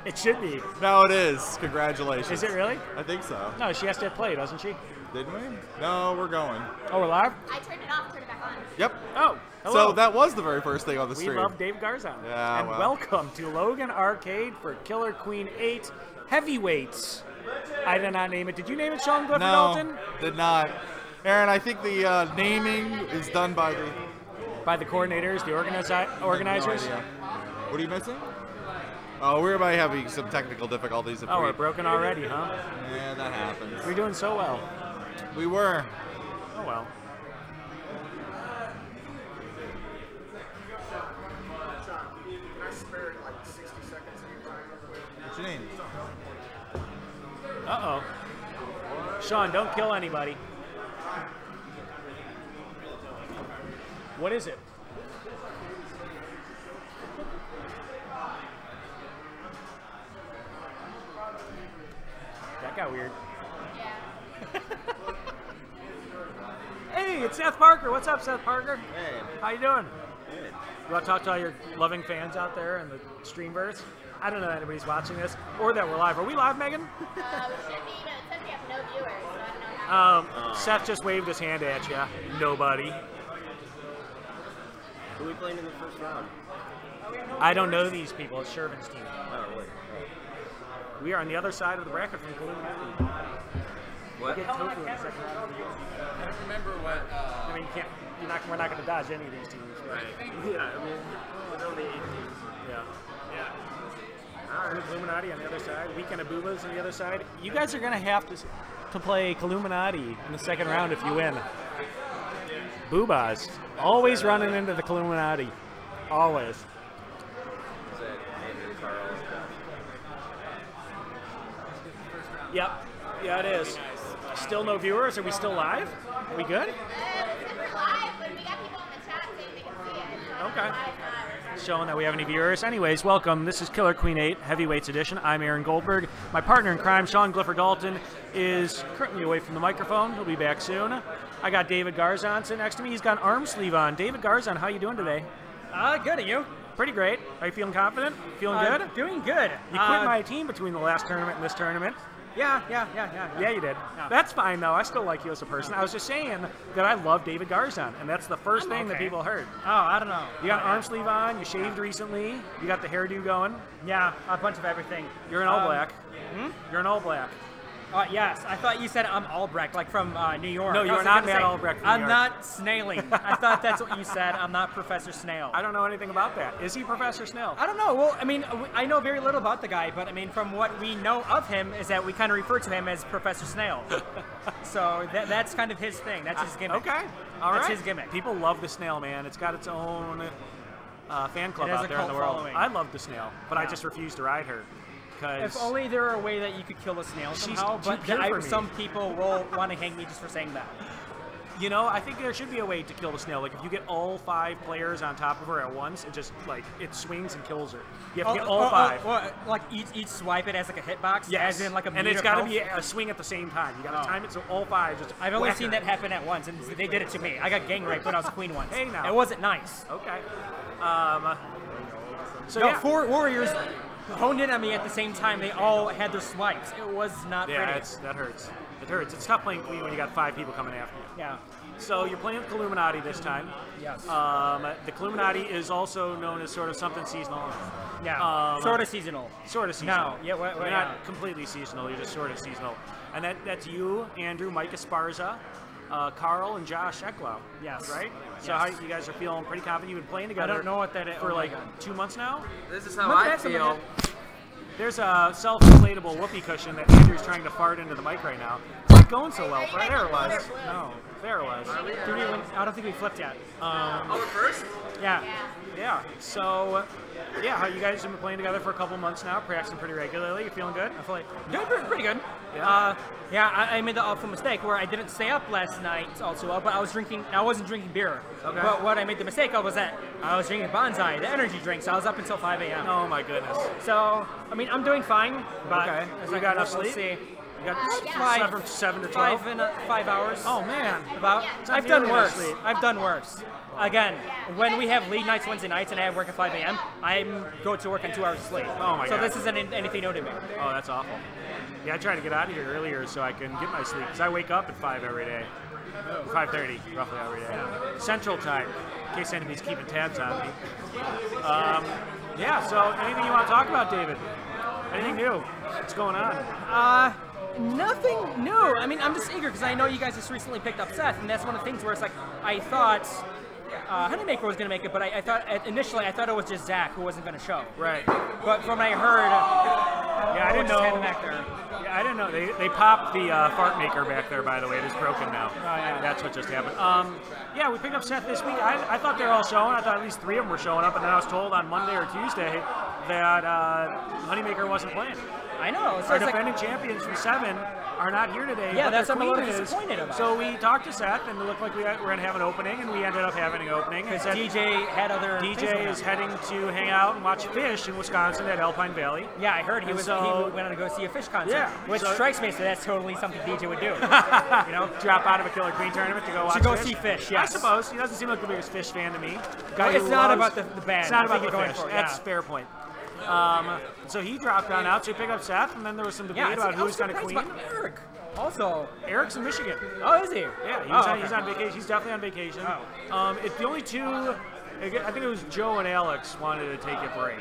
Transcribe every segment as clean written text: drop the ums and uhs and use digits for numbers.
It should be. No, it is. Congratulations. Is it really? I think so. No, she has to play, doesn't she? Didn't we? No, we're going. Oh, we're live? I turned it off, turned it back on. Yep. Oh, hello. So that was the very first thing on the stream. We love Dave Garzon. Yeah, and well. welcome to Logan Arcade for Killer Queen 8 Heavyweights. I did not name it. Did you name it, Sean Clifford Dalton? No, did not. Aaron, I think the naming is done by the... By the coordinators, the organizers? No idea. What are you missing? Oh, we might having some technical difficulties. Oh, we're broken already, huh? Yeah, that happens. We're doing so well. We were. Oh, well. What's your name? Uh-oh. Sean, don't kill anybody. What is it? That got weird. Yeah. Hey, it's Seth Parker. What's up, Seth Parker? Hey. How you doing? Good. You want to talk to all your loving fans out there in the streamverse? I don't know that anybody's watching this or that we're live. Are we live, Megan? We should be, but it says we have no viewers, so I don't know how. Seth just waved his hand at you. Nobody. Who are we playing in the first round? I don't know these people. It's Shervin's team. Oh, wait. We are on the other side of the bracket from Columbia. What? We get tofu in the second round. I don't remember what. I mean, you can't. We're not going to dodge any of these teams. Right. Yeah, I mean, there's only 8 teams. Yeah. Yeah. All right. Illuminati on the other side. Weekend of Boobas on the other side. You guys are going to have to play Illuminati in the second round if you win. Boobas. Always running into the Illuminati. Always. Is that Andrew Carl? Yep. Yeah, it is. Still no viewers? Are we still live? Are we good? It says we're live, but we got people in the chat saying they can see it. Okay. Live. Showing that we have any viewers. Anyways, welcome. This is Killer Queen 8 Heavyweights Edition. I'm Aaron Goldberg. My partner in crime, Sean Clifford Dalton, is currently away from the microphone. He'll be back soon. I got David Garzon sitting next to me. He's got an arm sleeve on. David Garzon, how you doing today? Good, and you? Pretty great. Are you feeling confident? Feeling good? Doing good. You quit my team between the last tournament and this tournament. Yeah. Yeah, you did. Yeah. That's fine, though. I still like you as a person. I was just saying that I love David Garzon, and that's the first thing that okay. people heard. Oh, I don't know. You got an arm sleeve on. You shaved recently. You got the hairdo going. Yeah, a bunch of everything. You're in all black. Hmm? You're in all black. Yes, I thought you said I'm Albrecht, like from New York. No, I you're was not gonna Matt say, Albrecht from New I'm York. not snailing. I thought that's what you said. I'm not Professor Snail. I don't know anything about that. Is he Professor Snell? I don't know. Well, I mean, I know very little about the guy, but I mean, from what we know of him is that we kind of refer to him as Professor Snail. So that's kind of his thing. That's his gimmick. Okay. All right. That's his gimmick. People love the snail, man. It's got its own fan club It has out a there in the cult world. following. I love the snail, but I Yeah. just refuse to ride her. If only there were a way that you could kill a snail somehow, too but pure for me. some people will want to hang me just for saying that. You know, I think there should be a way to kill the snail. Like, if you get all 5 players on top of her at once, it just, like, it swings and kills her. You have to get all 5. Like each swipe it as like a hitbox? Yes. As in like a and it's got to be a swing at the same time. You got to time it so all 5 just I've only whack seen her. that happen at once, and they did it to me. I got gang raped when I was a queen once. Hey, now. It wasn't nice. Okay. So, No, yeah. 4 warriors honed in on me at the same time. They all had their swipes. It was not Yeah, pretty. that hurts. It hurts. It's tough playing queen when you got 5 people coming after you. Yeah. So you're playing with Illuminati this time. Yes. The Illuminati is also known as sort of something seasonal. Yeah. Sort of seasonal. Sort of seasonal. No. Yeah. You're not completely seasonal. You're just sort of seasonal. And that's you, Andrew, Mike Esparza, Carl, and Josh Eklow. Yes. Right? So Yes. how you guys are feeling pretty confident. You've been playing I together. don't know what that is. For Oh my like God. 2 months now. This is how Look I at some of feel. There's a self-inflatable whoopee cushion that Andrew's trying to fart into the mic right now. It's not going so well. Right there it was. No, there it was. I don't think we flipped yet. Oh, we're first? Yeah. Yeah. So, yeah, how you guys have been playing together for a couple months now, practicing pretty regularly. You feeling good? I feel like doing pretty good. Yeah. I made the awful mistake where I didn't stay up last night also well, but I wasn't drinking beer. Okay. But what I made the mistake of was that I was drinking Bonsai, the energy drink, so I was up until 5 a.m. Oh my goodness. So, I mean, I'm doing fine, but Okay. as You I got enough we'll sleep? see. You got Five- 7 to 12. 5 hours. Oh man. About. It's not I've done nearly enough worse. sleep. I've done worse. Again, when we have league nights Wednesday nights and I have work at 5 a.m., I go to work on 2 hours of sleep. Oh my so God. this isn't anything new to me. Oh, that's awful. Yeah, I try to get out of here earlier so I can get my sleep, because I wake up at 5 every day. 5:30, roughly every day. Central time, in case anybody's keeping tabs on me. Yeah, so anything you want to talk about, David? Anything new? What's going on? Nothing new. I mean, I'm just eager because I know you guys just recently picked up Seth, and that's one of the things where it's like, I thought Honeymaker was going to make it, but I thought initially I thought it was just Zach who wasn't going to show. Right. But from what I heard, yeah, I didn't know. Back there. Yeah, I didn't know. They popped the fart maker back there, by the way. It is broken now. Oh, yeah. That's what just happened. Yeah, we picked up Seth this week. I thought they were all showing. I thought at least 3 of them were showing up, and then I was told on Monday or Tuesday that Honeymaker wasn't playing. I know. So Our it's defending champions from 7 are not here today. Yeah, but that's their what I'm a little queen is. disappointed about. So we talked to Seth, and it looked like we were going to have an opening, and we ended up having an opening. because DJ had other. things DJ going is on. heading to hang out and watch fish in Wisconsin at Alpine Valley. Yeah, I heard he And was. so- he went on to go see a fish concert. Yeah, which so- strikes me, so that's totally something DJ would do. You know, drop out of a Killer Queen tournament to go watch go fish. see fish, I yes. suppose. He doesn't seem like the biggest fish fan to me. Well, it's not about the band. It's not I about think the you're fish. going for it, That's yeah. fair point. So he dropped on out, so he picked up Seth, and then there was some debate Yeah, about I who's was going to surprised queen. about Eric. Also, Eric's in Michigan. oh, is he? Yeah, Oh, he's okay. on vacation. He's definitely on vacation. Oh. It's the only 2. I think it was Joe and Alex wanted to take a break,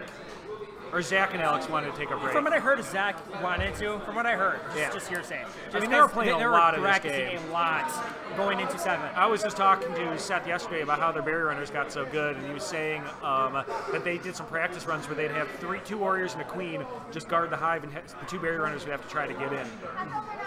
or Zach and Alex wanted to take a break. From what I heard, Zach wanted to. From what I heard, Yeah. just hearsay. I mean, they were playing they a lot of this practicing game. a lot going into 7. I was just talking to Seth yesterday about how their barrier runners got so good, and he was saying that they did some practice runs where they'd have 2 warriors and a queen just guard the hive, and the 2 barrier runners would have to try to get in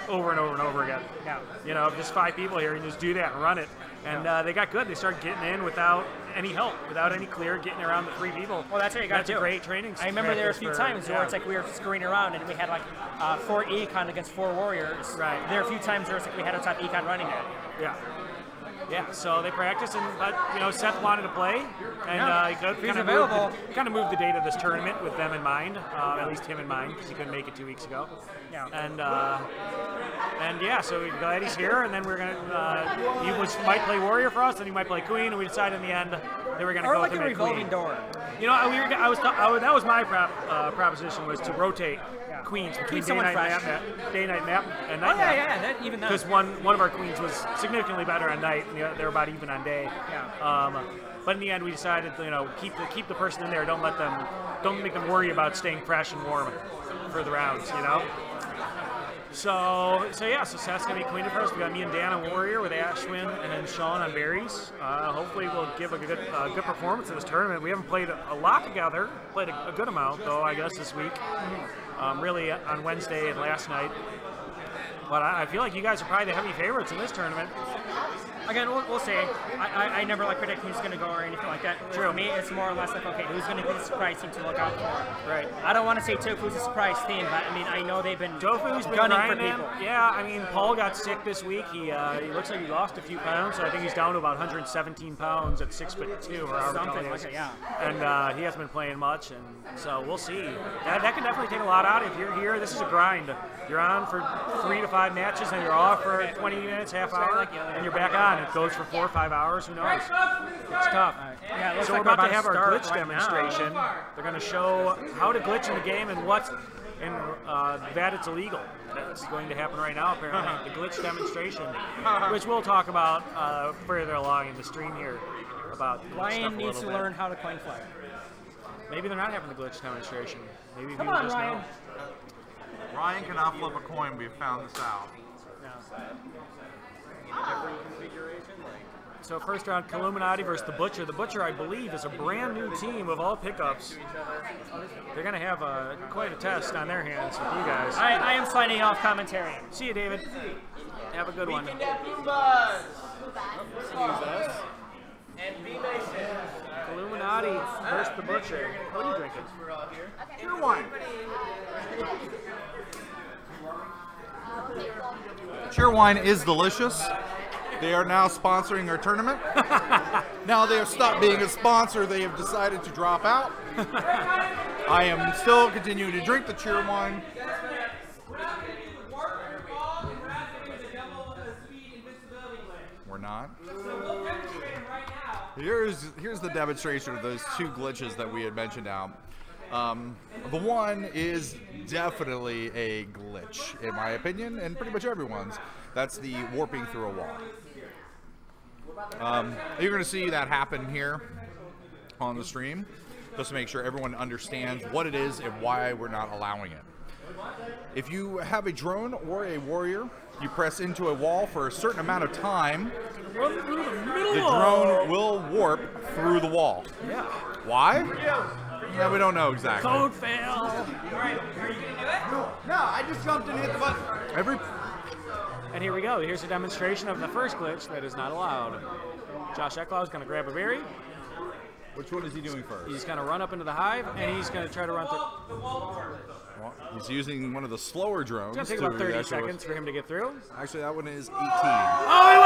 over and over and over again. Yeah. You know, just 5 people here, and just do that and run it. And they got good. They started getting in without any help, without any clear, getting around the 3 people. Well, that's what you got to That's do. a great training. I remember there were a practice few for- times where yeah. it's like we were screwing around and we had like 4 econ against 4 warriors. Right. There are a few times where it's like we had a top econ running it. Yeah. Yeah, so they practiced, but you know, Seth wanted to play, and he could He's kind of available. moved the date of this tournament with them in mind, at least him in mind, because he couldn't make it 2 weeks ago. Yeah. And yeah, so we're glad he's here, and then we're gonna he might play warrior for us, and he might play queen, and we decided in the end that we're gonna Or go like with a him at revolving queen. door. You know, that was my proposition, was to rotate queens between Keep someone fresh. day night map, and Oh night map. yeah, that even that. Because one of our queens was significantly better on night, and they were about even on day. Yeah. But in the end, we decided to, you know, keep the person in there. Don't make them worry about staying fresh and warm for the rounds. You know. So Seth's gonna be queen for us. We got me and Dan on warrior with Ashwin and then Sean on berries. Hopefully we'll give a good performance in this tournament. We haven't played a lot together. Played a good amount though, I guess, this week. Really on Wednesday and last night. But I feel like you guys are probably the heavy favorites in this tournament. Again, we'll see. I never like predicting who's going to go or anything like that. True. For me, it's more or less like, okay, who's going to be the surprise team to look out for? Right. I don't want to say Tofu's a surprise team, but I mean, I know they've been Tofu's been gunning for grinding. people. Yeah, I mean, Paul got sick this week. He looks like he lost a few pounds, so I think he's down to about 117 pounds at 6'2" or however tall Something he like is. that, yeah. And he hasn't been playing much, and so we'll see. That can definitely take a lot out. If you're here, this is a grind. You're on for 3 to 5 matches, and you're off for 20 minutes, half hour, and you're back on. It goes for 4 or 5 hours. Who knows? It's tough. Yeah, it looks So like we're about to to have our start glitch right demonstration. now. They're going to show how to glitch in the game and that it's illegal. That's going to happen right now, apparently. The glitch demonstration, which we'll talk about further along in the stream here. About stuff Ryan a needs to little bit. learn how to coin flip. Maybe they're not having the glitch demonstration. Maybe Come people on, just Ryan. know. Ryan cannot flip a coin. We've found this out. So first round, Illuminati versus the Butcher. The Butcher, I believe, is a brand new team of all pickups. They're going to have quite a test on their hands with you guys. I am signing off commentary. See you, David. Have a good one. Illuminati versus the Butcher. What are you drinking? Cheer wine. Cheer wine is delicious. They are now sponsoring our tournament. Now they have stopped being a sponsor. They have decided to drop out. I am still continuing to drink the cheer wine. We're not. Here's the demonstration of those two glitches that we had mentioned now. The one is definitely a glitch, in my opinion, and pretty much everyone's. That's the warping through a wall. You're going to see that happen here on the stream, just to make sure everyone understands what it is and why we're not allowing it. If you have a drone or a warrior, you press into a wall for a certain amount of time, the drone will warp through the wall. Yeah. Why? Yeah, we don't know exactly. Code fail. No, I just jumped and hit the button. And here we go. Here's a demonstration of the first glitch that is not allowed. Josh Ecklau is going to grab a berry. Which one is he doing first? He's going to run up into the hive, and he's going to try to run through. Well, he's using one of the slower drones. It's going to take about 30 seconds for him to get through. Actually, that one is 18. Oh, he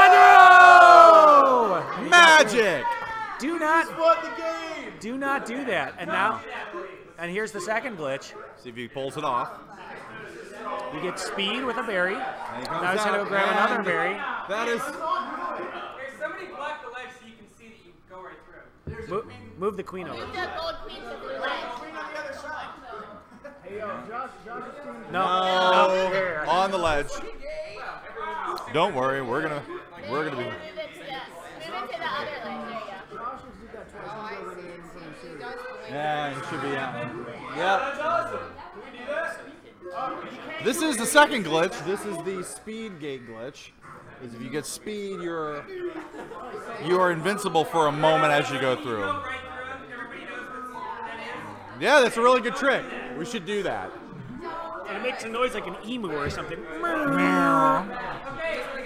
went through! Magic! Do not What the game? do not do that. And now, and here's the second glitch. See if he pulls it off. You get speed with a berry. And he comes Now he's going to out, go grab another and berry. That is. Somebody block the ledge so you can see that you go right through. Move the queen over. Move the gold queen to the left. No. On the ledge. Don't worry, we're gonna be. Move it to the other leg. There you go. Yeah, he should be out. Yep. This is the second glitch. This is the speed gate glitch. Is if you get speed, you are invincible for a moment as you go through. Yeah, that's a really good trick. We should do that. And it makes a noise like an emu or something.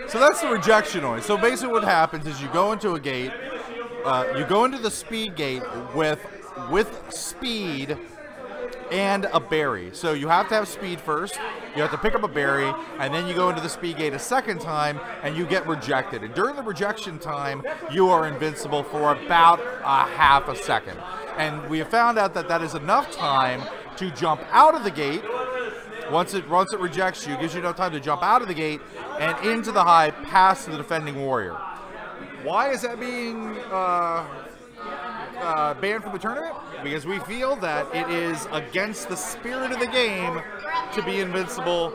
So that's the rejection noise. So basically what happens is you go into a gate, you go into the speed gate with speed and a berry. So you have to have speed first, you have to pick up a berry, and then you go into the speed gate a second time and you get rejected. And during the rejection time, you are invincible for about a half a second. And we have found out that that is enough time to jump out of the gate. Once it rejects you, it gives you enough time to jump out of the gate and into the hive past the defending warrior. Why is that being banned from the tournament? Because we feel that it is against the spirit of the game to be invincible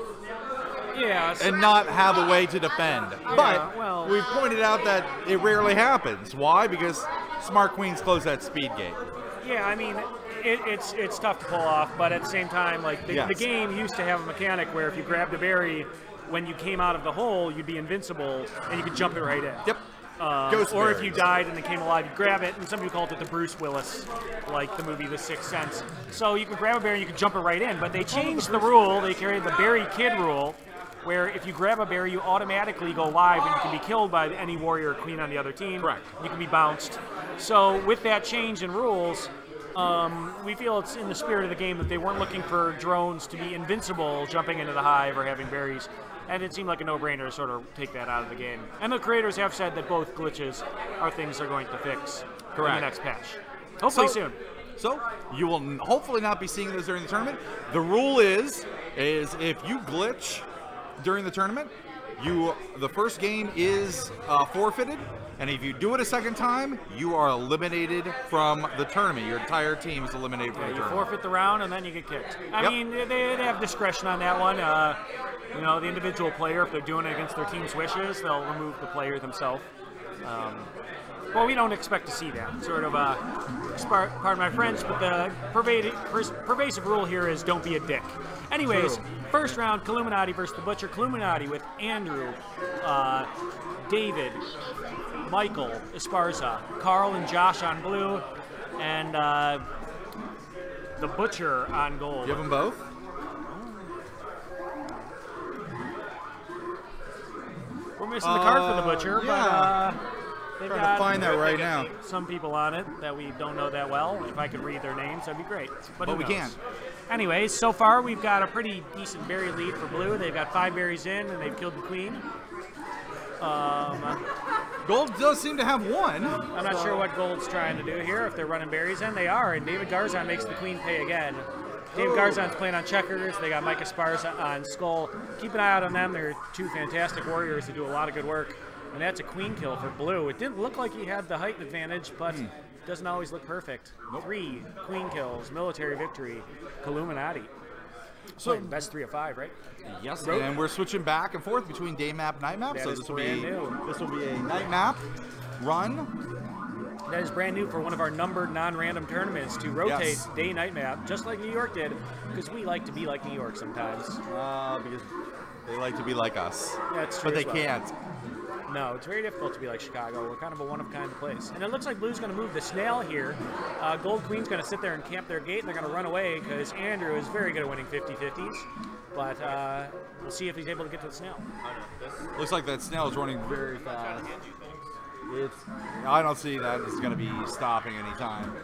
and not have a way to defend. But we've pointed out that it rarely happens. Why? Because smart queens close that speed gate. Yeah, I mean, it's tough to pull off, but at the same time, like the game used to have a mechanic where if you grabbed a berry, when you came out of the hole, you'd be invincible and you could jump it right in. Yep. Or if you died and then came alive, you grab it, and some people called it the Bruce Willis, like the movie The Sixth Sense. So you could grab a berry and you could jump it right in, but they changed the rule. They carried the Berry Kid rule, where if you grab a berry, you automatically go live and you can be killed by any warrior or queen on the other team. Correct. You can be bounced. So with that change in rules, we feel it's in the spirit of the game that they weren't looking for drones to be invincible jumping into the hive or having berries. And it seemed like a no-brainer to sort of take that out of the game. And the creators have said that both glitches are things they're going to fix in the next patch. Hopefully soon. So you will hopefully not be seeing this during the tournament. The rule is if you glitch during the tournament, the first game is forfeited, and if you do it a second time, you are eliminated from the tournament. Your entire team is eliminated from the You tournament. forfeit the round, and then you get kicked. I mean, they have discretion on that one. You know, the individual player, if they're doing it against their team's wishes, they'll remove the player themselves. Well, we don't expect to see that. Sort of, pardon my French, but the pervasive rule here is don't be a dick. Anyways, first round, Illuminati versus the Butcher. Illuminati with Andrew, David, Michael, Esparza, Carl and Josh on blue, and the Butcher on gold. Give them both. We're missing the card for the Butcher, but they've Trying got to find that right now. some people on it that we don't know that well. If I could read their names, that'd be great. But we can't. Anyways, so far we've got a pretty decent berry lead for blue. They've got 5 berries in, and they've killed the queen. Gold does seem to have one. I'm not sure what Gold's trying to do here. If they're running berries in, they are. And David Garzon makes the queen pay again. David Garzon's playing on checkers. They got Mike Esparza on skull. Keep an eye out on them. They're two fantastic warriors who do a lot of good work. And that's a queen kill for blue. It didn't look like he had the height advantage, but doesn't always look perfect. 3 queen kills, military victory, Illuminati. So best 3 of 5, right? Yes, and we're switching back and forth between day map, night map. That So is this will brand new. be a night map run. That is brand new for one of our numbered non-random tournaments to rotate Yes. day-night map, just like New York did, because we like to be like New York sometimes. Because they like to be like us. That's true But they as well. can't. No, it's very difficult to be like Chicago. We're kind of a one-of-a-kind place. And it looks like Blue's going to move the snail here. Gold Queen's going to sit there and camp their gate, and they're going to run away because Andrew is very good at winning 50-50s. But we'll see if he's able to get to the snail. Looks like that snail is running very fast. I don't see that it's going to be stopping anytime.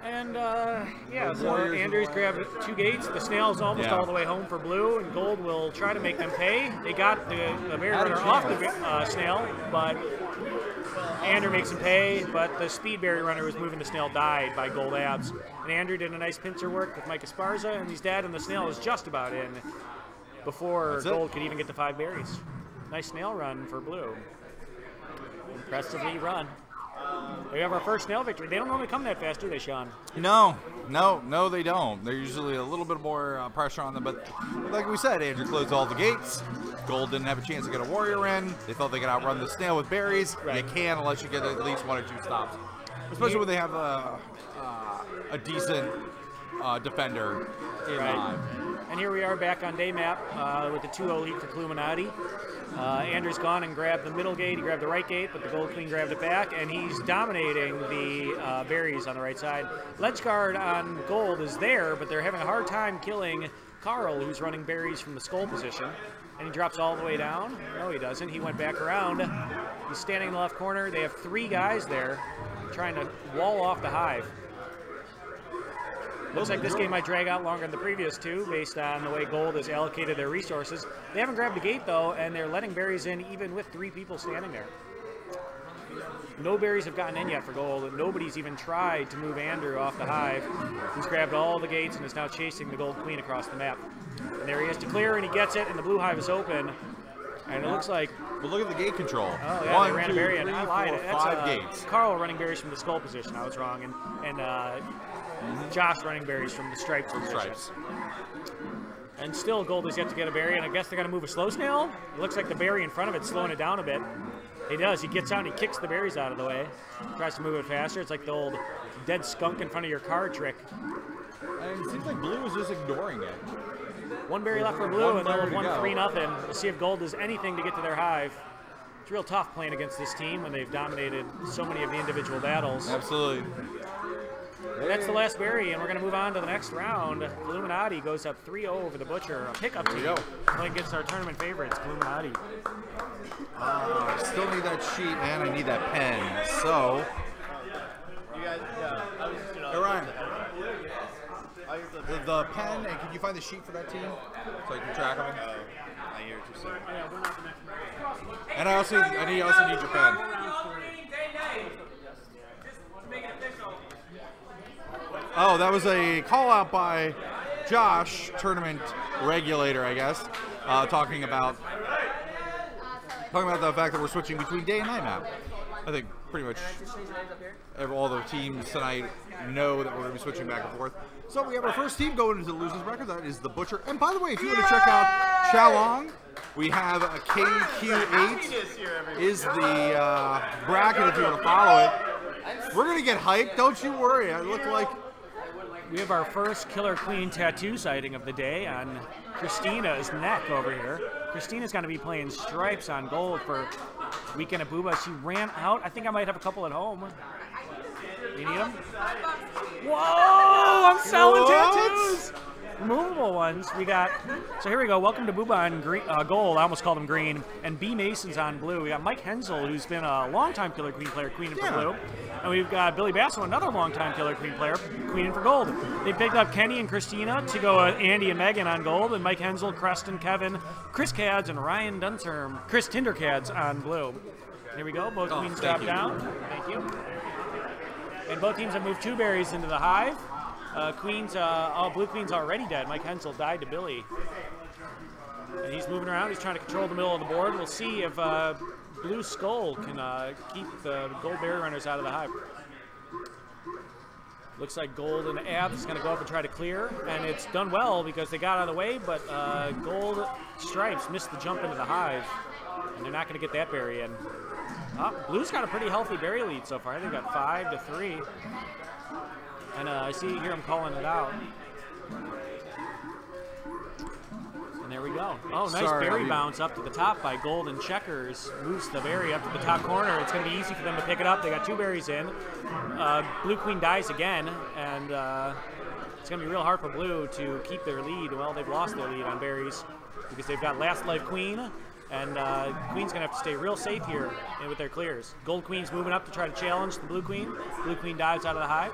And yeah, so Andrew's grabbed 2 gates. The snail is almost all the way home for Blue, and Gold will try to make them pay. They got the berry runner off the snail, but Andrew makes him pay. But the speed berry runner who was moving the snail died by Gold abs. And Andrew did a nice pincer work with Mike Esparza, and he's dead, and the snail is just about in before Gold could even get to 5 berries. Nice snail run for Blue. Impressively run. We have our first snail victory. They don't normally come that fast, do they, Sean? No, they don't. They're usually a little bit more pressure on them. But like we said, Andrew closed all the gates. Gold didn't have a chance to get a warrior in. They thought they could outrun the snail with berries. Right. You can unless you get at least 1 or 2 stops. Especially when they have a decent defender in live. And here we are back on day map with the 2-0 lead for Illuminati. Andrew's gone and grabbed the middle gate. He grabbed the right gate, but the Gold Queen grabbed it back, and he's dominating the berries on the right side. Ledge guard on Gold is there, but they're having a hard time killing Carl, who's running berries from the skull position. And he drops all the way down. No, he doesn't. He went back around. He's standing in the left corner. They have 3 guys there trying to wall off the hive. Looks like this game might drag out longer than the previous 2 based on the way Gold has allocated their resources. They haven't grabbed the gate, though, and they're letting berries in even with 3 people standing there. No berries have gotten in yet for Gold, and nobody's even tried to move Andrew off the hive. He's grabbed all the gates and is now chasing the Gold Queen across the map. And there he is to clear, and he gets it, and the blue hive is open. And it looks like... But look at the gate control. Oh, yeah, 1, they ran 2, a berry 3, in. I 4, lied. 5 gates. Carl running berries from the skull position. I was wrong. And Josh running berries from the stripes position. And still Gold has yet to get a berry, and I guess they're going to move a slow snail. It looks like the berry in front of it's slowing it down a bit. He does. He gets out and he kicks the berries out of the way. Tries to move it faster. It's like the old dead skunk in front of your car trick. And it seems like Blue is just ignoring it. 1 berry left for Blue, and they'll have won 3-0. We'll see if Gold does anything to get to their hive. It's real tough playing against this team when they've dominated so many of the individual battles. Absolutely. That's the last berry, and we're going to move on to the next round. Illuminati goes up 3-0 over the Butcher. A pickup team. Playing against our tournament favorites, Illuminati. I still need that sheet, and I need that pen. So, You guys, I was just, hey Ryan, the pen, and can you find the sheet for that team so I can track them? I hear what you're saying. And I also need your pen. Oh, that was a call out by Josh, tournament regulator, I guess, talking about the fact that we're switching between day and night map. I think pretty much all the teams tonight know that we're going to be switching back and forth. So we have our first team going into the losers record. That is the Butcher. And by the way, if you want to check out Xiaolong, we have a KQ8 is the bracket if you want to follow it. We're going to get hyped. Don't you worry. I look like... We have our first Killer Queen tattoo sighting of the day on Christina's neck over here. Christina's going to be playing stripes on Gold for Weekend at Booba. She ran out. I think I might have a couple at home. You need them? Whoa! I'm selling tattoos! Removable ones. We got, so here we go. Welcome to Booba on green, Gold. I almost called him green. And B. Mason's on blue. We got Mike Hensel, who's been a longtime Killer Queen player, queen for blue. And we've got Billy Basso, another longtime Killer Queen player, queen for gold. They picked up Kenny and Christina to go Andy and Megan on gold, and Mike Hensel, Creston, Kevin, Chris Cads, and Ryan Dunterm, Chris Tindercads on blue. Here we go. Both queens drop down. Thank you. And both teams have moved 2 berries into the hive. Blue Queen's already dead. Mike Hensel died to Billy. And he's moving around. He's trying to control the middle of the board. We'll see if blue skull can keep the gold berry runners out of the hive. Looks like gold and abs is going to go up and try to clear, and it's done well because they got out of the way, but gold stripes missed the jump into the hive, and they're not going to get that berry in. Blue's got a pretty healthy berry lead so far. They've got 5-3, and I hear him calling it out. And there we go. Oh, nice berry bounce up to the top by Golden Checkers. Moves the berry up to the top corner. It's going to be easy for them to pick it up. They got 2 berries in. Blue Queen dies again, and it's going to be real hard for Blue to keep their lead. Well, they've lost their lead on berries because they've got Last Life Queen, and Queen's going to have to stay real safe here with their clears. Gold Queen's moving up to try to challenge the Blue Queen. Blue Queen dives out of the hive.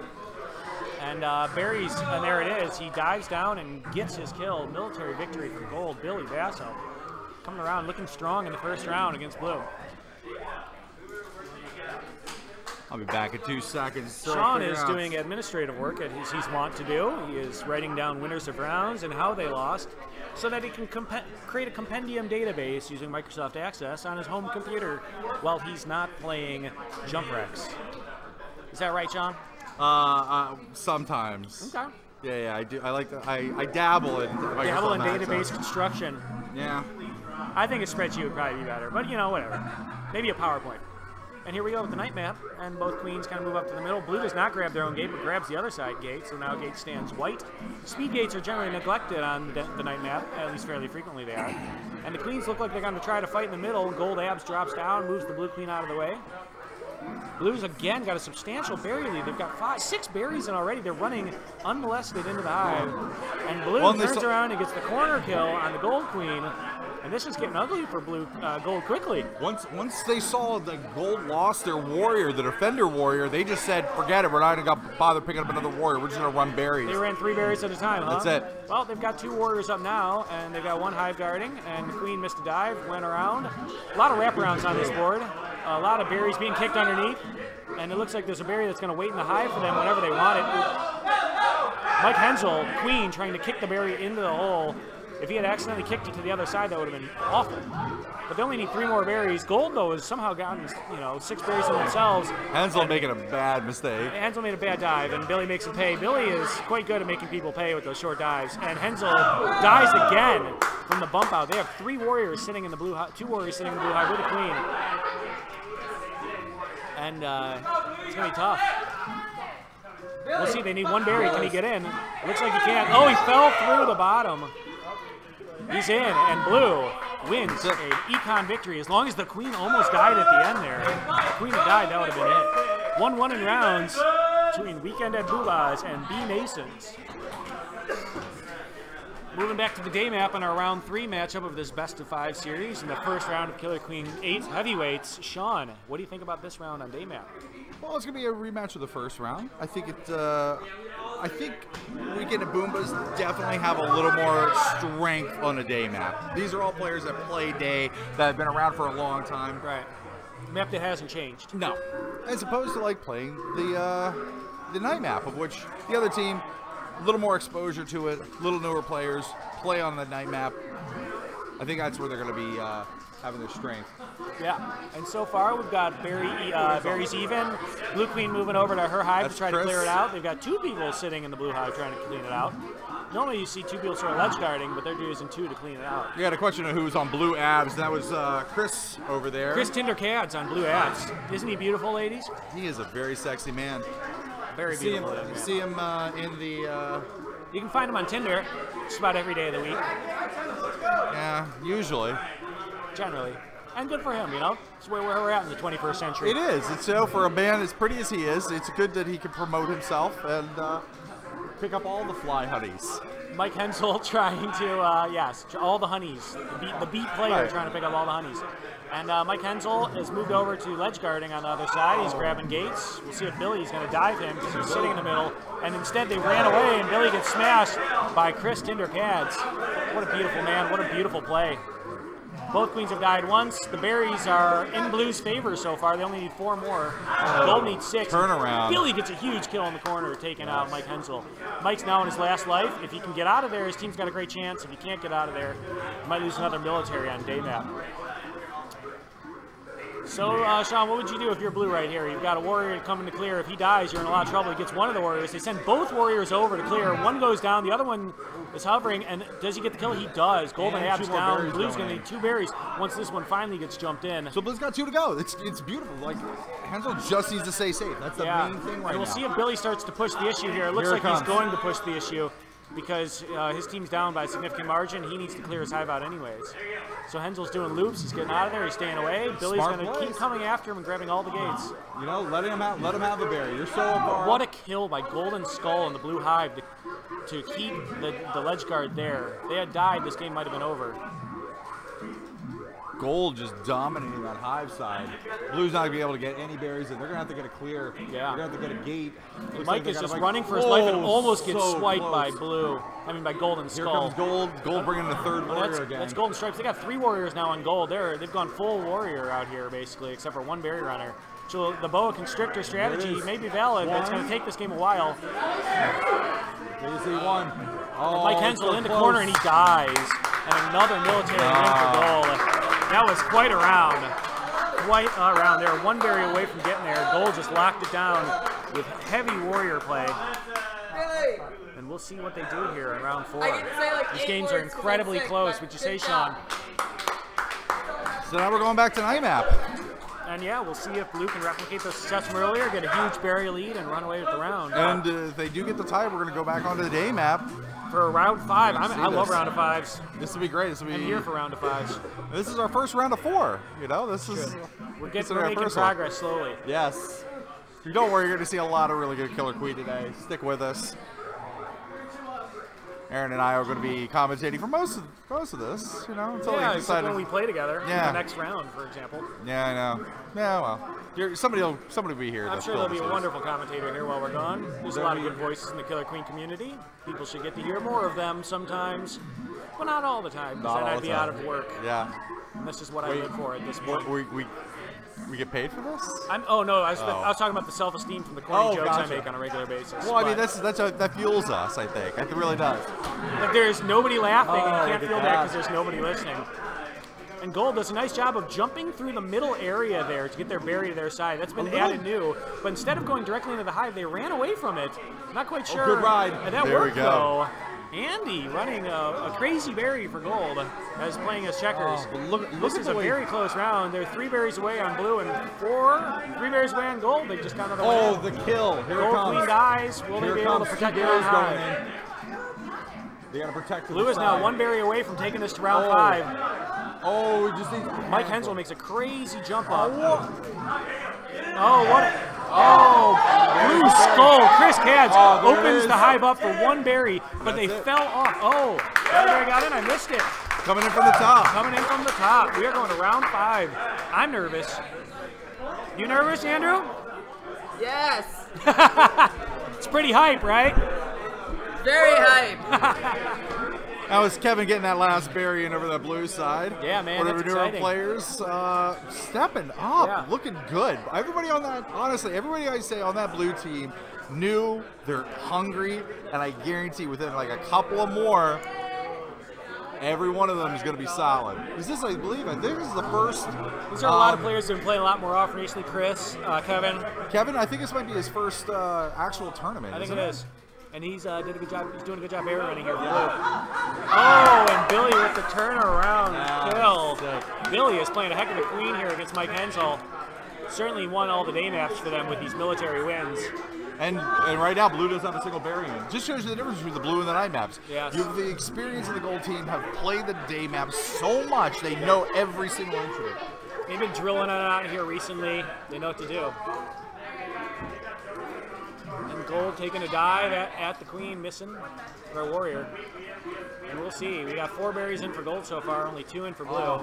And berries, and there it is. He dives down and gets his kill. Military victory for gold. Billy Basso coming around looking strong in the first round against Blue. I'll be back in 2 seconds. Sean is doing administrative work as he's wont to do. He is writing down winners of rounds and how they lost so that he can create a compendium database using Microsoft Access on his home computer while he's not playing Jump Rex. Is that right, Sean? Sometimes. Okay. Yeah, I do. I like to, I dabble in database construction. Yeah. I think a spreadsheet would probably be better, but you know, whatever. Maybe a PowerPoint. And here we go with the night map, and both queens kind of move up to the middle. Blue does not grab their own gate, but grabs the other side gate, so now gate stands white. Speed gates are generally neglected on the night map, at least fairly frequently they are. And the queens look like they're going to try to fight in the middle. Gold abs drops down, moves the blue queen out of the way. Blue's again got a substantial berry lead. They've got 6 berries in already. They're running unmolested into the hive. And Blue turns around and gets the corner kill on the gold queen. And this is getting ugly for Blue Gold quickly. Once they saw the gold lost their warrior, the defender warrior, they just said, forget it, we're not going to bother picking up another warrior. We're just going to run berries. They ran 3 berries at a time, huh? That's it. Well, they've got 2 warriors up now, and they've got 1 hive guarding, and the queen missed a dive, went around. A lot of wraparounds on this board. A lot of berries being kicked underneath, and it looks like there's a berry that's going to wait in the hive for them whenever they want it. Mike Hensel, queen, trying to kick the berry into the hole. If he had accidentally kicked it to the other side, that would have been awful. But they only need 3 more berries. Gold, though, has somehow gotten 6 berries in themselves. Hensel making a bad mistake. Hensel made a bad dive, and Billy makes him pay. Billy is quite good at making people pay with those short dives. And Hensel dies again from the bump out. They have 3 warriors sitting in the blue hive, 2 warriors sitting in the blue hive with a queen. And it's going to be tough. We'll see. They need 1 berry. Can he get in? Looks like he can't. Oh, he fell through the bottom. He's in, and Blue wins an econ victory. As long as the queen almost died at the end there. If the queen had died, that would have been it. 1-1 in rounds between Weekend at Boobas and B Masons. Moving back to the day map on our round 3 matchup of this best of 5 series in the first round of Killer Queen 8 heavyweights. Sean, what do you think about this round on day map? Well, it's going to be a rematch of the first round. I think Weekend at Boombas definitely have a little more strength on a day map. These are all players that play day, that have been around for a long time. Right. Map that hasn't changed. No. As opposed to like playing the night map, of which the other team, a little more exposure to it, little newer players, play on the night map. I think that's where they're going to be having their strength. Yeah, and so far we've got berries even. Blue Queen moving over to her hive to try to clear it out. They've got 2 people sitting in the blue hive trying to clean it out. Normally you see 2 people sort of ledge guarding, but they're using 2 to clean it out. You got a question of who's on blue abs. That was Chris over there. Chris Tindercads on blue abs. Isn't he beautiful, ladies? He is a very sexy man. Very beautiful. You see him in the... You can find him on Tinder just about every day of the week. Yeah, usually. Generally. And good for him, you know? It's where we're at in the 21st century. It is. It's for a man as pretty as he is, it's good that he can promote himself and pick up all the fly honeys. Mike Hensel trying to, yes, all the honeys. The beat player trying to pick up all the honeys. And Mike Hensel has moved over to ledge guarding on the other side. He's grabbing gates. We'll see if Billy's going to dive him because he's sitting in the middle. And instead they ran away and Billy gets smashed by Chris Tindercads. What a beautiful man. What a beautiful play. Both queens have died once. The berries are in Blue's favor so far. They only need 4 more. Gold needs 6. Turnaround. Billy gets a huge kill in the corner, taking out Mike Hensel. Mike's now in his last life. If he can get out of there, his team's got a great chance. If he can't get out of there, he might lose another military on day map. So, Sean, what would you do if you're blue right here? You've got a warrior coming to clear. If he dies, you're in a lot of trouble. He gets one of the warriors. They send both warriors over to clear. One goes down, the other one is hovering, and does he get the kill? He does. Golden And Ab's two more down. berries Blue's going going to in. need 2 berries once this one finally gets jumped in. So Blue's got 2 to go. It's beautiful. Like, Hensel just needs to stay safe. That's the main thing right and we'll now. see if Billy starts to push the issue here. It looks Here it like he's comes. going to push the issue because his team's down by a significant margin. He needs to clear his hive out anyways. So Hensel's doing loops. He's getting out of there. He's staying away. Billy's Smart going to plays. keep coming after him and grabbing all the gates. You know, letting him out. Let him have the berry. You're so far. What a kill by Golden Skull and the Blue Hive to keep the ledge guard there. If they had died, this game might have been over. Gold just dominating that hive side. Blue's not going to be able to get any berries in. They're going to have to get a clear. Yeah. They're going to have to get a gate. Looks like Mike they is got a just bike. running for his life and Oh, almost gets so swiped by close. by Golden Here Skull. comes Gold. Gold bringing the third Well, warrior again. that's Golden Stripes. They got 3 warriors now on gold. They've gone full warrior out here basically, except for 1 berry runner. So the boa constrictor strategy There it is. may be valid, but it's going to take this game a while. They see one. Oh, Mike Hensel so in the close. corner and he dies. And another military win for gold. That was quite a round. Quite a round. They were 1 berry away from getting there. Gold just locked it down with heavy warrior play. Really? And we'll see what they do here in round 4. I get to say like These 8 games are words incredibly within 6, close. but Would you good say, job. Sean? So now we're going back to night map. And yeah, we'll see if Blue can replicate the success from earlier, get a huge berry lead, and run away with the round. And if they do get the tie, we're going to go back onto the day map. For round 5, We're gonna see I love this. round of 5s. This will be great. This will be. I'm here for round of 5s. This is our first round of 4. You know, this is. We're consider our making first one. progress slowly. Yes. Don't worry, you're going to see a lot of really good Killer Queen today. Stick with us. Aaron and I are going to be commentating for most of this, you know, until Yeah, we except decide. when we play together in Yeah. the next round, for example. Yeah, I know. Yeah, well, somebody will be here. I'm to sure fill there'll be this a in. wonderful commentator here while we're gone. There's a lot of good voices in the Killer Queen community. People should get to hear more of them sometimes. Well, not all the time, because Not then all I'd the be time. out of work. Yeah. And that's just what I Wait, live for at this point. We get paid for this? Oh no, I was talking about the self-esteem from the corny jokes I gotcha. make on a regular basis. Well, I mean, but that fuels us. I think it really does. if there's nobody laughing, and Oh, you look can't at feel that that. because there's nobody listening. And Gold does a nice job of jumping through the middle area there to get their berry to their side. That's been added new. But instead of going directly into the hive, they ran away from it. Not quite sure. good ride. And that There we worked go. though. Andy running a crazy berry for Gold as playing as checkers. Oh, but look This at is the a way- very close round. They're 3 berries away on Blue and 3 berries away on Gold. They just got another Oh, win. the kill! Here it Gold comes. Queen dies. Will they Here be it able to comes. protect Two their own berries going hive? in. They got to protect. to Blue the is now side. 1 berry away from taking this to round Oh. 5. Oh, we just need. Mike Hensel makes a crazy jump up. Oh, what? Blue Skull. Chris Katz Oh, there it opens is. the hive up for 1 berry, but they That's it. fell off. Oh, the berry got in. I missed it. Coming in from the top. Coming in from the top. We are going to round 5. I'm nervous. You nervous, Andrew? Yes. It's pretty hype, right? Very hype. That was Kevin getting that last berry in over the blue side. Yeah, man, One of that's the newer exciting. players stepping up, Yeah. looking good. Everybody on that, honestly, everybody I say on that blue team knew they're hungry, and I guarantee within like a couple of more, every one of them is going to be solid. Is this, I think this is the first. These are a lot of players who have been playing a lot more often recently. Chris, Kevin, Kevin, I think this might be his first actual tournament. I think isn't it is. And he's did a good job. He's doing a good job air running here for Blue. Oh, and Billy with the turnaround kill. Billy is playing a heck of a queen here against Mike Hensel. Certainly won all the day maps for them with these military wins. And right now, blue doesn't have a single berry in. Just shows you the difference between the blue and the night maps. Yes. You have the experience of the gold team, have played the day maps so much, they know every single inch of it. They've been drilling it out here recently. They know what to do. And Gold taking a dive at the queen, missing for a warrior. And we'll see. We got 4 berries in for Gold so far, only 2 in for Blue.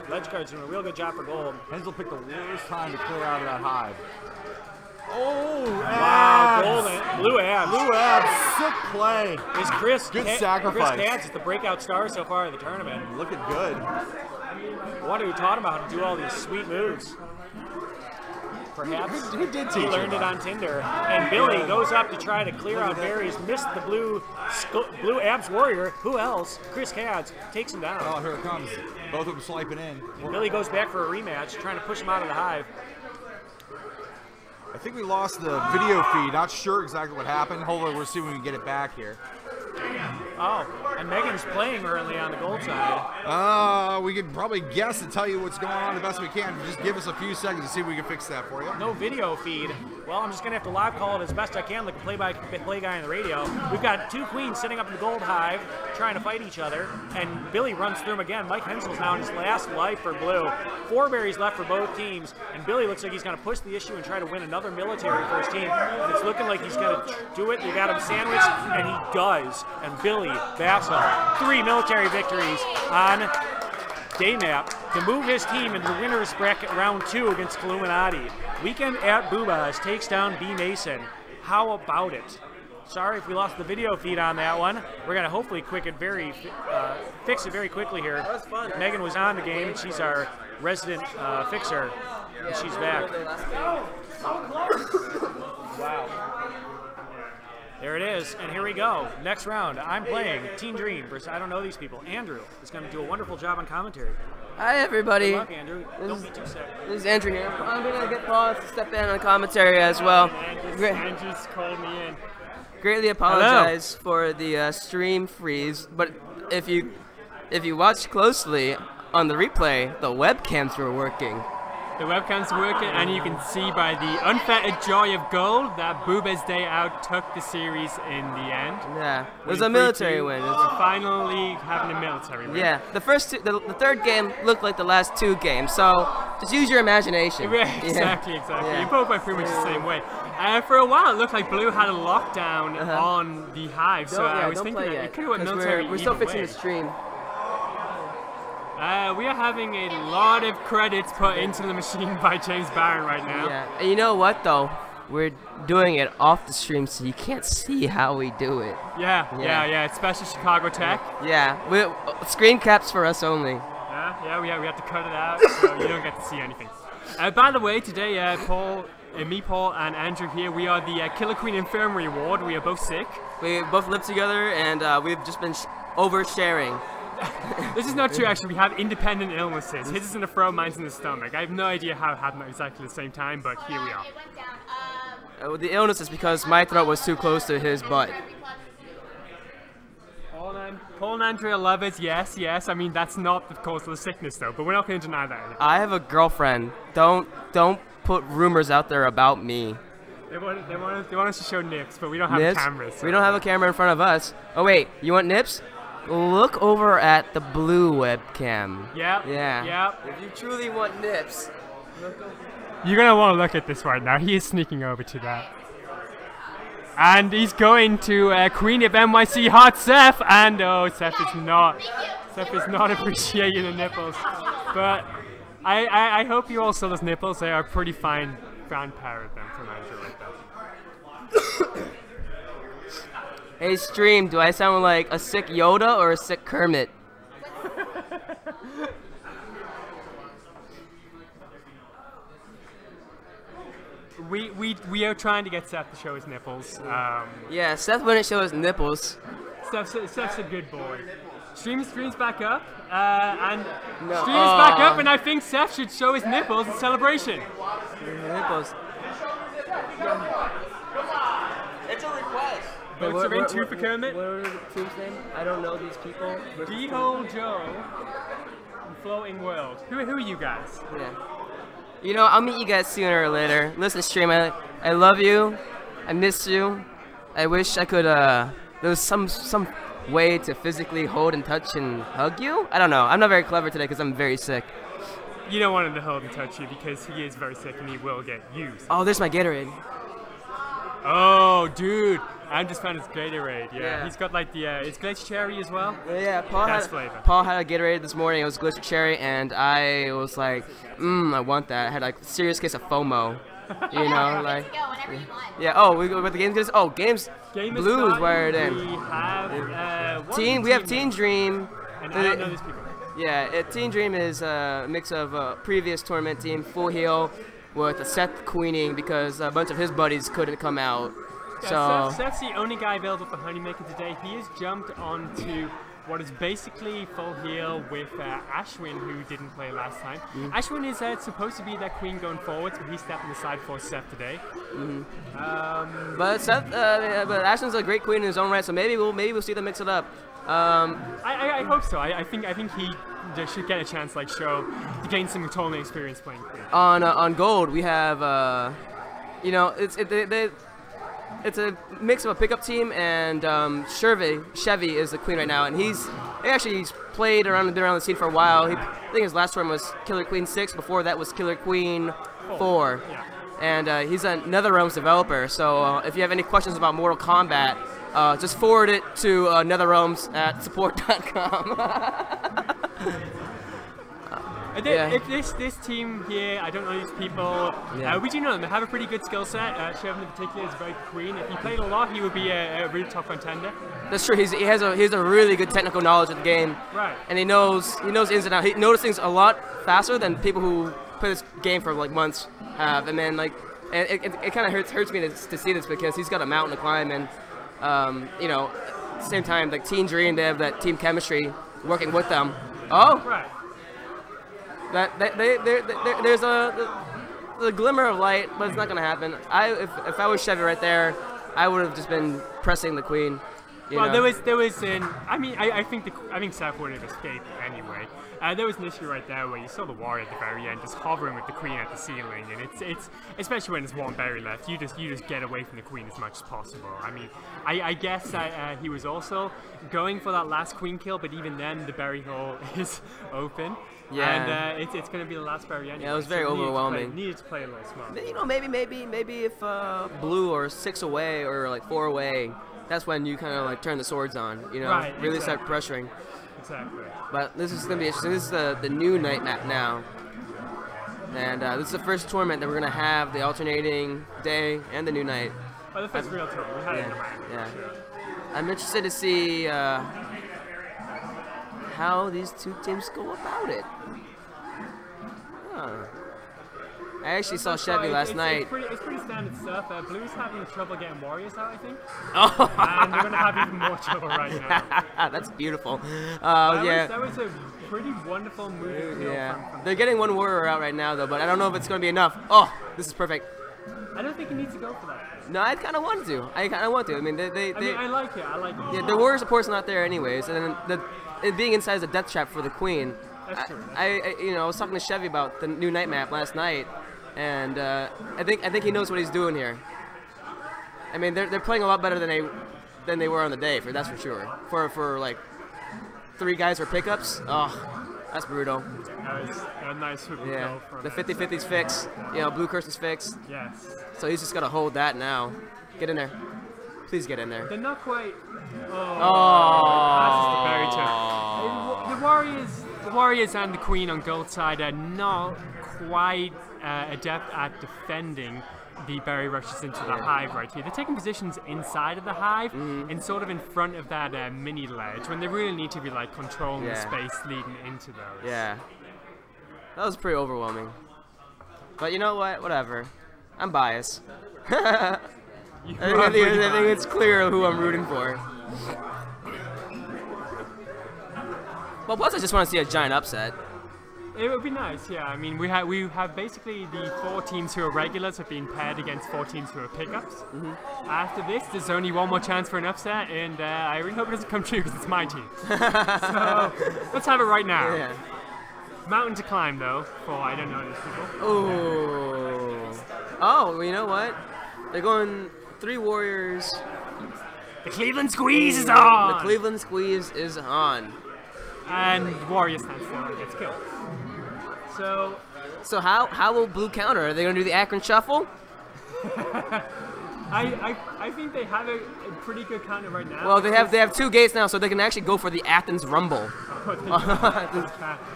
Ledge guard's doing a real good job for Gold. Hensel picked the worst time to clear out of that hive. Oh, Wow, abs. Gold and Blue abs. Blue abs, sick play. Is Chris Good Chris sacrifice. Katz is the breakout star so far in the tournament. Looking good. What are we taught him how to do all these sweet moves? Perhaps Who did teach he him? learned it on Tinder. And Billy goes up to try to clear out berries, missed the blue abs warrior. Who else? Chris Cads takes him down. Oh, here it comes. Both of them swiping in. And Billy goes back for a rematch, trying to push him out of the hive. I think we lost the video feed. Not sure exactly what happened. Hopefully we'll see when we get it back here. Oh, and Megan's playing early on the gold side. We could probably guess and tell you what's going on the best we can. Just give us a few seconds to see if we can fix that for you. No video feed. Well, I'm just going to have to live call it as best I can, like a play-by-play guy on the radio. We've got two queens sitting up in the gold hive trying to fight each other, and Billy runs through them again. Mike Hensel's now in his last life for blue. 4 berries left for both teams, and Billy looks like he's going to push the issue and try to win another military for his team. And it's looking like he's going to do it. You got him sandwiched, and he does. And Billy Bassel, 3 military victories on day map to move his team into the winner's bracket round 2 against Illuminati. Weekend at Booba's takes down B Mason. How about it? Sorry if we lost the video feed on that one. We're gonna hopefully fix it very quickly here. That was fun. Megan was on the game, and she's our resident fixer, and she's back. Wow. There it is, and here we go. Next round, I'm playing Team Dream versus I don't know these people. Andrew is going to do a wonderful job on commentary. Hi, everybody. Good luck, Andrew. Don't be too sick. This is Andrew here. I'm going to get Paul to step in on commentary as well. Andrew's called me in. Greatly apologize for the stream freeze, but if you watch closely on the replay, the webcams were working. The webcam's working, and you can see by the unfettered joy of gold that Booba's Day Out took the series in the end. Yeah, it was a military win. We're finally having a military win. Yeah, the third game looked like the last 2 games, so just use your imagination. Exactly. Yeah. You both went pretty much the same way. For a while, it looked like Blue had a lockdown on the hive, so I was thinking that it could have went military. We're still either fixing way. the stream. We are having a lot of credits put into the machine by James Barron right now. Yeah, and you know what though? We're doing it off the stream, so you can't see how we do it. Yeah. It's special Chicago tech. Yeah, screen caps for us only. Yeah, we have to cut it out, so you don't get to see anything. By the way, today, Paul, and Andrew here, we are the Killer Queen Infirmary Ward. We are both sick. We both live together, and we've just been oversharing. This is not true, actually. We have independent illnesses. His is in the throat, mine's in the stomach. I have no idea how it happened at exactly the same time, but here we are. It went down. The illness is because my throat was too close to his butt. Paul and Andrea lovers, yes. I mean, that's not the cause of the sickness, though, but we're not going to deny that. I have a girlfriend. Don't put rumors out there about me. They want us to show nips, but we don't have Nips? cameras. So. We don't have a camera in front of us. Oh wait, you want nips? Look over at the blue webcam. Yep. Yeah. If you truly want nips, look over. You're going to want to look at this right now. He is sneaking over to that. And he's going to Queen of NYC Hot Seth, and Seth is not appreciating the nipples. But I hope you all saw those nipples. They are pretty fine. Brown pair of them from Andrew like that. Hey stream, do I sound like a sick Yoda or a sick Kermit? We are trying to get Seth to show his nipples. Yeah, Seth wouldn't show his nipples. Seth's a good boy. Stream's back up, and No. stream is back up, and I think Seth should show his nipples in celebration. Nipples. It's a request. Votes are in 2 for Kermit. What are the team's name? I don't know these people. D-Hole Joe and Floating World. Who are you guys? Yeah. You know, I'll meet you guys sooner or later. Listen, stream, I love you. I miss you. I wish I could, there was some way to physically hold and touch and hug you? I don't know. I'm not very clever today because I'm very sick. You don't want him to hold and touch you because he is very sick and he will get used. Oh, there's my Gatorade. Oh, dude. I just found his Gatorade. Yeah. He's got like the, it's glazed cherry as well. Yeah, Best flavor. Paul had a Gatorade this morning. It was glittered cherry, and I was like, I want that. I had like a serious case of FOMO. You know, like. Go whenever you want. Yeah. Oh, we go with the games. Oh, games. Game is Blues starting. wired in. We have We have Teen Dream. And I don't know these people. Yeah, Teen Dream is a mix of a previous tournament team, Full Heal, with Seth queening because a bunch of his buddies couldn't come out. Yeah, So Seth's the only guy available for Honeymaker today. He has jumped onto what is basically full heal with Ashwin, who didn't play last time. Ashwin is supposed to be that queen going forwards, but he's stepping aside for Seth today. but Ashwin's a great queen in his own right, so maybe we'll see them mix it up. I hope so. I think he just should get a chance, like to gain some tournament experience playing queen. On gold, we have it's a mix of a pickup team, and Chevy is the queen right now, and he's played around the scene for a while. I think his last tournament was Killer Queen 6. Before that was Killer Queen 4. Yeah. And he's a NetherRealms developer. So if you have any questions about Mortal Kombat, just forward it to NetherRealms at support.com. If this team here, I don't know these people. We do know them. They have a pretty good skill set. Chevin in particular is a very good queen. If he played a lot, he would be a really tough contender. That's true. He has a really good technical knowledge of the game. Right. And he knows ins and outs. He knows things a lot faster than people who play this game for like months have. And then it kind of hurts me to see this because he's got a mountain to climb, and at the same time, like Team Dream, they have that team chemistry working with them. Oh. Right. There's a glimmer of light, but it's not gonna happen. If I was Chevy right there, I would have just been pressing the queen. I think Seth would have escaped anyway. There was an issue right there where you saw the warrior at the very end just hovering with the queen at the ceiling, and it's especially when there's one berry left, you just get away from the queen as much as possible. I mean, I guess he was also going for that last queen kill, but even then the berry hole is open. Yeah. And it's going to be the last berry anyway. Yeah, it was very overwhelming. Needed to play a little smart. Maybe if blue or 6 away or like 4 away, that's when you kind of like turn the swords on. Right, really exactly. start pressuring. Exactly. But this is gonna be interesting. This is the new night map now, and this is the first tournament that we're gonna have the alternating day and the new night. Well, the first real tournament. We had it in the mind. Yeah. I'm interested to see how these two teams go about it. Huh. I actually saw Chevy last night. It's pretty standard stuff. Blue's having trouble getting warriors out, I think. Oh. And they're going to have even more trouble right now. That's beautiful. That was a pretty wonderful move. They're getting one warrior out right now, though, but I don't know if it's going to be enough. Oh, this is perfect. I don't think he needs to go for that. No, I kind of want to. I mean, I like it. Yeah, the warrior support's not there anyways, and then it being inside is a death trap for the queen. That's true. I was talking to Chevy about the new night map last night, and I think he knows what he's doing here. I mean, they're playing a lot better than they were on the day, that's for sure. For like 3 guys for pickups, that's brutal. That was a nice swivel Yeah, goal from the 50-50's fixed. Blue curse is fixed. Yes. So he's just gotta hold that now. Get in there. Please get in there. They're not quite. Oh. That's the very tough. The Warriors and the Queen on gold side are not quite adept at defending the berry rushes into the hive right here. They're taking positions inside of the hive and sort of in front of that mini ledge when they really need to be like controlling the space leading into those. Yeah. That was pretty overwhelming. But you know what? Whatever. I'm biased. I think it's clear who I'm rooting for. Well, plus I just want to see a giant upset. It would be nice, yeah. I mean, we have basically the 4 teams who are regulars have been paired against 4 teams who are pickups. After this, there's only one more chance for an upset, and I really hope it doesn't come true because it's my team. So let's have it right now. Yeah. Mountain to climb, though, for I don't know these people. Ooh. Oh, you know what? They're going 3 warriors. The Cleveland Squeeze is on! The Cleveland Squeeze is on. And Warrior stands still and gets killed. So how will blue counter? Are they going to do the Akron Shuffle? I think they have a pretty good counter right now. Well, they have 2 gates now, so they can actually go for the Athens Rumble.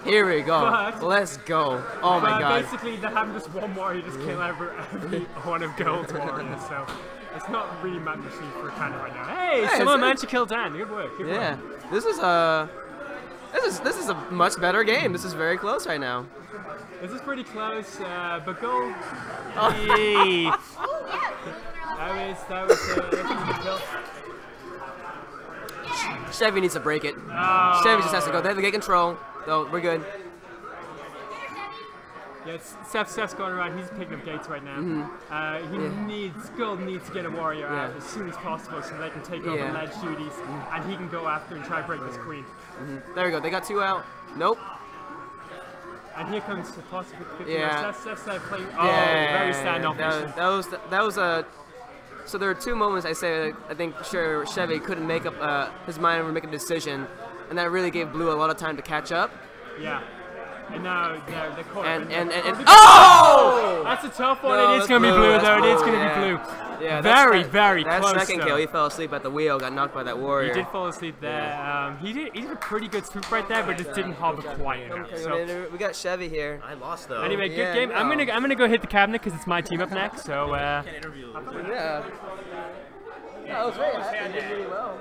Here we go. Let's go. Oh my God. Basically, they have just one warrior just kill every one of Gold's warriors, so it's not really mad machine for a counter right now. Hey, someone managed to kill Dan. Good work. Good work. This is This is a much better game. This is very close right now. This is pretty close, but goal. Hey. That was a kill. Chevy needs to break it. Oh. Chevy just has to go. They have to get control. So we're good. Yeah, Steph's going around. He's picking up gates right now. Gold needs to get a warrior out as soon as possible so they can take over ledge duties, and he can go after and try to break this queen. There we go. They got 2 out. Nope. And here comes the possible 50. Yeah. Steph's playing. Oh, very standoffish. That was a. So there are 2 moments I think sure Chevy couldn't make up his mind or make a decision, and that really gave Blue a lot of time to catch up. Yeah. And now they're caught. And oh! That's a tough one. No, it is going to be blue, though. It is going to be blue. Yeah, very that close. That second kill, he fell asleep at the wheel, got knocked by that warrior. He did fall asleep there. He did a pretty good swoop right there, but just didn't harbor quiet enough. So. We got Chevy here. I lost though. Anyway, good game. No. I'm gonna go hit the cabinet because it's my team up next. So. Yeah. Yeah, that was great. I did really well.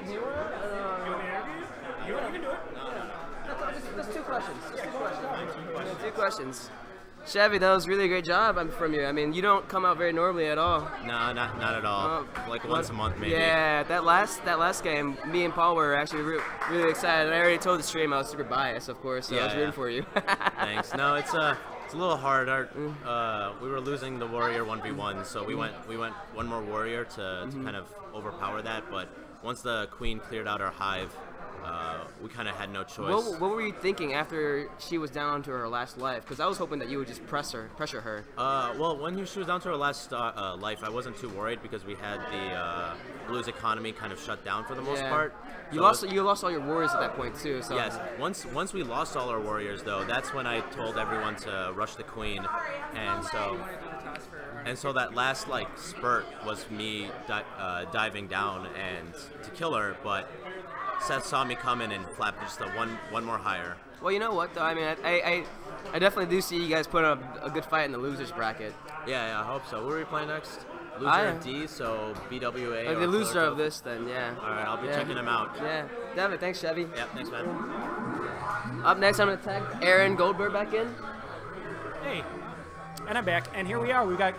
Do you want to? You can do it. Just 2 questions. Two questions. Chevy, that was really a great job from you. I mean, you don't come out very normally at all. No, not at all. Like once a month, maybe. Yeah, that last game, me and Paul were actually really excited. I already told the stream I was super biased, of course, so I was rooting for you. Thanks. No, it's a little hard. We were losing the warrior 1v1, so we went one more warrior to kind of overpower that. But once the queen cleared out our hive, we kind of had no choice. What were you thinking after she was down to her last life? Because I was hoping that you would just pressure her. Well, when she was down to her last life, I wasn't too worried because we had the Blues economy kind of shut down for the most part. You lost all your warriors at that point too. So. Yes. Once we lost all our warriors, though, that's when I told everyone to rush the queen, and so that last spurt was me diving down and to kill her, but Seth saw me coming and flapped just one more higher. Well, you know what though? I mean, I definitely do see you guys put up a good fight in the losers bracket. Yeah, I hope so. What are we playing next? Loser of D, so BWA. The loser of this, then, yeah. All right, I'll be checking them out. Yeah, David, thanks, Chevy. Yeah, thanks, man. Up next, I'm gonna tag Aaron Goldberg back in. Hey, and I'm back, and here we are. We've got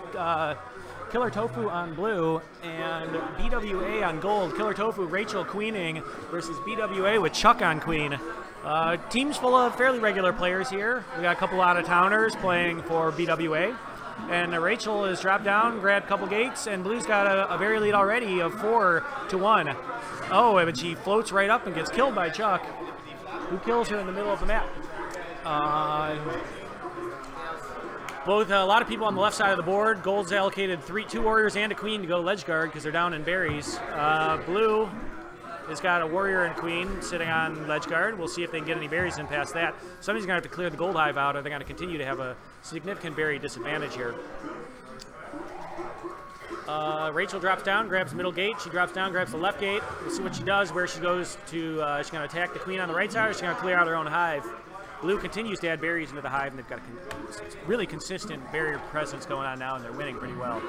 Killer Tofu on blue and BWA on gold. Killer Tofu, Rachel queening versus BWA with Chuck on queen. Teams full of fairly regular players here. We got a couple out-of-towners playing for BWA. And Rachel has dropped down, grabbed a couple gates, and Blue's got a very lead already of 4-1. Oh, but she floats right up and gets killed by Chuck, who kills her in the middle of the map. A lot of people on the left side of the board. Gold's allocated 2 warriors and a queen to go ledge guard because they're down in berries. Blue has got a warrior and queen sitting on ledge guard. We'll see if they can get any berries in past that. Somebody's going to have to clear the gold hive out, or they're going to continue to have a significant berry disadvantage here. Rachel drops down, grabs the middle gate. She drops down, grabs the left gate. We'll see what she does, where she goes to. She's going to attack the queen on the right side, or she's going to clear out her own hive. Blue continues to add berries into the hive, and they've got a really consistent barrier presence going on now, and they're winning pretty well.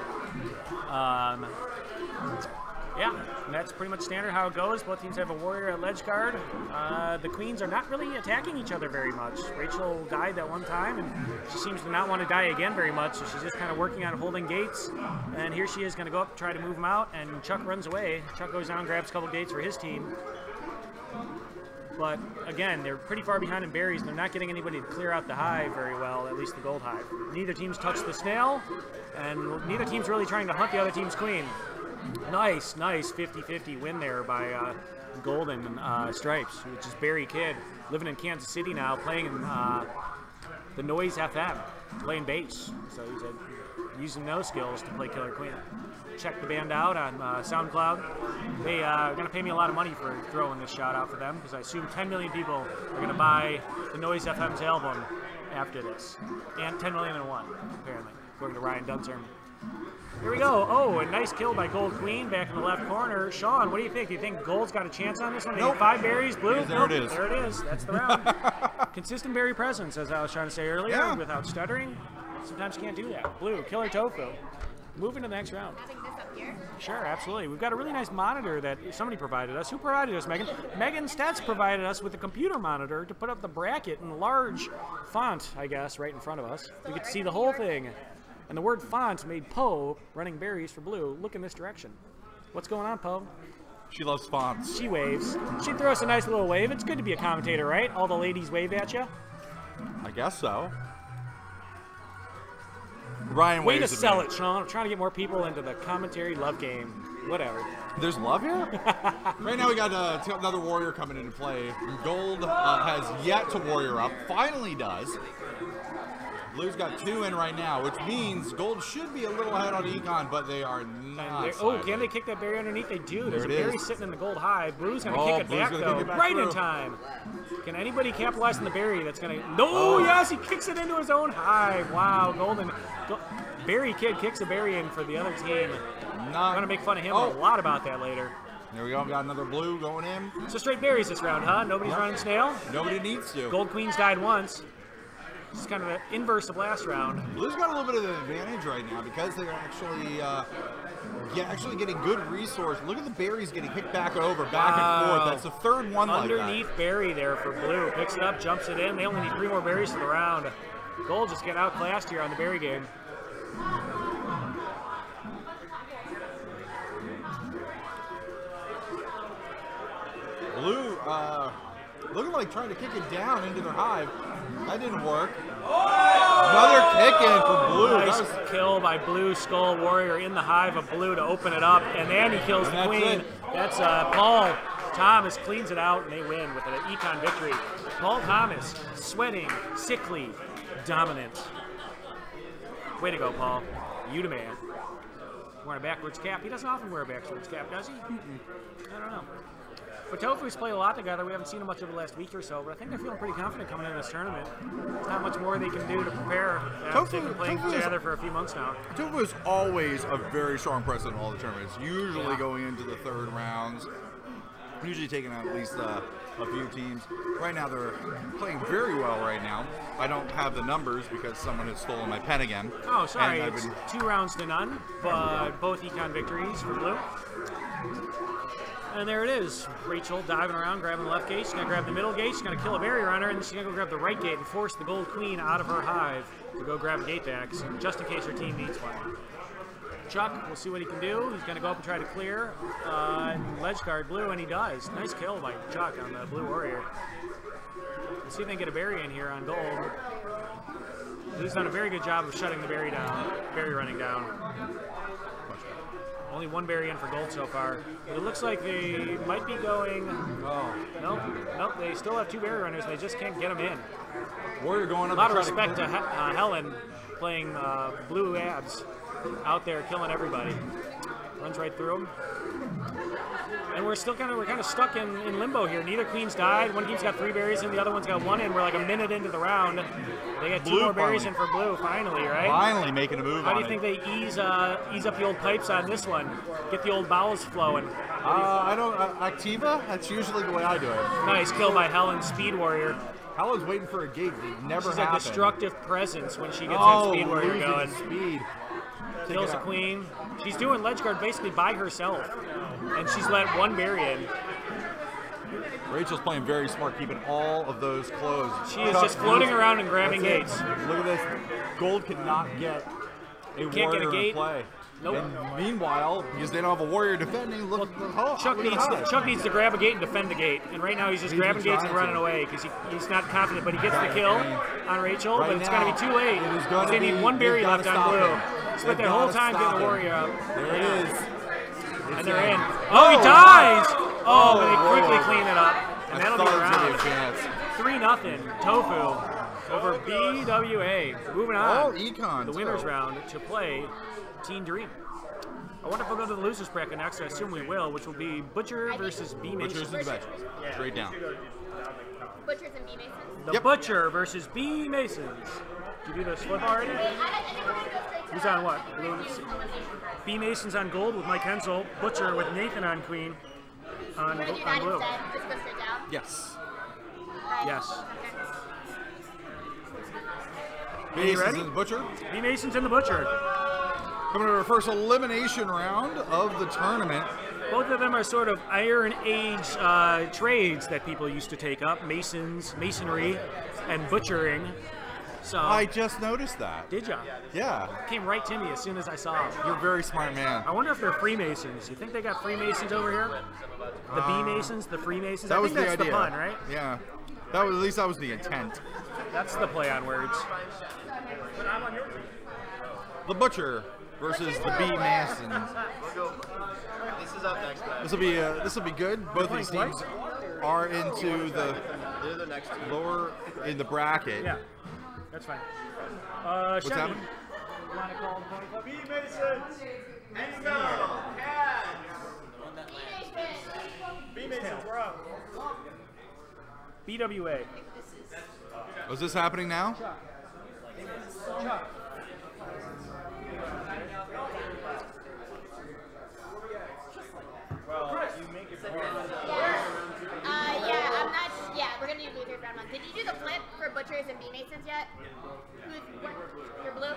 Yeah, and that's pretty much standard how it goes. Both teams have a warrior at ledge guard. The queens are not really attacking each other very much. Rachel died that one time, and she seems to not want to die again very much, so she's just kind of working on holding gates. And here she is going to go up to try to move them out, and Chuck runs away. Chuck goes down, grabs a couple gates for his team. But again, they're pretty far behind in berries, and they're not getting anybody to clear out the hive very well, at least the gold hive. Neither team's touched the snail, and neither team's really trying to hunt the other team's queen. Nice 50-50 win there by Golden Stripes, which is Barry Kidd, living in Kansas City now, playing in the Noise FM, playing bass. So he's using those skills to play Killer Queen. Check the band out on SoundCloud. They are going to pay me a lot of money for throwing this shout out for them, because I assume 10 million people are going to buy the Noise FM's album after this. And 10 million and one, apparently, according to Ryan Dunzer. Here we go. Oh, a nice kill by Gold Queen back in the left corner. Sean, what do you think? Do you think Gold's got a chance on this one? Nope. 5 berries, Blue? Yes, there it is. There it is. That's the round. Consistent berry presence, as I was trying to say earlier, without stuttering. Sometimes you can't do that. Blue, Killer Tofu. moving to the next round. Having this up here. Sure, absolutely. We've got a really nice monitor that somebody provided us. Who provided us, Megan? Megan Stats provided us with a computer monitor to put up the bracket in large font, I guess, right in front of us. We get to see the whole thing. And the word font made Poe, running berries for blue, look in this direction. What's going on, Poe? She loves fonts. She waves. She'd throw us a nice little wave. It's good to be a commentator, right? All the ladies wave at you. I guess so. Ryan Way to waves at sell me. it, Sean. I'm trying to get more people into the commentary love game. Whatever. There's love here? Right now we got another warrior coming into play. Gold has yet to warrior up. Finally does. Blue's got 2 in right now, which means Gold should be a little ahead on Econ, but they are not. Oh, can they kick that berry underneath? They do. There's a berry sitting in the Gold hive. Blue's going to kick it Blue's back, gonna though. kick it back Right through. in time. Can anybody capitalize on the berry that's going to... No, yes, he kicks it into his own hive. Wow, Golden... Berry Kid kicks a berry in for the other team. I'm going to make fun of him a lot about that later. There we go. Got another blue going in. So straight berries this round, huh? Nobody's running snail? Nobody needs to. Gold Queen's died once. It's kind of the inverse of last round. Blue's got a little bit of an advantage right now because they're actually getting good resource. Look at the berries getting kicked back over, back and forth. That's the third one underneath like that. berry there for Blue. Picks it up, jumps it in. They only need 3 more berries for the round. Gold just get outclassed here on the berry game. Blue, looking like trying to kick it down into their hive. That didn't work. Another kick in for Blue. Nice kill by Blue Skull Warrior in the hive of Blue to open it up, and then he kills the Queen. That's Paul Thomas cleans it out, and they win with an econ victory. Paul Thomas, sweating, sickly, dominant. Way to go, Paul. You the man. Wearing a backwards cap. He doesn't often wear a backwards cap, does he? I don't know. But Tofu's played a lot together. We haven't seen them much over the last week or so, but I think they're feeling pretty confident coming into this tournament. There's not much more they can do to prepare. They've been playing together for a few months now. Tofu is always a very strong presence in all the tournaments, usually going into the third rounds, usually taking out at least a few teams. Right now they're playing very well right now. I don't have the numbers because someone has stolen my pen again. Oh, sorry. It's 2 rounds to none, but both econ victories for Blue. And there it is. Rachel diving around, grabbing the left gate. She's going to grab the middle gate. She's going to kill a barrier on her, and then she's going to go grab the right gate and force the Gold Queen out of her hive to go grab gate backs, just in case her team needs one. Chuck, we'll see what he can do. He's going to go up and try to clear ledge guard Blue, and he does. Nice kill by Chuck on the Blue Warrior. Let's see if they can get a berry in here on Gold. Blue's done a very good job of shutting the berry down, berry running down. Only 1 berry in for Gold so far. But it looks like they might be going... Oh, nope, they still have 2 berry runners. They just can't get them in. Warrior going up. A lot of respect to Helen playing Blue abs out there killing everybody. Runs right through them. And we're kind of stuck in limbo here. Neither queen's died. One team's got 3 berries in, the other one's got 1 in. We're like a minute into the round. They got 2 more berries in for Blue, finally, right? Finally making a move. How do you think they ease up the old pipes on this one? Get the old bowels flowing. I don't. Activa? That's usually the way I do it. Nice kill by Helen, Speed Warrior. Helen's waiting for a gate. It never She's happened. a destructive presence when she gets that Speed Warrior losing going. Speed. Kills the Queen. She's doing ledge guard basically by herself, and she's let 1 berry in. Rachel's playing very smart, keeping all of those closed. She is just floating around and grabbing gates. Look at this. Gold cannot get a warrior in play. Nope. And meanwhile, because they don't have a warrior defending, Chuck needs to grab a gate and defend the gate. And right now he's just grabbing gates and running away because he's not confident. But he gets the kill on Rachel, but it's going to be too late. They need 1 berry left on Blue. Spent their whole time getting the warrior up. There it is. And they're in. Oh, he dies! Oh, but they quickly clean it up. And that'll be a round. 3-0. Tofu over BWA. Moving on. Econ. The winners round to play Teen Dream. I wonder if we'll go to the losers bracket next. I assume we will, which will be Butcher versus B Mason. Butchers and Butchers. Straight down. Butchers and B Masons? The Butcher versus B Masons. Did you do the flip already? Who's on what? B Mason's on Gold with Mike Hensel. Butcher with Nathan on Queen. On Blue. Just go straight down? Yes. Yes. B Mason's in the Butcher. B Mason's in the Butcher. Coming to our first elimination round of the tournament. Both of them are sort of Iron Age trades that people used to take up: masonry, and butchering. So I just noticed that. did ya? Yeah. Came right to me as soon as I saw it. You're a very smart man. I wonder if they're Freemasons. You think they got Freemasons over here? The B-Masons, the Freemasons? That I was think the that's idea. the pun, right? Yeah. That was, at least that was the intent. That's the play on words. The Butcher versus the B Mason. This is up next. This will be good. Both these teams are into the They're the next two. lower in the bracket. Yeah, that's fine. What's Chevy, happening? you want to call the Pony Club? B-Masons! B-Masons, we're up. BWA. Is this happening now? Yeah, I'm not. Yeah, we're gonna do losers round 1. Did you do the flip for Butchers and B-Masons yet? You're blue? Okay.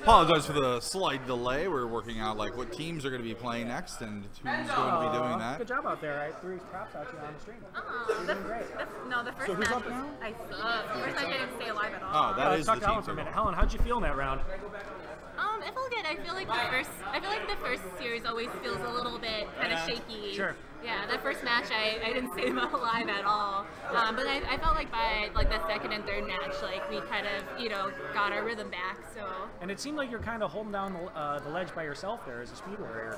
Apologize for the slight delay. We're working out like what teams are going to be playing next and who's going to be doing that. Good job out there. I threw props out to you on the stream. The first who's match up now? I sucked. The first match I didn't stay alive at all. Oh, that is the Talk to Helen team for a minute. total. Helen, how'd you feel in that round? It felt good. I feel like the first series always feels a little bit kind of shaky. Sure. Yeah, that first match I didn't stay alive at all. But I felt like by like the second and third match, like we kind of got our rhythm back. So. And it seemed like you're kind of holding down the ledge by yourself there as a speed warrior.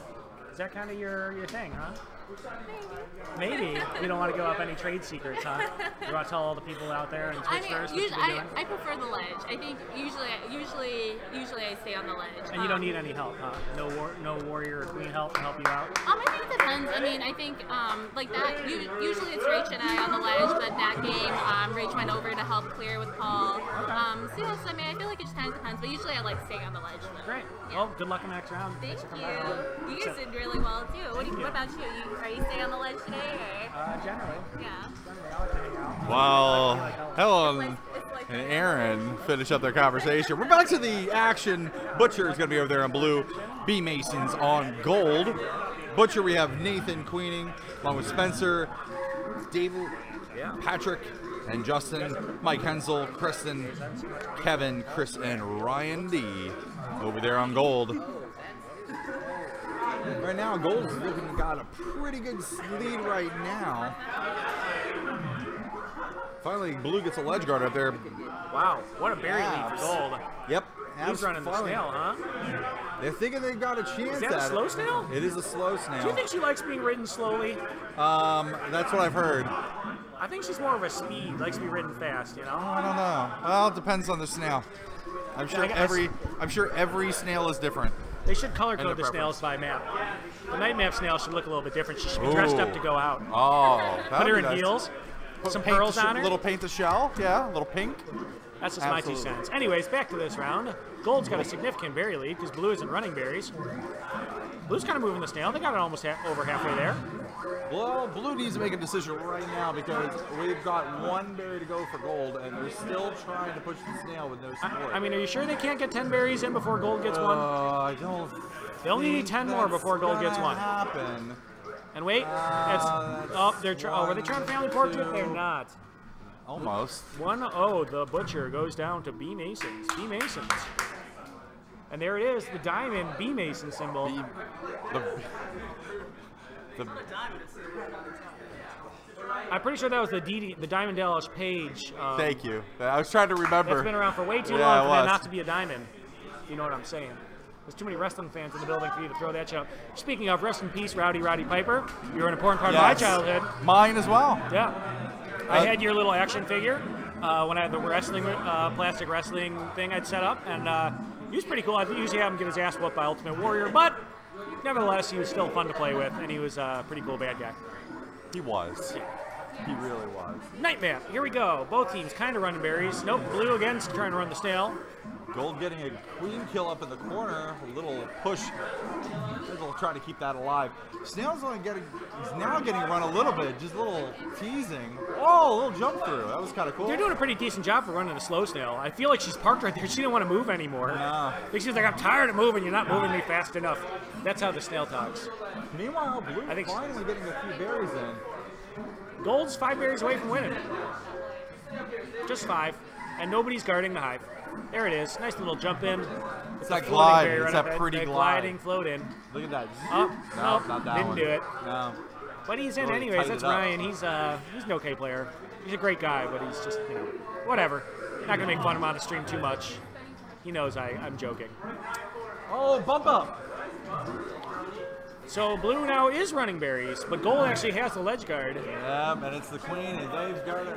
Is that kind of your thing, huh? Maybe. You don't want to give up any trade secrets, huh? You want to tell all the people out there and Twitchers what you've been doing? I prefer the ledge. I think usually I stay on the ledge. And you don't need any help, huh? No warrior or queen help to help you out? I think it depends. I mean, I think like that. Usually it's Rach and I on the ledge, but that game, Rach went over to help clear with Paul. So I mean, I feel like it just kind of depends. But usually I like staying on the ledge. But, Great. Yeah. Well, good luck in the next round. Thank Thanks for you. coming by. You guys did really well too. What about you? Are you staying on the ledge today? Or? Generally. Yeah. Generally, I like to hang out. While Helen It's like and Aaron finish up their conversation, we're back to the action. Butcher is going to be over there on blue. B Masons on gold. Butcher, we have Nathan Queening along with Spencer, David, Patrick, and Justin, Mike Hensel, Kristen, Kevin, Chris, and Ryan D over there on gold. Right now, gold's looking got a pretty good lead right now. Finally, blue gets a ledge guard up there. Wow, what a berry lead for gold. Yep. Who's running the finally. snail, huh? They're thinking they've got a chance Is that a at slow it. snail? It is a slow snail. Do you think she likes being ridden slowly? That's what I've heard. I think she's more of a speed, likes to be ridden fast, you know? I don't know. Well, it depends on the snail. I'm sure every snail is different. They should color And code their the snails by map. The night map snail should look a little bit different. She should be Ooh. dressed up to go out. Oh, Put her in heels, some pearls on her. Little paint the shell, yeah, little pink. That's just my 2 cents. Anyways, back to this round. Gold's got a significant berry lead because blue isn't running berries. Blue's kind of moving the snail. They got it almost over halfway there. Well, blue needs to make a decision right now because we've got 1 berry to go for gold, and they're still trying to push the snail with no support. I mean, are you sure they can't get 10 berries in before gold gets 1? I don't. They only need 10 more before gold gets 1. Happen. And wait, were they trying family portrait? They're not. Almost. 1-0, the Butcher goes down to B Masons. B Masons. And there it is, the diamond B Mason symbol. I'm pretty sure that was the Diamond Dallas Page. Thank you. I was trying to remember. It's been around for way too long for that not to be a diamond. You know what I'm saying? There's too many wrestling fans in the building for you to throw that shit out. Speaking of, rest in peace, Roddy Piper. You're an important part of my childhood. Mine as well. Yeah. I had your little action figure when I had the wrestling, plastic wrestling thing I'd set up, and he was pretty cool. I usually have him get his ass whooped by Ultimate Warrior, but nevertheless, he was still fun to play with, and he was a pretty cool bad guy. He was. He really was. Night map. Here we go. Both teams kind of running berries. Nope. Blue against trying to run the snail. Gold getting a queen kill up in the corner. A little push. They'll try to keep that alive. Snail's only getting, he's now getting run a little bit, just a little teasing. Oh, a little jump through. That was kind of cool. They're doing a pretty decent job for running a slow snail. I feel like she's parked right there. She didn't want to move anymore. No. She's like, I'm tired of moving. You're not moving me fast enough. That's how the snail talks. Meanwhile, Blue finally getting a few berries in. Gold's 5 berries away from winning. Just 5. And nobody's guarding the hive. There it is. Nice little jump in. It's that glide. It's right that pretty glide. Gliding float in. Look at that. Oh, no, nope, not that didn't one. do it. No. But he's in Really anyways. tightened That's it up. Ryan. He's an okay player. He's a great guy, but he's just, you know, whatever. Not going to make fun of him on the stream too much. He knows I'm joking. Oh, bump up. So Blue now is running berries, but Gold actually has the ledge guard. Yeah, and it's the queen, and Dave's got it.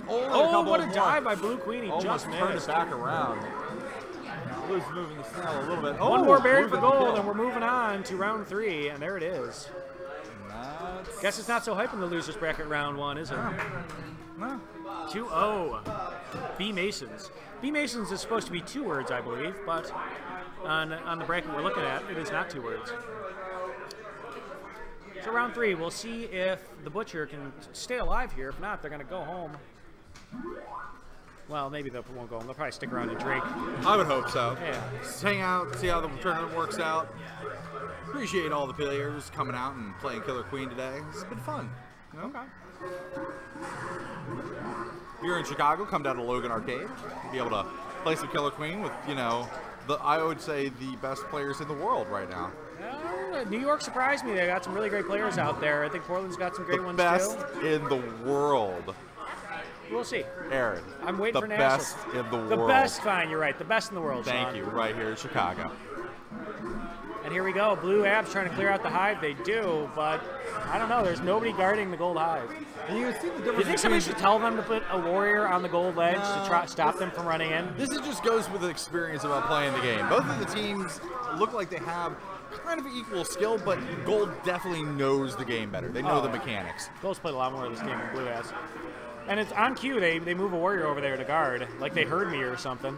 Oh, what a dive by Blue Queen. He Almost just turned missed. it back around. Blue's moving the snail a little bit. One more berry for Gold, and we're moving on to round 3, and there it is. Guess it's not so hype in the losers bracket round 1, is it? No. 2-0. B Masons. B Masons is supposed to be 2 words, I believe, but on the bracket we're looking at, it is not 2 words. So round 3, we'll see if the Butcher can stay alive here. If not, they're going to go home. Well, maybe they won't go home. They'll probably stick around and drink. I would hope so. Yeah. Just hang out, see how the tournament works out. Appreciate all the players coming out and playing Killer Queen today. It's been fun. You know? Okay. If you're in Chicago, come down to Logan Arcade. You'll be able to play some Killer Queen with, you know, I would say the best players in the world right now. New York surprised me. They got some really great players out there. I think Portland's got some great ones best too. in the world. We'll see. Aaron, I'm waiting the for nationals. best in the world. The best, fine, you're right. The best in the world, Thank Sean. you, right here in Chicago. And here we go. Blue Abs trying to clear out the hive. They do, but I don't know. There's nobody guarding the gold hive. And you can see the difference. Do you think somebody should tell them to put a warrior on the gold ledge to try stop them from running in? This just goes with the experience about playing the game. Both of the teams look like they have kind of equal skill, but Gold definitely knows the game better. They know the mechanics. Gold's played a lot more of this game than Blue has. And it's on cue. They move a warrior over there to guard, like they heard me or something.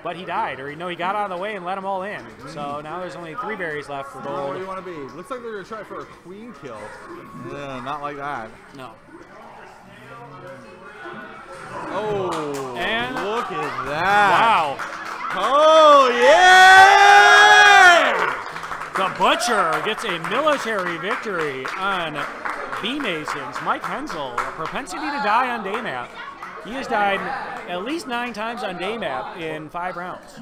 But he died, or he got out of the way and let them all in. So now there's only 3 berries left for Gold. Where do you want to be? Looks like they're going to try for a queen kill. Yeah, not like that. No. Oh, and look at that. Wow. Oh, yeah! The Butcher gets a military victory on B Masons. Mike Hensel, a propensity to die on day map. He has died at least 9 times on day map in 5 rounds.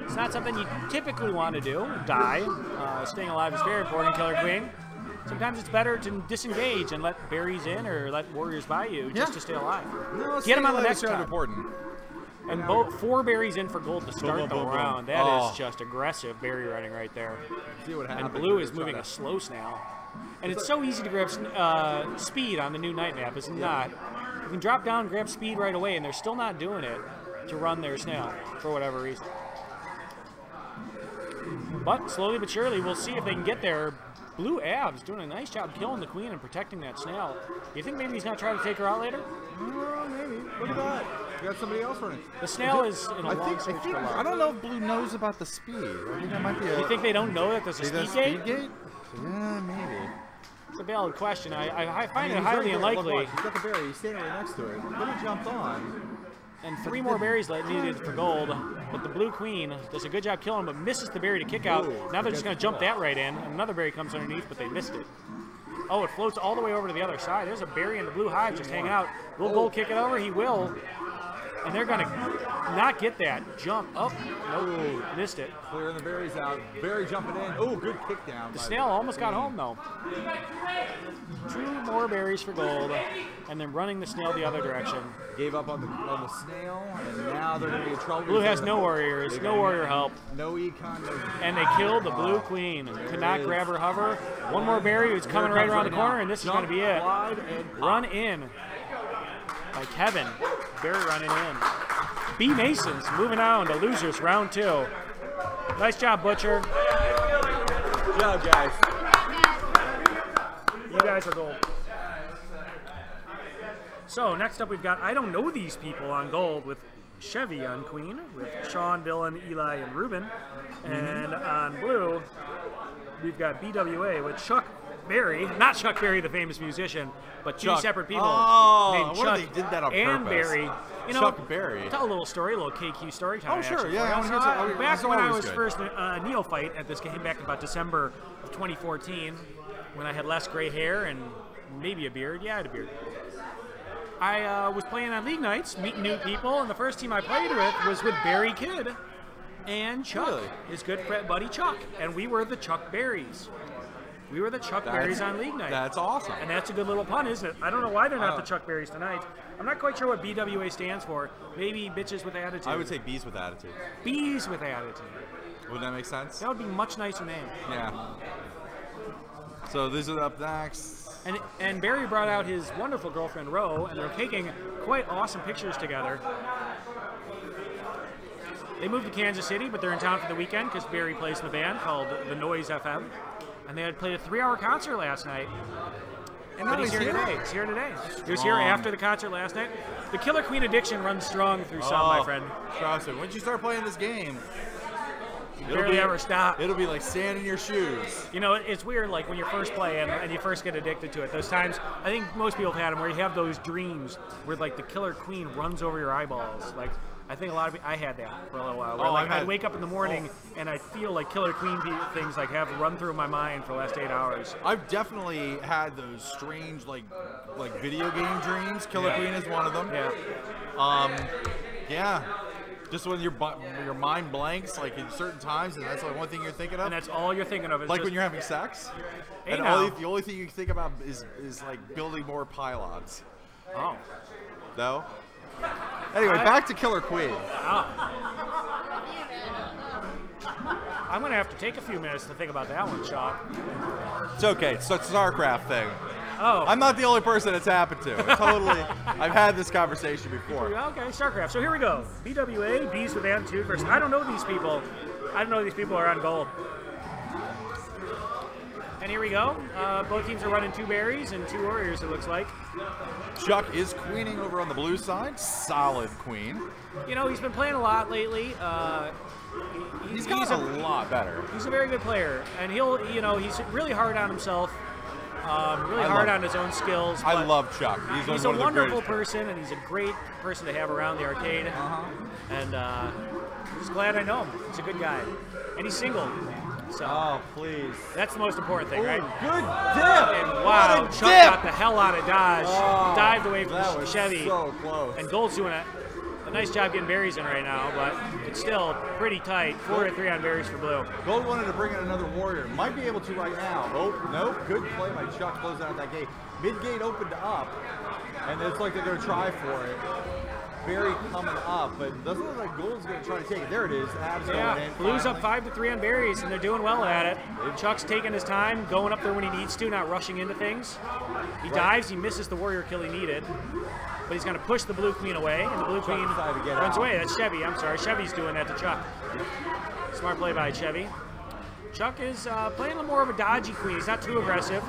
It's not something you typically want to do, die. Staying alive is very important, Killer Queen. Sometimes it's better to disengage and let berries in or let warriors by you just to stay alive. No, Get them on the next round time. important. And 4 berries in for Gold to start the round. That Oh. is just aggressive berry running right there. See what happens. And Blue is moving a slow snail. And it's so easy to grab speed on the new night map, is it not? You can drop down, grab speed right away, and they're still not doing it to run their snail for whatever reason. But slowly but surely, we'll see if they can get there. Blue Abs doing a nice job killing the queen and protecting that snail. Do you think maybe he's not trying to take her out later? Maybe. Look at that. You got somebody else running. The snail is in a long switch for I don't know if Blue knows about the speed. I think that might be a... You think they don't know that there's a speed gate? Yeah, maybe. It's a valid question. I find it he's highly right there. Look, unlikely. look, he's got the berry. He's standing right next to it. Then he jumped on. And 3 more berries needed for Gold. But the Blue Queen does a good job killing him, but misses the berry to kick out. Now they're just going to jump that right in. And another berry comes underneath, but they missed it. Oh, it floats all the way over to the other side. There's a berry in the blue hive just hanging out. Will Gold kick it over? He will. And they're going to not get that. Jump up. Nope, missed it. Clearing the berries out. Berry jumping in. Oh, good kick down. The snail almost got home, though. 2 more berries for Gold, and then running the snail the other direction. Gave up on the snail, and now they're going to be in trouble. Blue has no warriors, no warrior help. No econ. And they killed the Blue Queen. Could not grab her hover. 1 more berry who's coming right around the corner, and this is going to be it. Run in by Kevin. Berry running in. B Masons moving on to losers round 2. Nice job, Butcher. Good job, guys. You guys are gold. So next up we've got I don't know these people on Gold with Chevy on queen with Sean, Dylan, Eli, and Ruben. And on blue, we've got BWA with Chuck Berry, not Chuck Berry, the famous musician, but two separate people named Chuck they did that on and purpose. Berry. You know, Chuck Berry. Tell a little story, a little KQ story time. Oh, sure, action yeah, for you. I wanna hear some- Back that's when I always was good. first neophyte at this game, back in about December of 2014, when I had less gray hair and maybe a beard. Yeah, I had a beard. I was playing on league nights, meeting new people, and the first team I played with was with Barry Kidd and Chuck, Really? his good friend buddy Chuck, and we were the Chuck Berries. We were the Chuck Berries on league night. That's awesome. And that's a good little pun, isn't it? I don't know why they're not the Chuck Berries tonight. I'm not quite sure what BWA stands for. Maybe bitches with attitude. I would say bees with attitude. bees with attitude. Would that make sense? That would be a much nicer name. Yeah. So this is up next. And Barry brought out his wonderful girlfriend Ro, and they're taking quite awesome pictures together. They moved to Kansas City, but they're in town for the weekend because Barry plays in a band called The Noise FM. And they had played a 3-hour concert last night. And But now he's here today. He's here today. He was here after the concert last night. The Killer Queen addiction runs strong through some, my friend. Trust me. Once you start playing this game, Barely ever stop. It'll be like sand in your shoes. You know, it's weird, like when you're first playing and you first get addicted to it. Those times, I think most people have had them where you have those dreams where like the Killer Queen runs over your eyeballs. Like, I think a lot of I had that for a little while. Where, like, I'd wake up in the morning and I'd feel like Killer Queen things like have run through my mind for the last 8 hours. I've definitely had those strange like video game dreams. Killer Queen is one of them. Yeah. Yeah. Just when your mind blanks, like in certain times, and that's like one thing you're thinking of. And that's all you're thinking of. Is like just, when you're having sex. Hey, and now. the only thing you think about is like building more pylons. Oh. No. Anyway, back to Killer Queen. I'm gonna have to take a few minutes to think about that one, Sean. It's okay. It's a StarCraft thing. Oh. I'm not the only person it's happened to. Totally. I've had this conversation before. Okay, StarCraft. So here we go. BWA, Bees with Attitude versus. I don't know these people. I don't know these people are on gold. And here we go. Both teams are running 2 berries and 2 warriors, it looks like. Chuck is queening over on the blue side. Solid queen. You know, he's been playing a lot lately. He's gotten a lot better. He's a very good player, and he's really hard on himself. Really hard on his own skills. I love Chuck. He's a wonderful person, and he's a great person to have around the arcade. And I'm just glad I know him. He's a good guy, and he's single. So oh, please. That's the most important thing, right? Good dip. And wow, Chuck got the hell out of dodge. Dived away from that was Chevy. So close. And Gold's doing a nice job getting berries in right now, but it's still pretty tight. 4-3 on berries for blue. Gold wanted to bring in another warrior. Might be able to right now. Oh, nope. Good play by Chuck closing out that gate. Mid-gate opened up, and it's like they're going to try for it. Berry coming up, but it doesn't look like Gold's going to try to take it. There it is. Abs going in. Blue's up 5-3 on berries, and they're doing well at it. Chuck's taking his time, going up there when he needs to, not rushing into things. He dives, he misses the warrior kill he needed, but he's going to push the blue queen away, and the blue queen runs away. That's Chevy. I'm sorry, Chevy's doing that to Chuck. Smart play by Chevy. Chuck is playing a little more of a dodgy queen. He's not too aggressive,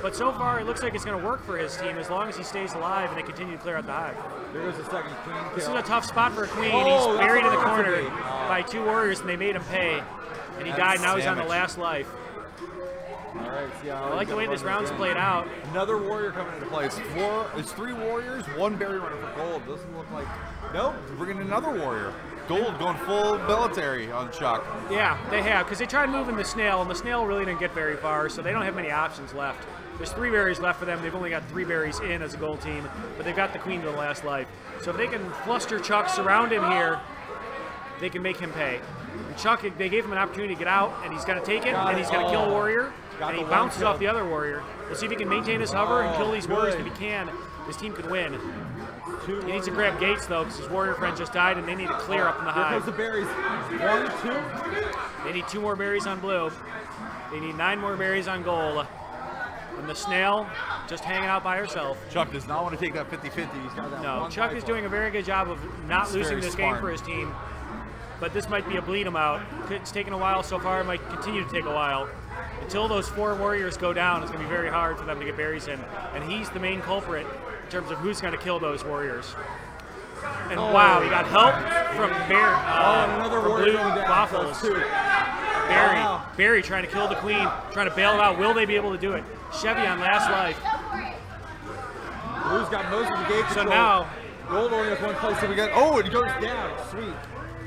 but so far it looks like it's going to work for his team as long as he stays alive and they continue to clear out the hive. There goes the second queen kill. This is a tough spot for a queen. Oh, he's buried in the corner by 2 warriors, and they made him pay. And he died. Now he's on the last life. All right, see how I like the way this round's played out. Another warrior coming into play. It's 3 warriors, 1 berry runner for Gold. Doesn't look like. Nope, bringing another warrior. Gold going full military on Chuck. Yeah, they have, because they tried moving the snail, and the snail really didn't get very far, so they don't have many options left. There's 3 berries left for them. They've only got 3 berries in as a gold team, but they've got the queen to the last life. So if they can fluster Chuck, surround him here, they can make him pay. And Chuck, they gave him an opportunity to get out, and he's going to take it, and he's going to kill a warrior, and he bounces off the other warrior. We'll see if he can maintain his hover and kill these warriors. If he can, his team could win. He needs to grab gates, though, because his warrior friend just died, and they need to clear up in the hive. There goes the berries. 1, 2. They need 2 more berries on blue. They need 9 more berries on gold. And the snail just hanging out by herself. Chuck does not want to take that 50-50. He's got that no, Chuck is doing a very good job of not losing this game for his team. But this might be a bleed him out. It's taken a while so far. It might continue to take a while. Until those 4 warriors go down, it's going to be very hard for them to get berries in. And he's the main culprit in terms of who's going to kill those warriors. And wow, he got help from another from warrior Blue going down. Waffles. Too. Barry, Wow. Barry trying to kill the queen, trying to bail it out. Will they be able to do it? Chevy on last life. Blue's got most of the gate So control. now, Gold only has one place, so we got. Oh, it goes down. Sweet.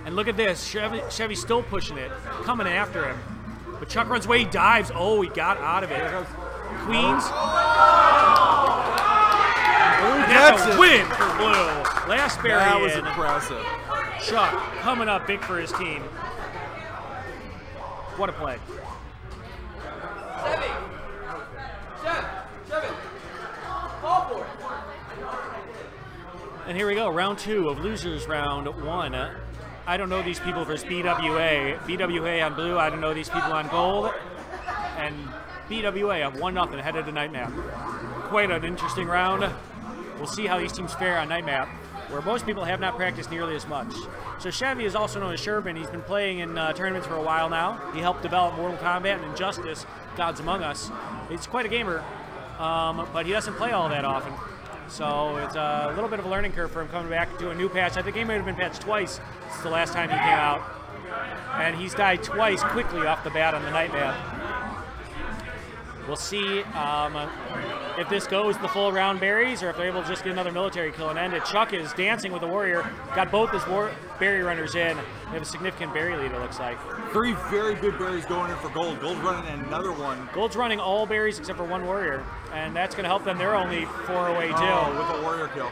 and look at this. Chevy's still pushing it, coming after him. But Chuck runs away, he dives. Oh, he got out of it. Queens. And that's a win for Blue. Last Barry That was in. impressive. Chuck coming up big for his team. What a play. And here we go, round 2 of losers round 1. I don't know these people versus BWA. BWA on blue, I don't know these people on gold. And BWA have 1-0 ahead of the night map. Quite an interesting round. We'll see how these teams fare on night map, where most people have not practiced nearly as much. So Chevy is also known as Sherman. He's been playing in tournaments for a while now. He helped develop Mortal Kombat and Injustice, Gods Among Us. He's quite a gamer, but he doesn't play all that often. So it's a little bit of a learning curve for him coming back to a new patch. I think he might have been patched twice since the last time he came out. And he's died twice quickly off the bat on the night map. We'll see if this goes the full round berries or if they're able to just get another military kill and end it. Chuck is dancing with the warrior. Got both his berry runners in. They have a significant berry lead, it looks like. 3 very good berries going in for Gold. Gold running another one. Gold's running all berries except for 1 warrior, and that's going to help them. They're only 4 away too. With a warrior kill.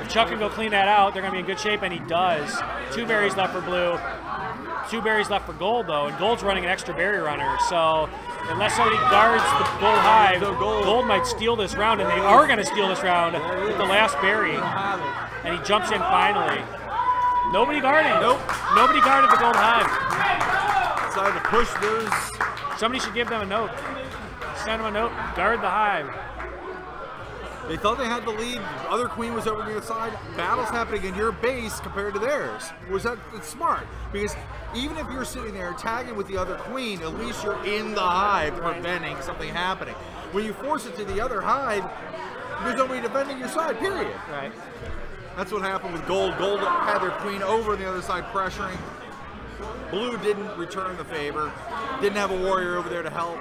If Chuck can go clean that out, they're going to be in good shape, and he does. 2 berries left for blue. 2 berries left for gold, though, and gold's running an extra berry runner. So unless somebody guards the gold hive, gold might steal this round, and they are going to steal this round with the last berry. And he jumps in finally. Nobody guarding. Nope. Nobody guarded the gold hive. Decided to push those. Somebody should give them a note. Send them a note. Guard the hive. They thought they had the lead. The other queen was over the other side. Battle's happening in your base compared to theirs. It's smart, because even if you're sitting there tagging with the other queen, at least you're in the hive preventing something happening. When you force it to the other hive, there's nobody defending your side, period. Right. That's what happened with Gold. Gold had their queen over on the other side pressuring. Blue didn't return the favor. Didn't have a warrior over there to help.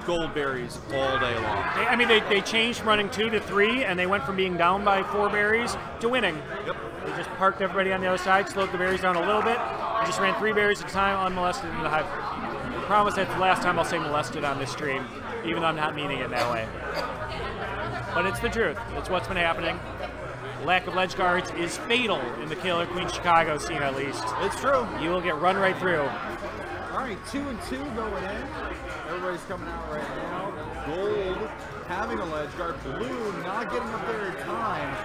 Gold berries all day long. I mean, they changed from running 2 to 3, and they went from being down by 4 berries to winning. Yep. They just parked everybody on the other side, slowed the berries down a little bit, and just ran 3 berries at a time, unmolested into the hive. I promise that's the last time I'll say molested on this stream, even though I'm not meaning it that way. But it's the truth. It's what's been happening. Lack of ledge guards is fatal in the Killer Queen Chicago scene, at least. It's true. You will get run right through. All right, 2 and 2 going in. Everybody's coming out right now. Gold having a ledge guard. Blue not getting up there in time.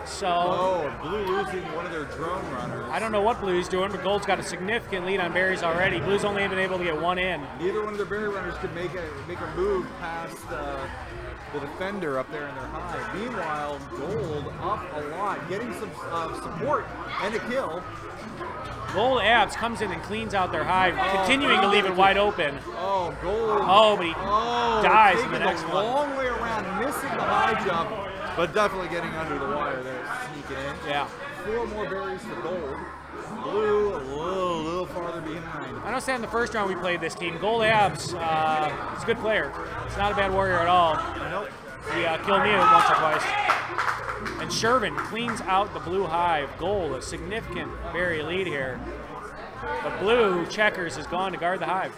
So, Blue losing one of their drone runners. I don't know what Blue's doing, but Gold's got a significant lead on berries already. Blue's only been able to get 1 in. Neither one of their berry runners could make a move past the defender up there in their hive. Meanwhile, Gold up a lot, getting some support and a kill. Gold Abs comes in and cleans out their hive, continuing to leave it wide open. Oh, Gold. Oh, but he dies in the taking next one. long way around, missing the high jump, but definitely getting under the wire there, sneaking in. Yeah. 4 more berries for Gold. Blue a little farther behind. I noticed that in the first round we played this team. Gold Abs, he's a good player. He's not a bad warrior at all. Nope. He killed me once or twice. And Sherman cleans out the blue hive. Gold, a significant berry lead here. But blue, Checkers, has gone to guard the hive.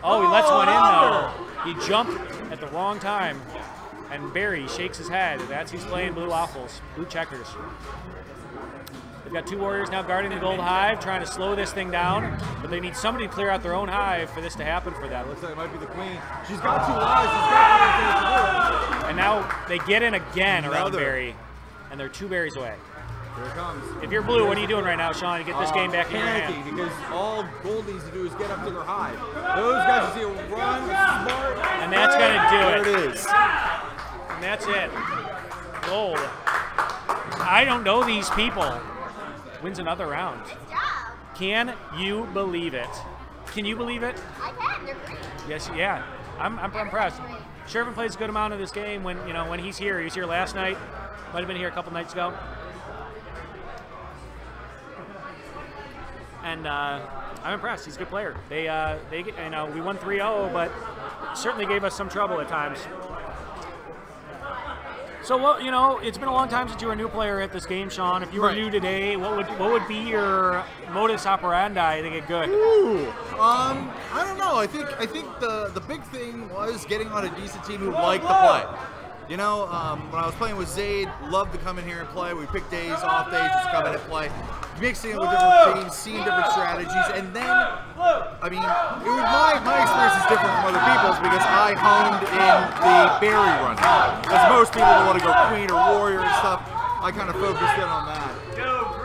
Oh, he lets one in, though. He jumped at the wrong time. And Barry shakes his head. That's who's playing blue waffles, blue Checkers. They've got 2 warriors now guarding the gold hive, trying to slow this thing down. But they need somebody to clear out their own hive for this to happen for them. Looks like it might be the queen. She's got 2 lives. She's got everything to do. And now they get in again around Barry. And they're 2 berries away. Here it comes. If you're blue, what are you doing right now, Sean, to get this game back in your hand? Panicking, because all Gold needs to do is get up to their hive. Those guys see a run, smart. And that's going to do it. There it is. And that's it. Gold. I don't know these people. Wins another round. Can you believe it? Can you believe it? I can. They're great. Yes, yeah. I'm impressed. Shervin plays a good amount of this game when when he's here. He was here last night. Might have been here a couple nights ago. And I'm impressed. He's a good player. We won 3-0, but certainly gave us some trouble at times. So, well, it's been a long time since you were a new player at this game, Sean. If you were new today, what would be your modus operandi to get good? Ooh, I don't know. I think the big thing was getting on a decent team who liked to play. When I was playing with Zaid, loved to come in here and play. We picked days, off days, just come in and play. Mixing it with different teams, seeing different strategies, and then, I mean, my experience is different from other people's because I honed in the berry run. As most people that want to go queen or warrior and stuff, I kind of focused in on that.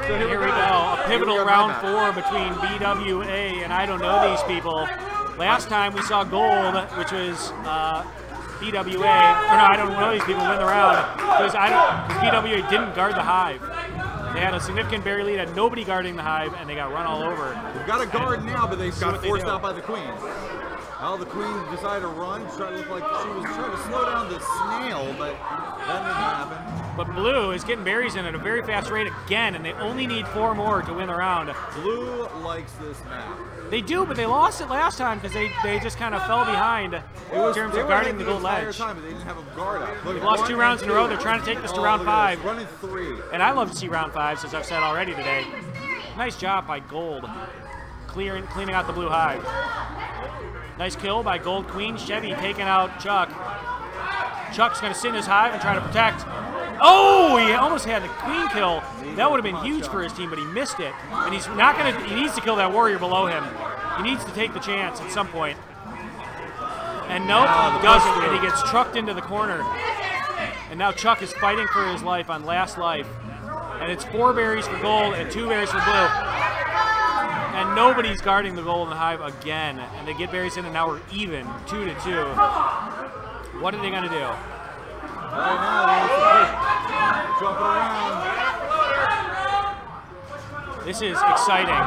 So here we go, a pivotal round 4 between BWA and I don't know these people. Last time we saw gold, which was BWA, or no, I don't know these people win the round because BWA didn't guard the hive. They had a significant berry lead, had nobody guarding the hive, and they got run all over. They've got a guard now, but they got forced out by the queen. Well, the queen decided to run, trying to look like she was trying to slow down the snail, but that didn't happen. But Blue is getting berries in at a very fast rate again, and they only need 4 more to win the round. Blue likes this map. They do, but they lost it last time because they just kind of fell behind in terms of guarding the gold ledge. Time, but they didn't have a guard up. They've lost 2 rounds in a row. They're trying to take this to round 5. Running 3. And I love to see round 5, as I've said already today. Nice job by Gold, cleaning out the blue hive. Nice kill by Gold Queen. Chevy taking out Chuck. Chuck's going to sit in his hive and try to protect. Oh, he almost had the queen kill. That would have been huge for his team, but he missed it. And he's not going to, he needs to kill that warrior below him. He needs to take the chance at some point. And nope, he doesn't, and he gets trucked into the corner. And now Chuck is fighting for his life on last life. And it's 4 berries for gold and 2 berries for blue. And nobody's guarding the golden hive again. And they get berries in, and now we're even, 2-2. What are they going to do? Right now, jumping around. This is exciting.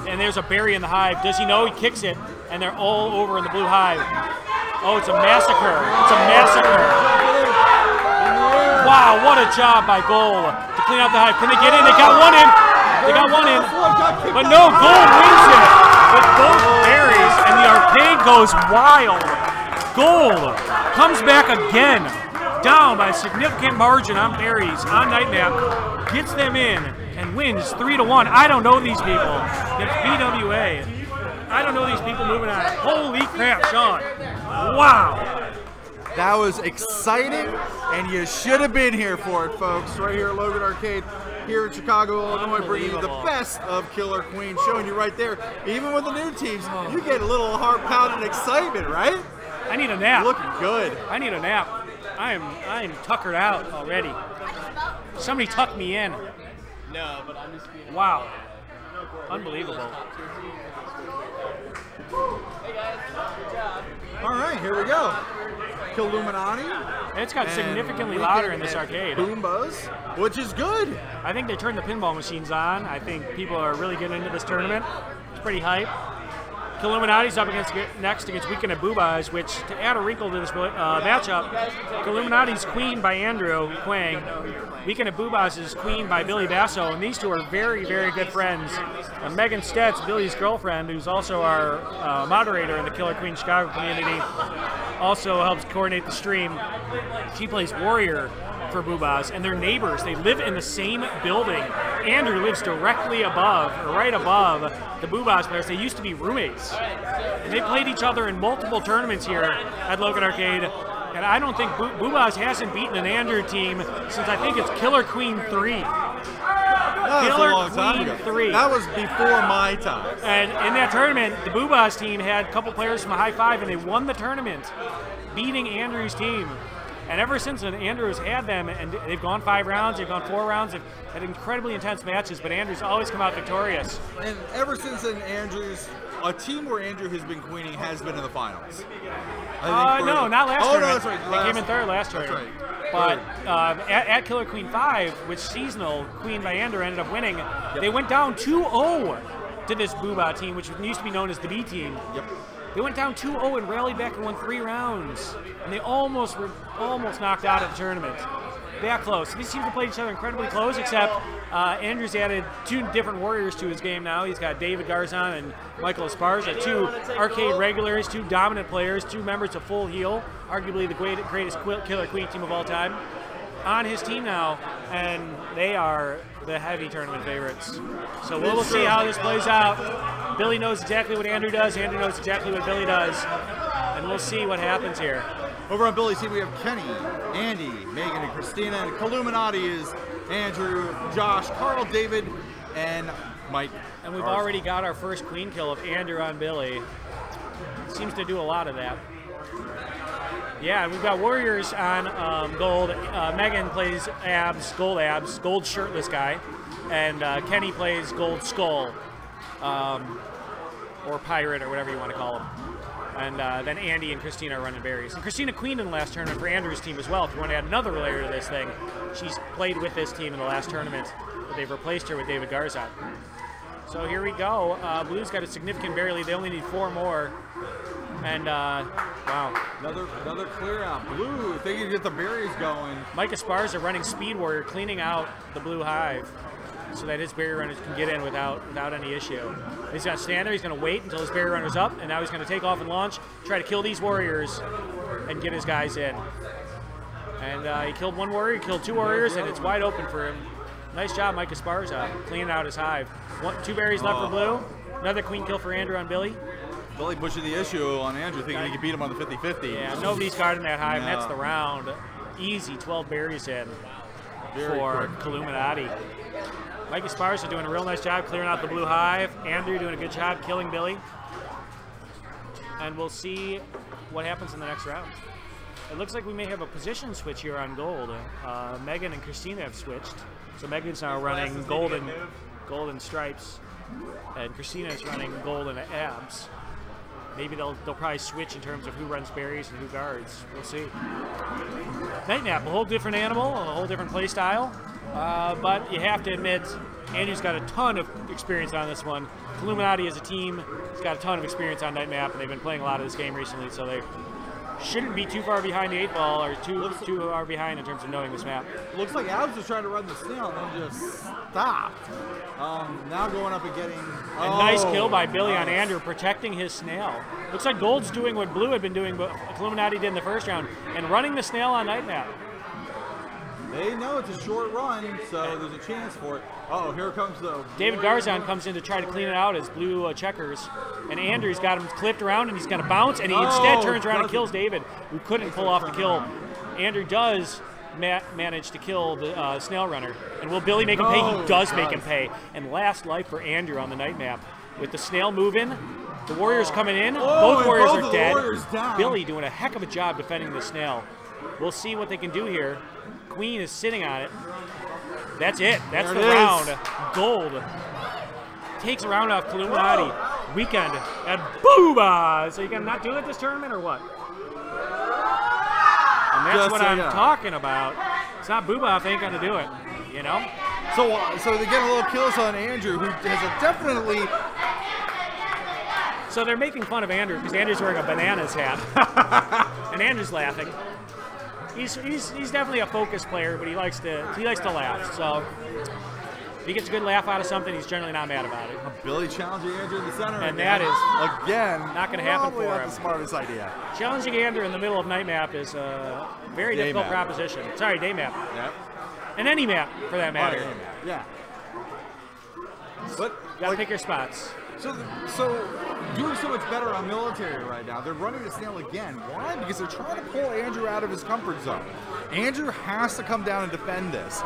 And there's a berry in the hive. Does he know? He kicks it, and they're all over in the blue hive. Oh, it's a massacre. It's a massacre. Wow, what a job by Gold to clean out the hive. Can they get in? They got one in. They got one in. But no, Gold wins it with both berries, and the arcade goes wild. Gold comes back again, down by a significant margin on berries, on Nightmap, gets them in, and wins 3-1. I don't know these people. It's BWA. I don't know these people moving on. Holy crap, Sean. Wow. That was exciting, and you should have been here for it, folks. Right here at Logan Arcade, here in Chicago, Illinois, bringing you the best of Killer Queen, showing you right there. Even with the new teams, you get a little heart-pounding excitement, right? I need a nap. Looking good. I need a nap. I am tuckered out already. Somebody tuck me in. No, but I'm just being... Wow. Unbelievable. Hey guys, good job. All right, here we go. Killuminati. It's got significantly louder in this arcade. Boom Buzz, which is good. I think they turned the pinball machines on. I think people are really getting into this tournament. It's pretty hype. Killuminati's up next against Weekend at Boobas, which, to add a wrinkle to this matchup, Killuminati's Queen by Andrew Quang. Weekend at Boobas is Queen by Billy Basso, and these two are very, very good friends. Megan Stetz, Billy's girlfriend, who's also our moderator in the Killer Queen Chicago community, also helps coordinate the stream. She plays Warrior for Boobas, and they're neighbors. They live in the same building. Andrew lives directly above, or right above, the Boobas players. They used to be roommates. And they played each other in multiple tournaments here at Logan Arcade. And I don't think Boobas hasn't beaten an Andrew team since I think it's Killer Queen 3. That was a long time ago. 3. That was before my time. And in that tournament, the Boobas team had a couple players from a high five, and they won the tournament, beating Andrew's team. And ever since then, Andrew's had them, and they've gone 5 rounds, they've gone 4 rounds, they've had incredibly intense matches, but Andrew's always come out victorious. And ever since then, a team where Andrew has been queening has been in the finals. No, not last tournament. No, that's right. They came in 3rd last tournament. Right. But at Killer Queen 5, which seasonal, Queen by Andrew ended up winning, they went down 2-0 to this Booba team, which used to be known as the B team. Yep. They went down 2-0 and rallied back and won 3 rounds. And they almost were knocked out of the tournament. That close. These teams have played each other incredibly close, except Andrew's added 2 different warriors to his game now. He's got David Garzon and Michael Esparza, 2 arcade regulars, 2 dominant players, 2 members of Full Heel, arguably the greatest Killer Queen team of all time, on his team now, and they are the heavy tournament favorites. So we'll see how this plays out. Billy knows exactly what Andrew does. Andrew knows exactly what Billy does, and we'll see what happens here. Over on Billy's team, we have Kenny, Andy, Megan, and Christina. And Illuminati is Andrew, Josh, Carl, David, and Mike. And we've already got our first queen kill of Andrew on Billy. Seems to do a lot of that. Yeah, and we've got warriors on gold. Megan plays abs, gold shirtless guy. And Kenny plays gold skull, or pirate, or whatever you want to call him. And then Andy and Christina are running berries. And Christina queened in the last tournament for Andrew's team as well. If you want to add another layer to this thing, she's played with this team in the last tournament, but they've replaced her with David Garzon. So here we go. Blue's got a significant berry lead. They only need 4 more. And wow, another clear out. Blue, if they can get the berries going. Mike Esparza running Speed Warrior, cleaning out the blue hive, so that his berry runners can get in without any issue. He's going to stand there, he's going to wait until his berry runner's up, and now he's going to take off and launch, try to kill these warriors and get his guys in. And he killed 1 warrior, he killed 2 warriors, and it's wide open for him. Nice job, Mike Esparza, cleaning out his hive. 2 berries left for blue. Another queen kill for Andrew on Billy. Billy pushing the issue on Andrew, thinking he could beat him on the 50-50. Yeah, nobody's guarding that hive, and that's the round. Easy 12 berries in for Illuminati. Mike Esparza doing a real nice job clearing out the blue hive. Andrew doing a good job killing Billy. And we'll see what happens in the next round. It looks like we may have a position switch here on gold. Megan and Christina have switched. So Megan's now running golden stripes, and Christina is running golden abs. Maybe they'll probably switch in terms of who runs berries and who guards. We'll see. Night Nap, a whole different animal, a whole different play style. But you have to admit, Andrew's got a ton of experience on this one. Illuminati as a team has got a ton of experience on Night Map, and they've been playing a lot of this game recently, so they shouldn't be too far behind the 8 ball, or too far behind in terms of knowing this map. Looks like Abs was trying to run the snail and then just stopped. Now going up and getting... A nice kill by Billy on Andrew, protecting his snail. Looks like Gold's doing what Blue had been doing, but Illuminati did in the first round, and running the snail on Night Map. They know it's a short run, so there's a chance for it. Uh-oh, here comes the... David Garzon comes in to try to clean it out as Blue checkers, and Andrew's got him clipped around, and he's going to bounce, and he instead turns around and kills David, who couldn't pull off the kill. Andrew does manage to kill the snail runner, and will Billy make him pay? He does make him pay. And last life for Andrew on the Night Map. With the snail moving, the warriors coming in, both warriors are dead. Billy doing a heck of a job defending the snail. We'll see what they can do here. Queen is sitting on it. That's it. That's the round. Gold takes a round off Illuminati. Weekend at Booba. So you gonna not do it this tournament or what? And that's what I'm talking about. It's not Booba if ain't gonna do it. You know. So they get a little kills on Andrew, who has a definitely. So they're making fun of Andrew because Andrew's wearing a bananas hat, and Andrew's laughing. He's definitely a focus player, but he likes to laugh. So if he gets a good laugh out of something, he's generally not mad about it. Billy challenging Andrew in the center, and that is again not going to happen for him. The smartest idea. Challenging Andrew in the middle of Night Map is a very difficult proposition. Sorry, Day Map. Yep. And any map for that matter. Yeah. But gotta pick your spots. So doing so much better on military right now. They're running the snail again. Why? Because they're trying to pull Andrew out of his comfort zone. Andrew has to come down and defend this.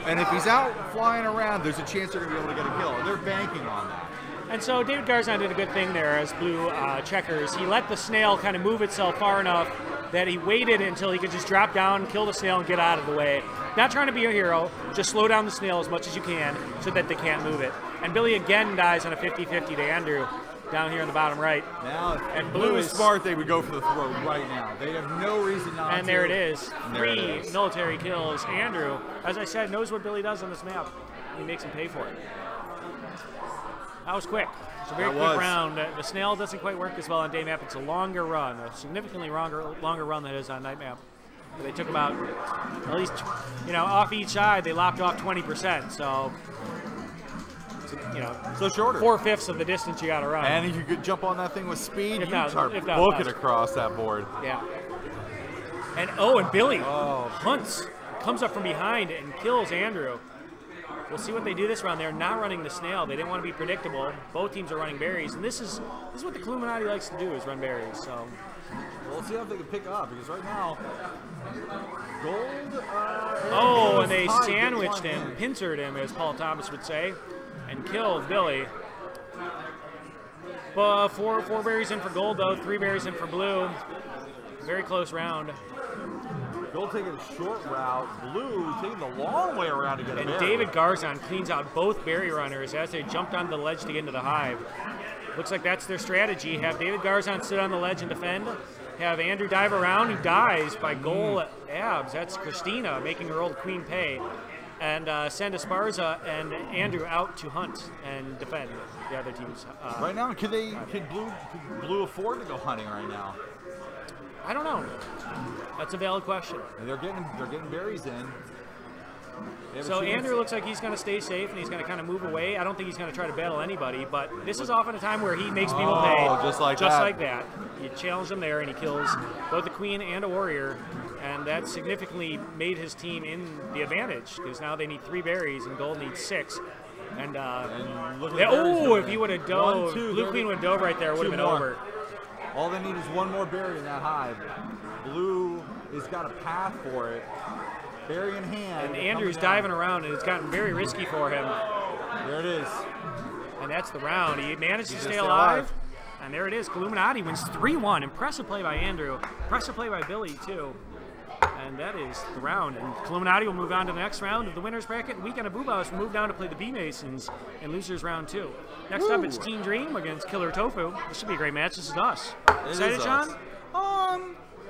And if he's out flying around, there's a chance they're going to be able to get a kill. They're banking on that. And so David Garzon did a good thing there as Blue checkers. He let the snail kind of move itself far enough that he waited until he could just drop down, kill the snail, and get out of the way. Not trying to be a hero, just slow down the snail as much as you can so that they can't move it. And Billy again dies on a 50-50 to Andrew down here in the bottom right. Now, and Blue is smart, they would go for the throw right now. They have no reason not to. And there it is. 3 military kills. Andrew, as I said, knows what Billy does on this map. He makes him pay for it. That was quick. It's a very quick round. The snail doesn't quite work as well on day map. It's a longer run, a significantly longer run than it is on night map. They took about, at least, off each side, they lopped off 20%. So, so shorter. 4/5 of the distance you got to run. And if you could jump on that thing with speed, you start booking faster. across that board. Yeah. And Billy hunts, comes up from behind and kills Andrew. We'll see what they do this round. They're not running the snail. They didn't want to be predictable. Both teams are running berries, and this is what the Illuminati likes to do, is run berries. So we'll see how they can pick up, because right now, Gold. And they sandwiched him, pincered him, as Paul Thomas would say, and killed Billy. But four berries in for Gold, though. 3 berries in for Blue. Very close round. Gold taking a short route, Blue taking the long way around to get a berry. And David Garzon cleans out both berry runners as they jumped on the ledge to get into the hive. Looks like that's their strategy. Have David Garzon sit on the ledge and defend. Have Andrew dive around, who dies by goal abs. That's Christina making her old queen pay. And send Esparza and Andrew out to hunt and defend the other teams. Right now, could Blue afford to go hunting right now? I don't know. That's a valid question. And they're getting berries in. So Andrew looks like he's going to stay safe and he's going to kind of move away. I don't think he's going to try to battle anybody, but this is often a time where he makes people pay. Just like that. You challenge him there and he kills both a queen and a warrior, and that significantly made his team in the advantage, because now they need 3 berries and Gold needs 6. And if he would have dove, Blue Queen would have dove right there, it would have been over. All they need is 1 more berry in that hive. Blue has got a path for it. Berry in hand. And Andrew's diving around, and it's gotten very risky for him. There it is. And that's the round. He managed to stay alive. And there it is. Illuminati wins 3-1. Impressive play by Andrew. Impressive play by Billy, too. And that is the round. And Illuminati will move on to the next round of the winner's bracket. And Weekend of Boobaus will move down to play the B-Masons in losers round 2. Next up, it's Team Dream against Killer Tofu. This should be a great match. This is us. Excited, John?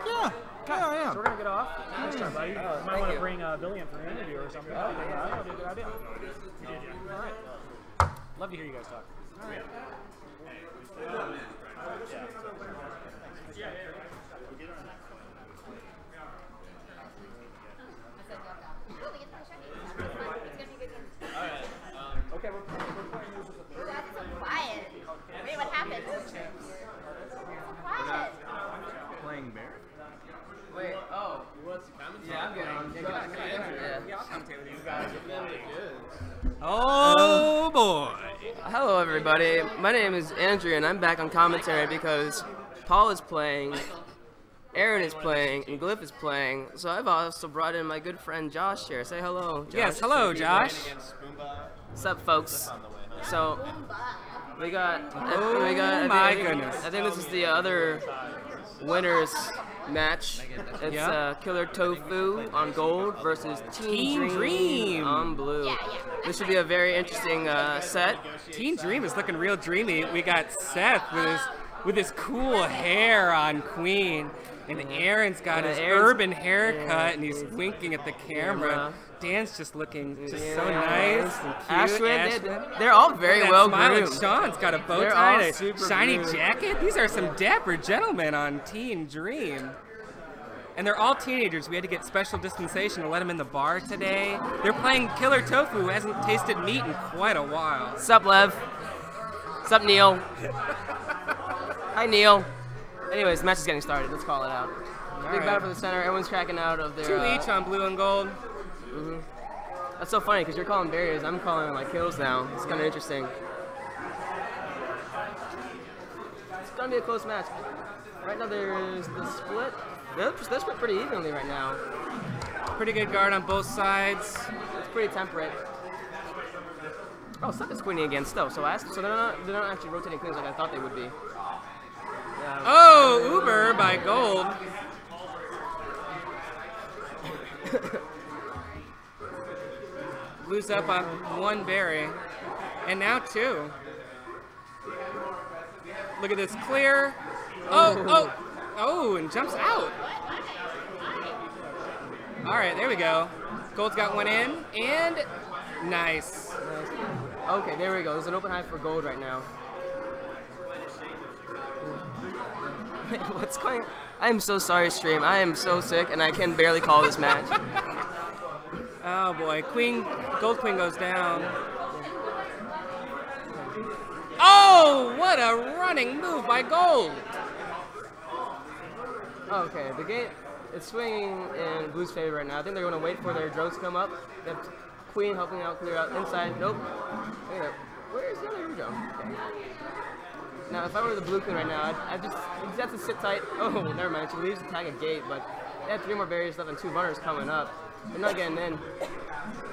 Yeah. Yeah, I am. So we're going to get off. Nice try, buddy. You might want to bring Billy in for an interview or something. That would be a good idea. All right. Love to hear you guys talk. All right. Okay, we're playing this. That's so quiet. Wait, what happened? So quiet. Playing bear? Wait, You want to commentate? yeah, I'm good. I'll commentate with you guys. Oh boy! Hello everybody, my name is Andrew and I'm back on commentary because Paul is playing, Aaron is playing, and Glyph is playing, so I've also brought in my good friend Josh here. Say hello, Josh. Yes, hello Josh. What's up folks? So, we got, goodness. I think this is the other winners match. It's Killer Tofu on Gold versus Team Dream on Blue. This should be a very interesting set. Team Dream is looking real dreamy. We got Seth with his cool hair on Queen, and Aaron's got his urban haircut, and he's winking at the camera. Dan's just looking so nice and cute. They're all very well groomed. Sean's got a bow tie and a shiny jacket. These are some dapper gentlemen on Team Dream. And they're all teenagers. We had to get special dispensation to let them in the bar today. They're playing Killer Tofu, who hasn't tasted meat in quite a while. Sup, Lev? Sup, Neil? Hi, Neil. Anyways, the match is getting started. Let's call it out. Big battle for the center. Everyone's cracking out of their... 2 each on Blue and Gold. That's so funny because you're calling barriers, I'm calling like kills now. It's kind of interesting. It's gonna be a close match. Right now there's the split. They're split pretty evenly right now. Pretty good guard on both sides. It's pretty temperate. Oh, Suck is queening again still. So they're not actually rotating queens like I thought they would be. Oh, Uber by Gold. Blue's up on 1 berry, and now 2. Look at this clear. Oh, and jumps out. All right, there we go. Gold's got 1 in, and nice. Okay, there we go. There's an open hive for Gold right now. What's going? I am so sorry, stream. I am so sick, and I can barely call this match. Oh boy, Gold Queen goes down. Oh, what a running move by Gold! Okay, the game is swinging in Blue's favor right now. I think they're going to wait for their drones to come up. They have Queen helping out clear out inside. Nope. Where is the other drone? Okay. Now, if I were the Blue Queen right now, I'd just have to sit tight. Oh, never mind. She leaves to tag a gate, but they have 3 more barriers left and 2 runners coming up. They're not getting in.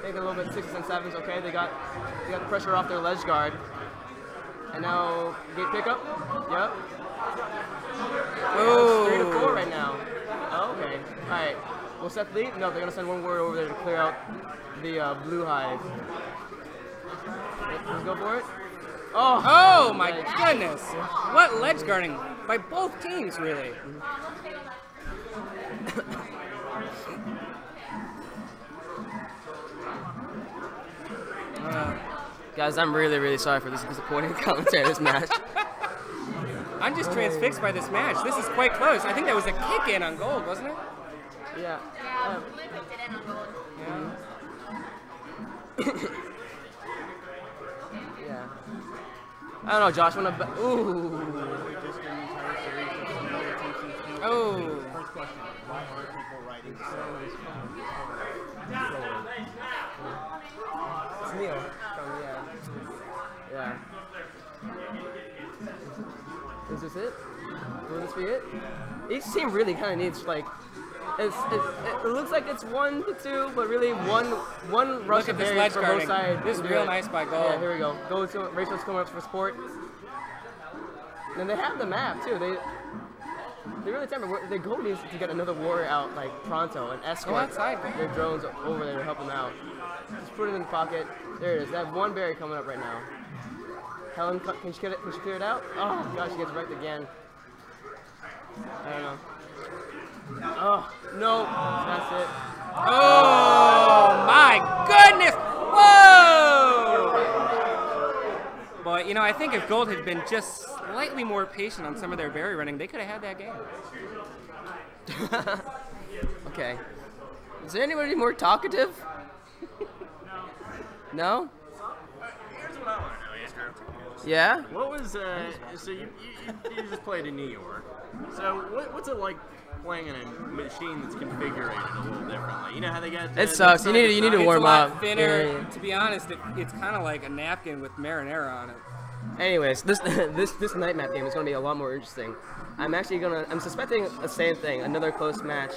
Taking a little bit 6s and 7s. Okay, they got the pressure off their ledge guard. And now gate pickup. Yep. Oh. 3 to 4 right now. Oh, okay. All right. Will Seth lead? No, they're gonna send 1 warrior over there to clear out the blue hive. Let's go for it. Oh my goodness! What ledge guarding by both teams, really. Guys, I'm really, really sorry for this disappointing commentary of this match. I'm just transfixed by this match. This is quite close. I think that was a kick in on Gold, wasn't it? Yeah. Yeah, Blue picked it in on Gold. Yeah. I don't know, Josh. Ooh. Oh. First question: why are people writing It's Neil. Yeah. Is this it? Will this be it? Each team really kind of needs like. It looks like it's 1 to 2, but really one rush of barriers for both sides. This is real nice by Gold. Yeah, here we go. Rachel's coming up for support. And they have the map too. They really temper. They go needs to get another warrior out like pronto and escort their drones over there to help them out. Just put it in the pocket. There it is. They have 1 barrier coming up right now. Helen, can she get it? Can she clear it out? Oh gosh, she gets wrecked again. I don't know. Oh, no, that's it. Oh, my goodness! Whoa! But, you know, I think if Gold had been just slightly more patient on some of their barrier running, they could have had that game. Okay. Is there anybody more talkative? No? Here's what I want to know, Andrew. Yeah? What was, so you just played in New York. So what's it like playing in a machine that's configured a little differently? You know how they get... It sucks. You need to warm up. It's a lot thinner. To be honest, it's kind of like a napkin with marinara on it. Anyways, this night map game is going to be a lot more interesting. I'm suspecting the same thing, another close match.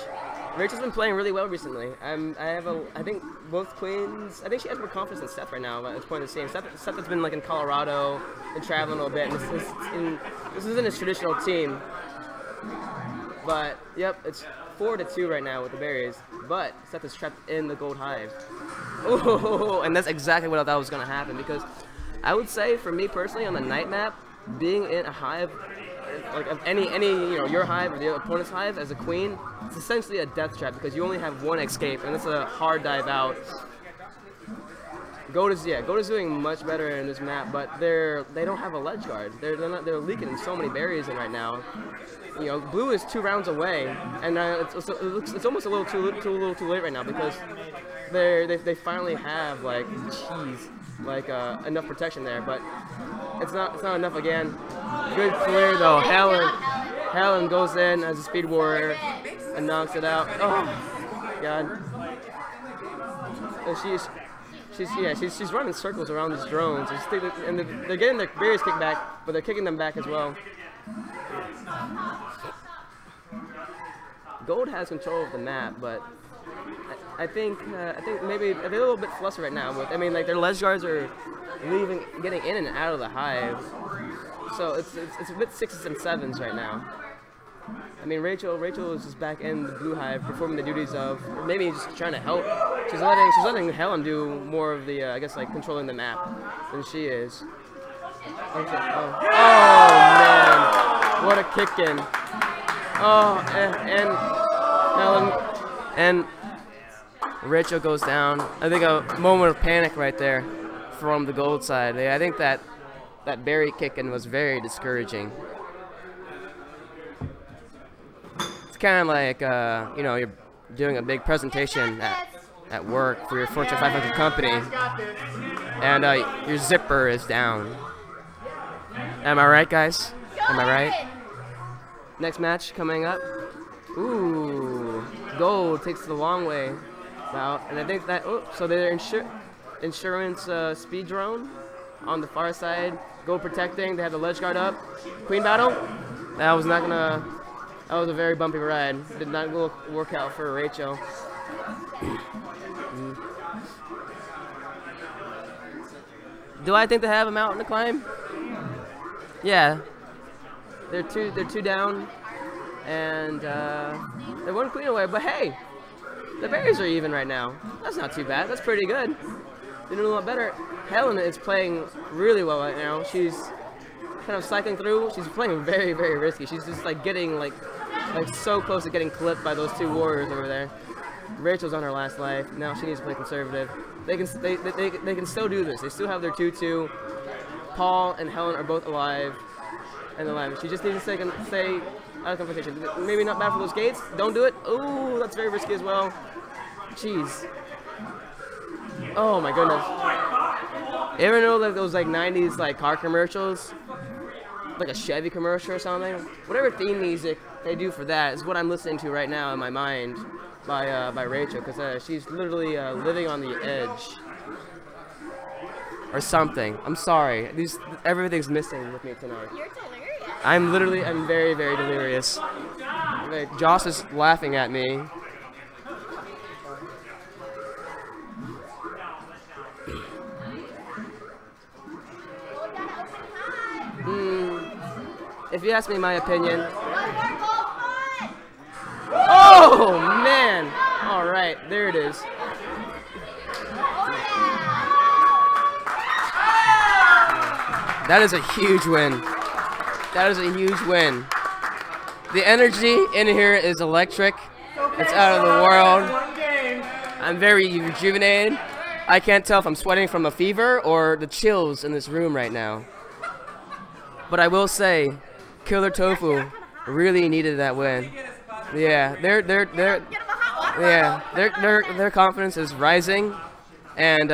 Rachel's been playing really well recently. I think both queens. I think she has more confidence than Seth right now. At this point in the game, Seth has been like in Colorado and traveling a little bit. And this isn't his traditional team. But yep, it's 4 to 2 right now with the berries. But Seth is trapped in the gold hive. Oh, and that's exactly what I thought was going to happen, because I would say for me personally on the night map, being in a hive, like any your hive or the opponent's hive as a queen, it's essentially a death trap because you only have 1 escape and it's a hard dive out. Gold is doing much better in this map, but they don't have a ledge guard. They're leaking so many berries in right now. You know, blue is 2 rounds away, and it's almost a little too late right now because they finally have enough protection there, but it's not enough again. Good clear though. Helen goes in as a speed warrior and knocks it out. Oh god. And she's running circles around these drones, and they're getting their barriers kicked back, but they're kicking them back as well. Gold has control of the map, but I think maybe they're a little bit flustered right now. I mean, like their ledge guards are getting in and out of the hive, so it's a bit 6s and 7s right now. I mean, Rachel is just back in the blue hive performing the duties of maybe just trying to help. She's letting Helen do more of the I guess like controlling the map than she is. Okay. Oh man, what a kick in! Oh, and Helen and Rachel goes down. I think a moment of panic right there from the gold side. I think that berry kick in was very discouraging. kind of like, you know, you're doing a big presentation at work for your Fortune 500 company, and your zipper is down. Am I right, guys? Am I right? Next match coming up. Ooh, gold takes the long way out, and I think that. Oh, so their insurance speed drone on the far side. Gold protecting. They have the ledge guard up. Queen battle. That was not gonna. That was a very bumpy ride. Did not work out for Rachel. Do I think they have a mountain to climb? Yeah. They're two down, and they're one queen away. But hey, the berries are even right now. That's not too bad. That's pretty good. They're doing a lot better. Helen is playing really well right now. She's kind of cycling through. She's playing very, very risky. She's just like getting like so close to getting clipped by those two warriors over there. Rachel's on her last life. Now she needs to play conservative. They can still do this. They still have their 2-2. Paul and Helen are both alive and alive. She just needs to stay out of confrontation. Maybe not bad for those gates. Don't do it. Ooh, that's very risky as well. Jeez. Oh my goodness. You ever know like those like 90s like car commercials? Like a Chevy commercial or something? Whatever theme music they do for that is what I'm listening to right now in my mind by Rachel, because she's literally living on the edge. Or something. I'm sorry. Everything's missing with me tonight. You're delirious. I'm very, very delirious. Joss is laughing at me. If you ask me my opinion. Oh man! All right, there it is. That is a huge win. That is a huge win. The energy in here is electric. It's out of the world. I'm very rejuvenated. I can't tell if I'm sweating from a fever or the chills in this room right now. But I will say, Killer Tofu really needed that win. Yeah, their confidence is rising, and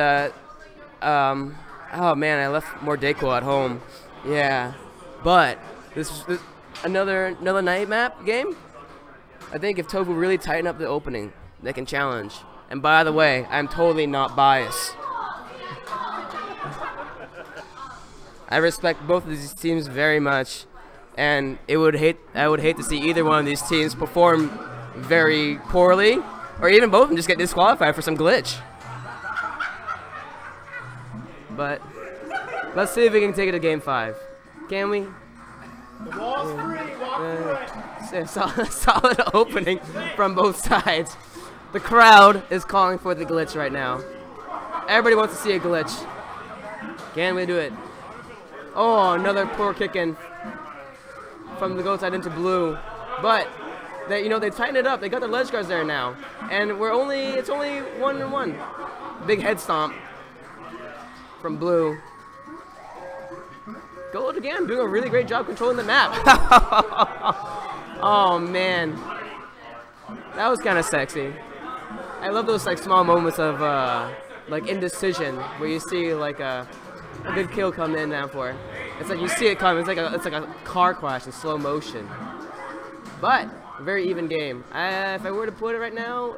oh man, I left more Dayquil at home. Yeah, but this another night map game. I think if Tofu really tighten up the opening, they can challenge. And by the way, I'm totally not biased. I respect both of these teams very much, and I would hate to see either one of these teams perform very poorly, or even both of them just get disqualified for some glitch. But let's see if we can take it to Game 5. Can we? The wall's free. Walk through it. Solid opening from both sides. The crowd is calling for the glitch right now. Everybody wants to see a glitch. Can we do it? Oh, another poor kick-in from the goat side into blue. But they tightened it up. They got the ledge guards there now, and it's only 1-1. Big head stomp from blue. Gold again, doing a really great job controlling the map. Oh man, that was kind of sexy. I love those like small moments of like indecision where you see like a good kill come in now for it. It's like you see it coming. It's like a car crash in slow motion. But a very even game. If I were to put it right now,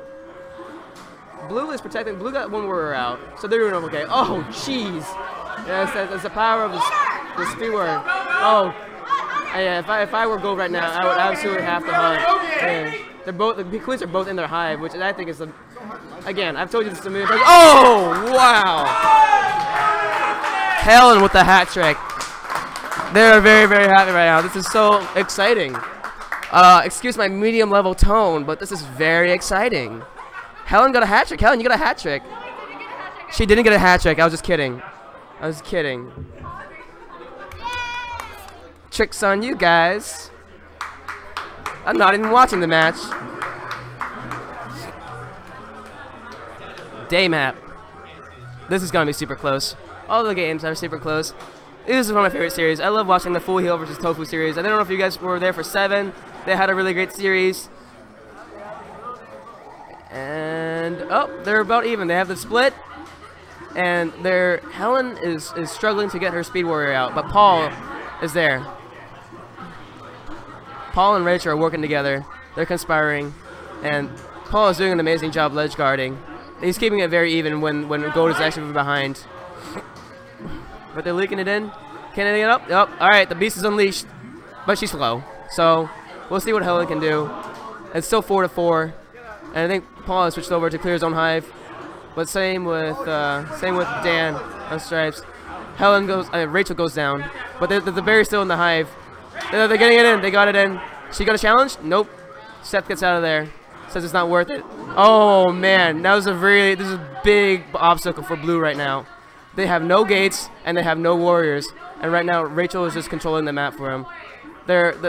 blue is protecting. Blue got one warrior out, so they're doing okay. Oh jeez, yeah, it's the power of the steward. Oh, yeah. If I were gold right now, I would absolutely have to hunt. Yeah. The queens are both in their hive, which I think is the. Again, I've told you this a million times. Oh wow! Helen with the hat trick. They're very, very happy right now. This is so exciting. Excuse my medium level tone, but this is very exciting. Helen got a hat trick. Helen, you got a hat trick. She didn't get a hat trick. I was just kidding. I was kidding. Tricks on you guys. I'm not even watching the match. Day map. This is gonna be super close. All the games are super close. This is one of my favorite series. I love watching the Full Heal versus Tofu series. I don't know if you guys were there for 7. They had a really great series. And they're about even. They have the split, and Helen is struggling to get her Speed Warrior out, but Paul is there. Paul and Rachel are working together. They're conspiring, and Paul is doing an amazing job ledge guarding. He's keeping it very even when Gold is actually behind. But they're leaking it in. Can they get up? Yep. All right, the beast is unleashed, but she's slow. So we'll see what Helen can do. It's still 4-4, and I think Paul has switched over to clear his own hive. But same with Dan on stripes. Rachel goes down, but the berry's still in the hive. They're getting it in. They got it in. She got a challenge? Nope. Seth gets out of there. Says it's not worth it. Oh man, this is a big obstacle for blue right now. They have no gates and they have no warriors, and right now Rachel is just controlling the map for him.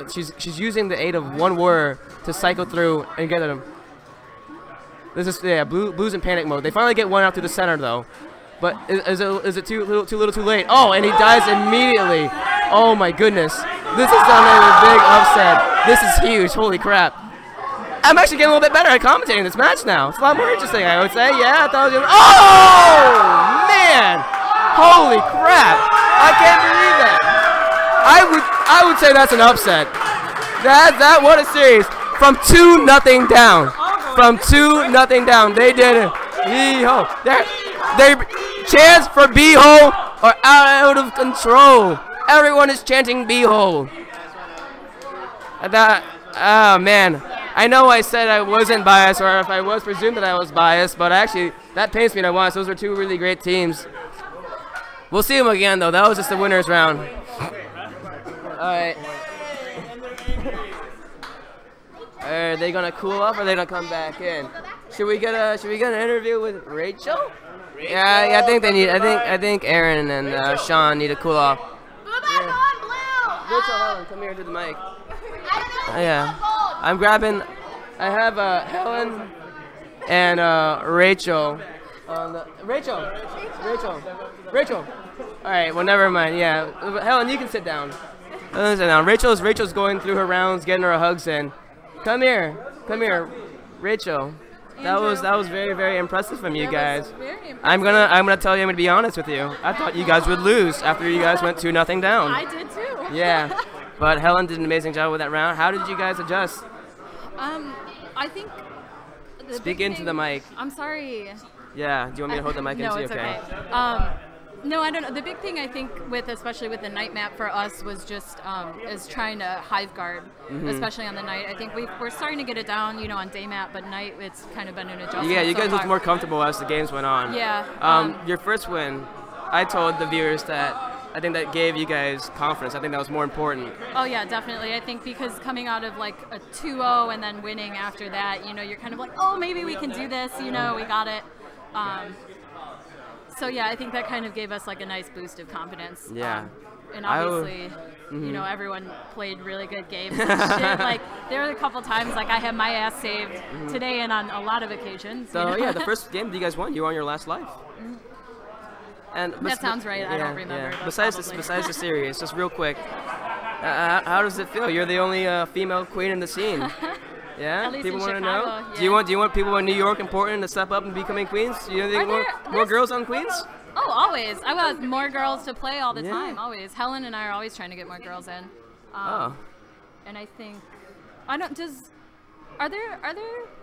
She's using the aid of one warrior to cycle through and get at him. Blue's in panic mode. They finally get one out through the center though, but is it too little too late? Oh, and he dies immediately. Oh my goodness, this is a big upset. This is huge. Holy crap. I'm actually getting a little bit better at commentating this match now. It's a lot more interesting, I would say. Yeah, I thought it was oh man! Holy crap! I can't believe that. I would say that's an upset. What a series. From 2-0 down. From 2-0 down. They did it. Beehole. Their chants for Beehole are out of control. Everyone is chanting Beehole. Oh man. I know I said I wasn't biased, or if I was presumed that I was biased, but actually that pains me to watch. Those were two really great teams. We'll see them again though. That was just the winners round. Alright. Are they gonna cool off or are they gonna come back in? Should we get an interview with Rachel? Yeah, I think Aaron and Sean need to cool off. Rachel, Helen, come here to the mic. Yeah. I have Helen and Rachel. Rachel. All right, well, never mind. Yeah, Helen, you can sit down. Rachel's going through her rounds, getting her hugs in. Come here, Rachel. That was very, very impressive from you guys. I'm gonna tell you, I'm gonna be honest with you. I thought you guys would lose after you guys went 2-0 down. I did too. Yeah, but Helen did an amazing job with that round. How did you guys adjust? I think. Speak into the mic. I'm sorry. Yeah. Do you want me to hold the mic? No, it's okay. No, I don't know. The big thing I think especially with the night map for us was just is trying to hive guard, especially on the night. I think we're starting to get it down, on day map, but night it's kind of been an adjustment. Yeah, you guys looked more comfortable as the games went on. Yeah. Your first win, I told the viewers that I think that gave you guys confidence. I think that was more important. Oh yeah, definitely. I think because coming out of like a 2-0 and then winning after that, you're kind of like, oh, maybe we can do this. We got it. So yeah, I think that kind of gave us like a nice boost of confidence. Yeah. And obviously, everyone played really good games and shit. Like there were a couple times like I had my ass saved today and on a lot of occasions. So yeah, the first game that you guys won, you were on your last life. And that sounds right. I don't remember. Yeah. Besides the series, just real quick, how does it feel? You're the only female queen in the scene. Yeah. At least people want to know. Yeah. Do you want people in New York and Portland to step up and becoming queens? Do you think more girls on Queens? Oh, always. I want more girls to play all the time. Always. Helen and I are always trying to get more girls in. And I think are there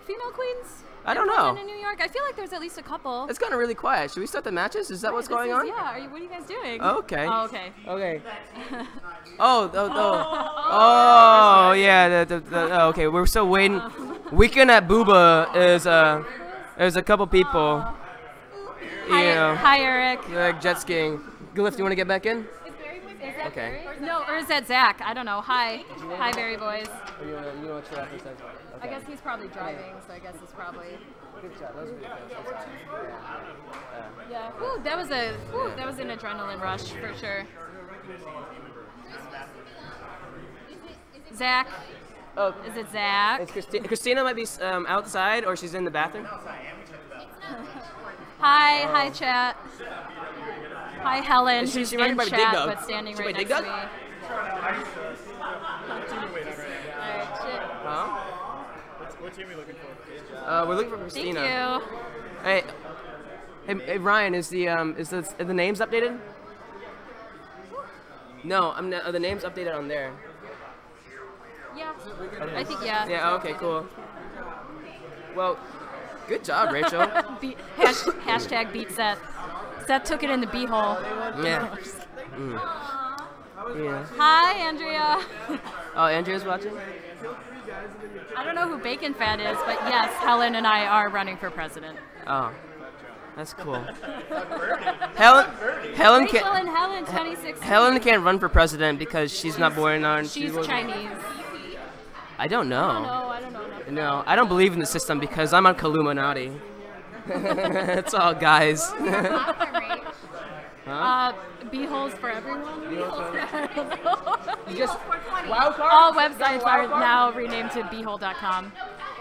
female queens? I don't know. In New York, I feel like there's at least a couple. It's gotten really quiet. Should we start the matches? Is that what's going on? Yeah. What are you guys doing? Okay. Oh, okay. Okay. Oh, yeah. Okay, we're still waiting. Weekend at Booba is a couple people. Hi, Eric. Like jet skiing. Glyph, do you want to get back in? Okay. No, or is that Zach? I don't know. Hi, Berry Boys. You want to try out for a second? I guess he's probably driving, so I guess it's probably. Good job. That was really good. Yeah. Ooh, that was an adrenaline rush for sure. Zach. Oh. Is it Zach? It's Christina. Christina might be outside, or she's in the bathroom. Hi, chat. Hi, Helen. She who's might in be chat, Dig Dug. but standing She right might next Dig to me. Huh? What team are we looking for? We're looking for Christina. Thank you. Hey, Ryan, is the names updated? No, I'm not, are the names updated on there? Yeah. I think yeah. Yeah. Okay. Cool. Well, good job, Rachel. Hashtag beat Seth. Seth took it in the b-hole. Yeah. Yeah. Hi, Andrea. Oh, Andrea's watching? I don't know who Bacon Fat is, but yes, Helen and I are running for president. Oh, that's cool. Rachel Helen and Helen 2016. Helen can't run for president because she's not born on. She's Chinese. I don't know. I don't know. No, I don't believe in the system because I'm on Illuminati. That's all, guys. B-holes for everyone? Just wild card? All websites are now renamed to bhole.com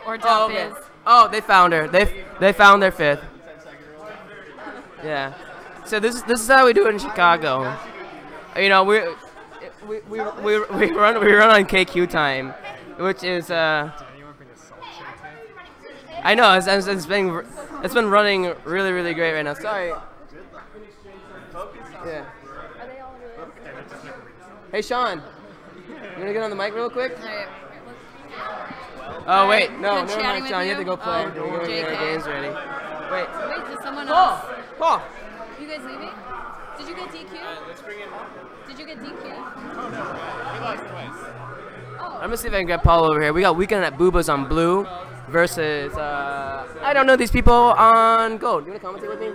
or .biz. Okay. Oh, they found her. They found their fifth. Yeah. So this is how we do it in Chicago. You know, we run on KQ time, which is I know it's been running really great right now. Sorry. Yeah. Hey Sean, you wanna get on the mic real quick? Oh wait, no, never mind, Sean. You have to go play. We're gonna get our games ready. Wait, did someone else? Paul. You guys leaving? Did you get DQ? Let's bring in Paul. Did you get DQ? Oh no, he lost twice. I'm gonna see if I can get Paul over here. We got Weekend at Booba's on blue versus I don't know these people on gold. You wanna commentate with me?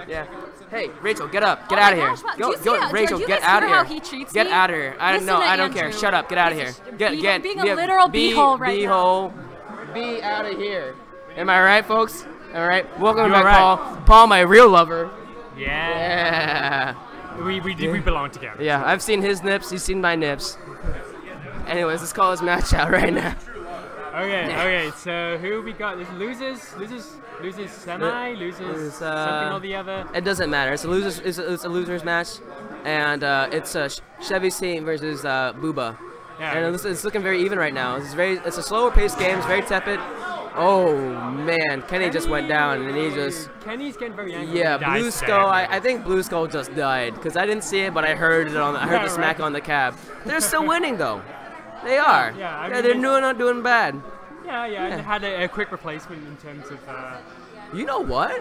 Yeah. Hey, Rachel, get up. Get out of here. Go, Rachel, get out of here. Get out of here. I don't care. Shut up. Get out of here. Get being a literal b-hole right now. Be out of here. Am I right, folks? All right. Welcome back, Paul. Paul, my real lover. Yeah. We belong together. Yeah, I've seen his nips. He's seen my nips. Anyways, let's call this match out right now. Okay. So who we got? There's losers semi, losers something or the other. It doesn't matter. It's a losers match, and it's Chevy team versus Booba. Yeah, and it's looking very even right now. It's a slower paced game. It's very tepid. Oh man, Kenny just went down, and he just. Kenny's getting very angry. Yeah, Blue Skull. I think Blue Skull just died because I didn't see it, but I heard it on. I heard the smack on the cab. They're still winning though. They are. Yeah, they're not doing bad. Yeah. I had a quick replacement in terms of. You know what?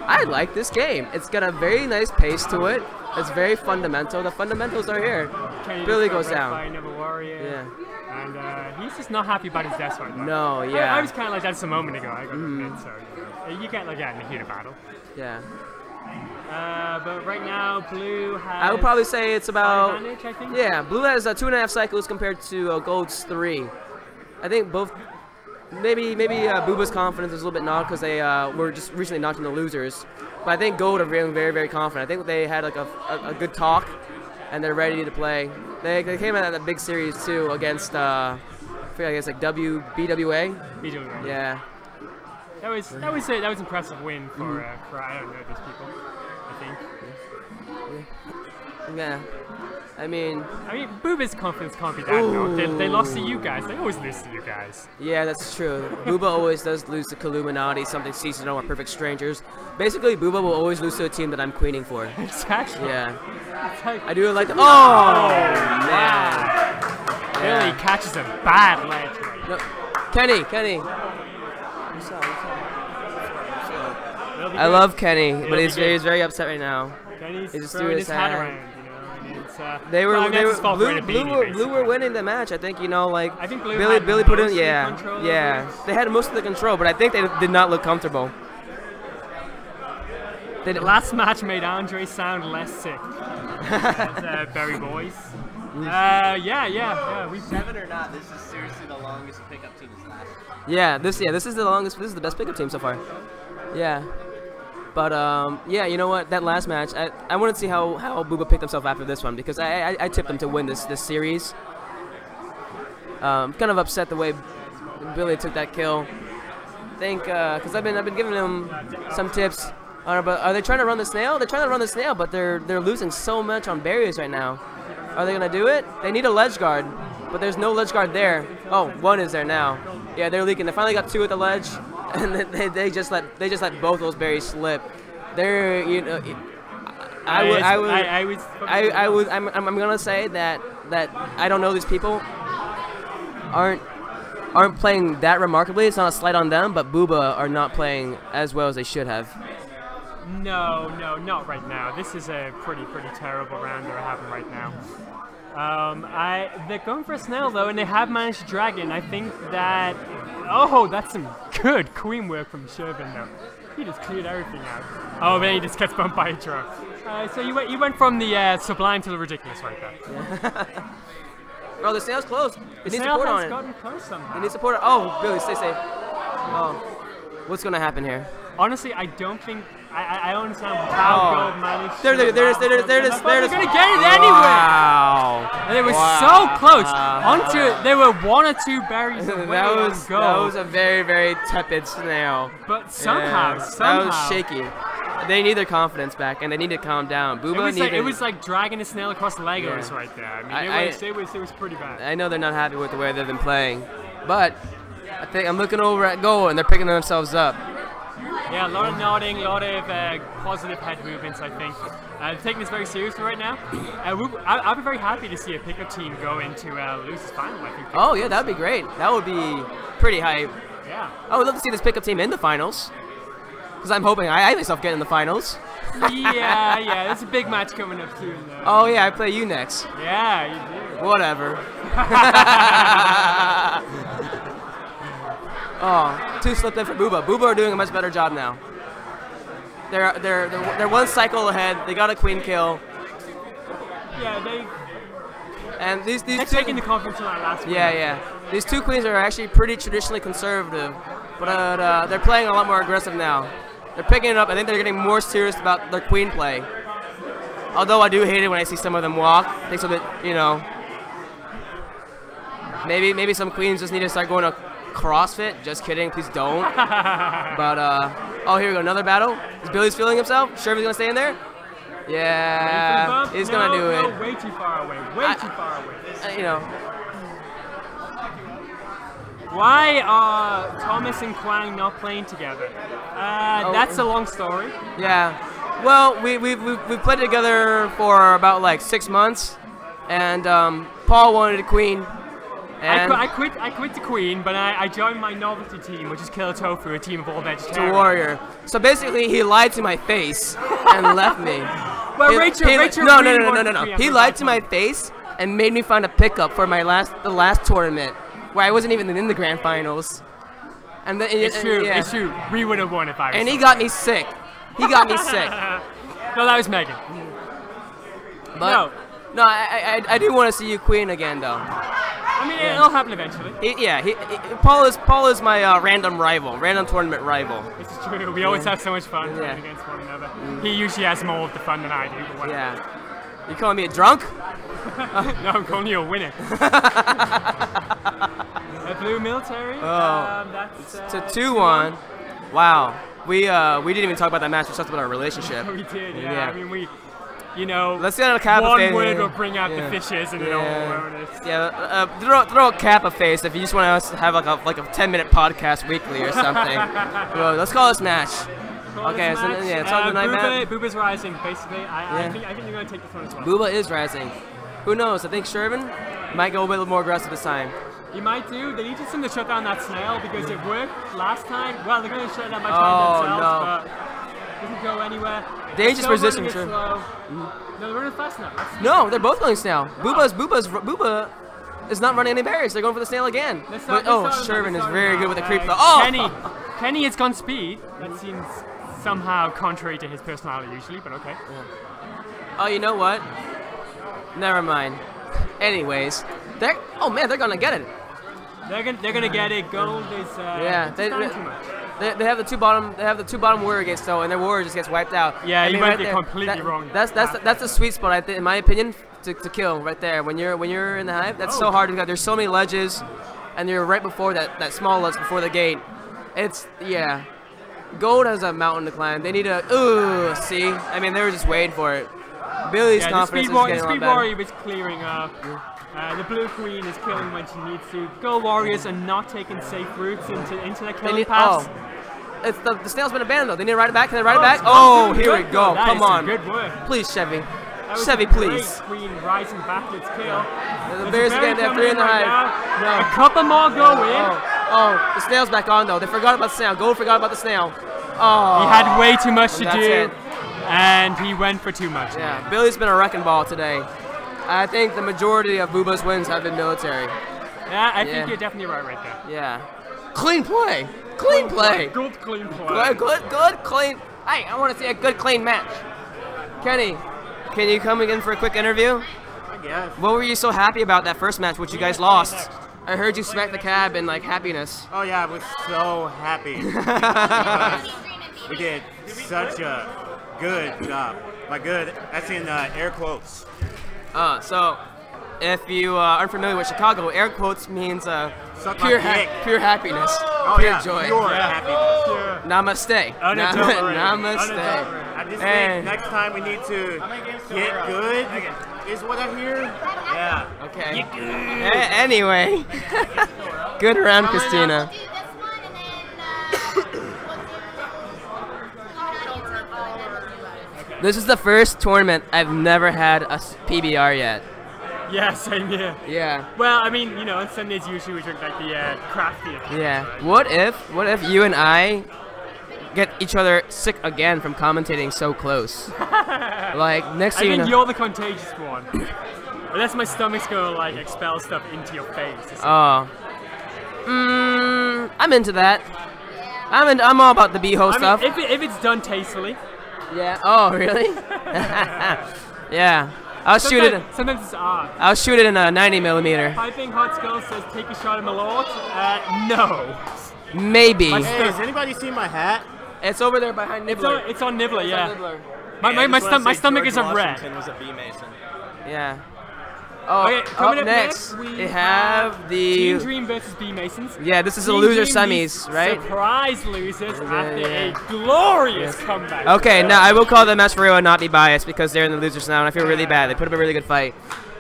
I like this game. It's got a very nice pace to it. It's very fundamental. The fundamentals are here. Billy goes down. Yeah. And he's just not happy about his death right now. No, yeah. I was kind of like that just a moment ago. I got to admit, so you can't like that in the heat of battle. Yeah. But right now, Blue has. I would probably say it's about. Advantage, I think. Yeah, Blue has 2.5 cycles compared to Gold's 3. I think both. Maybe Booba's confidence is a little bit knocked because they were just recently knocked into losers. But I think Gold are very confident. I think they had like a good talk, and they're ready to play. They came out of that big series too against I guess like BWA. BWA. Yeah. That was impressive win for I don't know these people. I think. Yeah. I mean, Booba's confidence can't be that low. They lost to you guys. They always lose to you guys. Yeah, that's true. Booba always does lose to Illuminati, something seasonal or perfect strangers. Basically, Booba will always lose to a team that I'm queening for. Exactly. Yeah. Like, I do like the. Oh man. Billy catches a bad ledge. No, Kenny. I love Kenny, but he's very upset right now. Kenny's just throwing his hat around. Blue were winning the match. I think I think Billy put in. Yeah. They had most of the control, but I think they did not look comfortable. The last match made Andre sound less sick. That's Barry Boys. Yeah. 7 or not, this is seriously the longest pickup team has lasted. Yeah, this is the longest. This is the best pickup team so far. Yeah. But yeah, you know what? That last match, I want to see how Booba picked himself after this one because I tipped him to win this series. Kind of upset the way Billy took that kill. I think because I've been giving him some tips. But are they trying to run the snail? They're trying to run the snail, but they're losing so much on barriers right now. Are they gonna do it? They need a ledge guard, but there's no ledge guard there. Oh, one is there now. Yeah, they're leaking. They finally got 2 at the ledge. and they just let both those berries slip. They're I'm gonna say that I don't know these people aren't playing that remarkably. It's not a slight on them, but Booba are not playing as well as they should have. No, not right now. This is a pretty terrible round they're having right now. They're going for a snail though, and they have managed to drag it. And I think that that's some good queen work from Shervin though. He just cleared everything out. Oh, then he just gets bumped by a truck. So you went from the sublime to the ridiculous right there. Oh, the snail's close. It needs support on it. Gotten close somehow. It needs support. Oh, Billy, stay safe. Oh, what's gonna happen here? Honestly, I don't think I don't understand how Gold managed. They're gonna get it anyway. Wow! And it was so close. There were 1 or 2 berries away. That was a very tepid snail. But somehow, that was shaky. They need their confidence back, and they need to calm down. It was like dragging a snail across Legos right there. I mean, it was pretty bad. I know they're not happy with the way they've been playing, but I think I'm looking over at goal, and they're picking themselves up. Yeah, a lot of nodding, a lot of positive head movements, I think. Taking this very seriously right now. I'll be very happy to see a pickup team go into Luce's final, I think. Oh, yeah, that would be great. That would be pretty hype. Yeah. I would love to see this pickup team in the finals. Because I'm hoping I myself get in the finals. Yeah, there's a big match coming up soon, though. Oh, yeah, I play you next. Yeah, you do. Whatever. Oh, 2 slipped in for Booba. Booba are doing a much better job now. They're 1 cycle ahead. They got a queen kill. Yeah, they're taking the confidence from that last one. Yeah. These 2 queens are actually pretty traditionally conservative, but they're playing a lot more aggressive now. They're picking it up. I think they're getting more serious about their queen play. Although I do hate it when I see some of them walk. I think so that maybe some queens just need to start going to CrossFit. Just kidding, please don't. But here we go, another battle. Is Billy's feeling himself? Shervin's gonna stay in there? Yeah, he's gonna do it. No, way too far away. Way too far away. Why are Thomas and Kwang not playing together? That's a long story. Yeah. Well, we've played together for about like 6 months, and Paul wanted a queen. I quit the queen, but I joined my novelty team, which is Killer Tofu, a team of all vegetarians. It's a warrior. So basically, he lied to my face and left me. Well, Rachel. No. He lied to my face and made me find a pickup for the last tournament, where I wasn't even in the grand finals. And then it's true. We would have won if I was. And he got me sick. No, that was Megan. But no, I do want to see you queen again, though. I mean, it'll happen eventually. Paul is my random tournament rival. This is true. We always have so much fun playing against one another. He usually has more of the fun than I do. But yeah. You calling me a drunk? No, I'm calling you a winner. A blue military. It's a 2-1. Wow. We didn't even talk about that match. We talked about our relationship. We did. Yeah. I mean, let's get a Kappa one face. word will bring out the fishes and throw a Kappa face if you just want us to have like a 10-minute podcast weekly or something. Well, let's call this match. Okay, so it's on the night match. Booba's rising, basically. I think you're going to take this one as well. Booba is rising. Who knows? I think Shervin might go a little more aggressive this time. You might do. They need to shut down that snail because it worked last time. Well, they're going to shut down by trying themselves, but it doesn't go anywhere. Dangerous position, sure. No, they're running fast now. No, they're both going snail. Booba is not running any barriers. They're going for the snail again. Shervin is very good with the creep though. Oh! Kenny has gone speed. That seems somehow contrary to his personality usually, but okay. Yeah. Oh, you know what? Never mind. Anyways, they're gonna get it. They're gonna get it. Gold is too much. They have the two bottom warrior gates though, and their warrior just gets wiped out. Yeah, you might be completely wrong. That's the sweet spot, in my opinion, to kill right there. When you're in the hive, that's so hard because there's so many ledges, and you're right before that small ledge before the gate. Gold has a mountain to climb. They need they were just waiting for it. Billy's confidence is getting a lot better. The speed warrior is clearing up. The blue queen is killing when she needs to. Gold warriors are not taking safe routes into their killing paths. the snail's been abandoned though. They need to ride it back. Can they ride it back? Oh, here we go. Come on. Good work. Please, Chevy. That was Chevy, a great please. Queen rising back to its kill. The Bears again, they have 3 in the hive. No. A couple more go in. Oh, the snail's back on though. They forgot about the snail. Gold forgot about the snail. Oh. He had way too much to That's do, it. and he went for too much. Yeah, Billy's been a wrecking ball today. I think the majority of Booba's wins have been military. Yeah, I think you're definitely right there. Yeah. Clean play. Clean play. Good clean play. Good, clean. Hey, I want to see a good, clean match. Kenny, can you come again for a quick interview? I guess. What were you so happy about that first match, which you guys lost? I heard you smack the cab in like happiness. Oh yeah, I was so happy. Because we did such a good job. By good, that's in air quotes. So if you aren't familiar with Chicago, air quotes means pure happiness, pure joy. Pure happiness. Namaste. Namaste. I just think next time we need to get good, is what I hear. Yeah. Okay. Anyway. Good round, Christina. This is the first tournament I've never had a PBR yet. Yeah, same here. Yeah. Well, I mean, you know, on Sundays usually we drink like the crafty. Yeah. What if you and I get each other sick again from commentating so close? Like next thing I you know. think you're the contagious one. Unless my stomach's gonna like expel stuff into your face. Oh. I'm into that. I'm all about the B-ho stuff. If it's done tastefully. Yeah. Oh, really? Yeah. Sometimes it's art. I'll shoot it in a 90mm. Piping Hot Skull says take a shot at Malort. No. Maybe. Hey, has anybody seen my hat? It's over there behind Nibbler. It's on Nibbler, It's yeah. on Nibbler. My stomach is a red. Was a B Mason. Yeah. Oh, okay, coming up next, we have the Team Dream versus B Masons. Yeah, this is a Team loser Dream semis, right? Surprise losers after a glorious comeback. Okay, now I will call the match for real and not be biased because they're in the losers now, and I feel really bad. They put up a really good fight.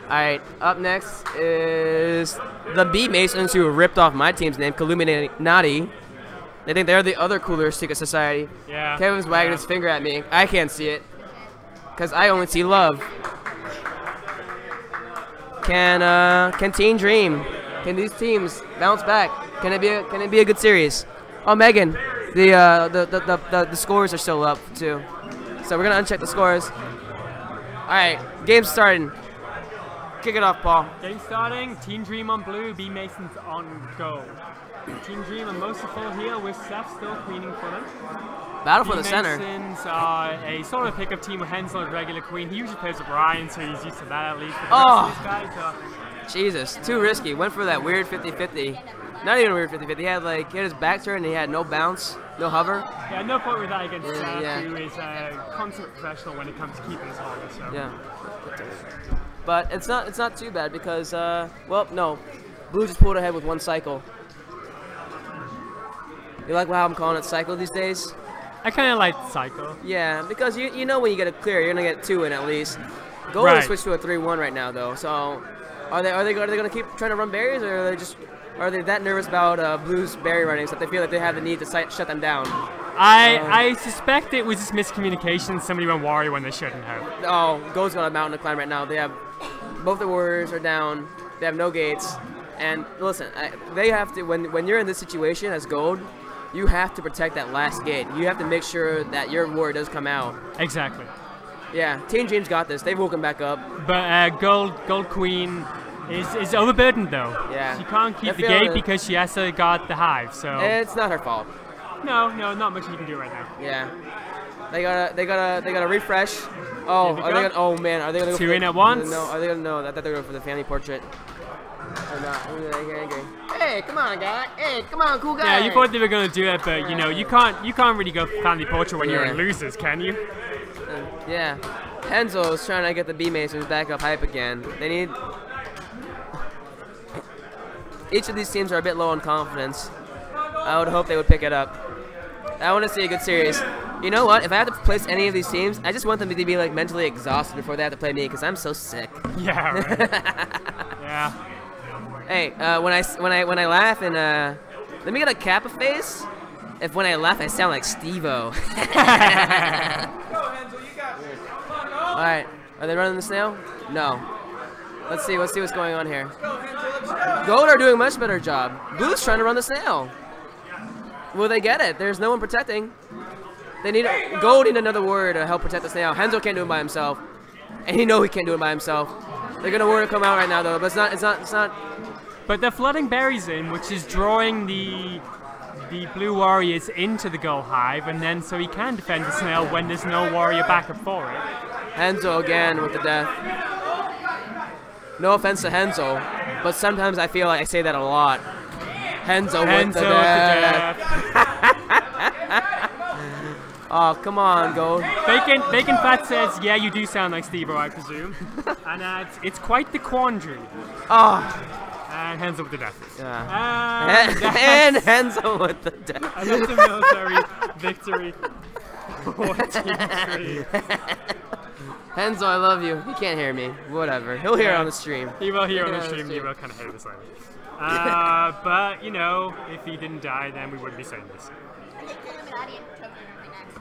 All right, up next is the B Masons who ripped off my team's name, Illuminati. They think they're the other cooler secret society. Yeah. Kevin's wagging his finger at me. I can't see it because I only see love. Can Team Dream? Can these teams bounce back? Can it be a good series? Oh, Megan, the scores are still up too, so we're gonna uncheck the scores. All right, game's starting. Kick it off, Paul. Game starting. Team Dream on blue, B Masons on gold. Team Dream are most full here with Seth still queening for them. Battle for the center. Masons are a sort of pickup team with Hensel as regular queen. He usually plays with Ryan, so he's used to that at least. But the rest of these guys Jesus, too risky. Went for that weird 50-50. Not even a weird 50-50. He had his back turned and he had no bounce, no hover. Yeah, no point with that against Yeah. who is a consummate professional when it comes to keeping his hover. So. Yeah. But it's not too bad because well, no, Blue just pulled ahead with one cycle. You like how I'm calling it cycle these days? I kind of like cycle. Yeah, because you know when you get a clear, you're gonna get 2 in at least. Gold has switched to a 3-1 right now though. So are they gonna keep trying to run berries, or are they that nervous about Blue's berry runnings that they feel like they have the need to shut them down? I suspect it was just miscommunication. Somebody went Warrior when they shouldn't have. Oh, Gold's got a mountain to climb right now. They have both the warriors are down. They have no gates. And listen, they have to when you're in this situation as Gold, you have to protect that last gate. You have to make sure that your warrior does come out. Exactly. Yeah, Team Dream's got this. They've woken back up. But Gold Queen is overburdened though. Yeah. She can't keep the gate because she has to guard the hive. So it's not her fault. No, not much you can do right now. Yeah. They gotta refresh. Oh, oh man, are they gonna go 2 in at once? No, are they gonna know that they're going for the family portrait? Or not? Hey, come on, guy. Hey, come on, cool guy. Yeah, you thought they were gonna do that, but you know, you can't really go family portrait when you're in losers, can you? Yeah. Henzo's trying to get the B Masons back up hype again. They need. Each of these teams are a bit low on confidence. I would hope they would pick it up. I want to see a good series. You know what? If I have to place any of these teams, I just want them to be like mentally exhausted before they have to play me because I'm so sick. Yeah. Right. Yeah. Hey, when I laugh and let me get a Kappa face. if when I laugh I sound like Steve-O. Alright, are they running the snail? No. Let's see what's going on here. Gold are doing a much better job. Blue's trying to run the snail. Will they get it? There's no one protecting. They need Gold need another warrior to help protect the snail. Henzo can't do it by himself. And he can do it by himself. They're gonna warrior come out right now though, but it's not. But they're flooding berries in, which is drawing the blue warriors into the gold hive, and then so he can defend the snail when there's no warrior backup for it. Henzo again with the death. No offense to Henzo, but sometimes I feel like I say that a lot. Henzo with the death. Oh, come on, Gold. Bacon Fat says, yeah, you do sound like Steve-O, I presume. And it's quite the quandary. Oh. And Henzo with the death. Yeah. And Henzo with the death. I love the military victory. 14-3. Henzo, I love you. He can't hear me. Whatever. He'll hear it on the stream. He will hear on the stream. He will kind of hate this later. But, you know, if he didn't die, then we wouldn't be saying this.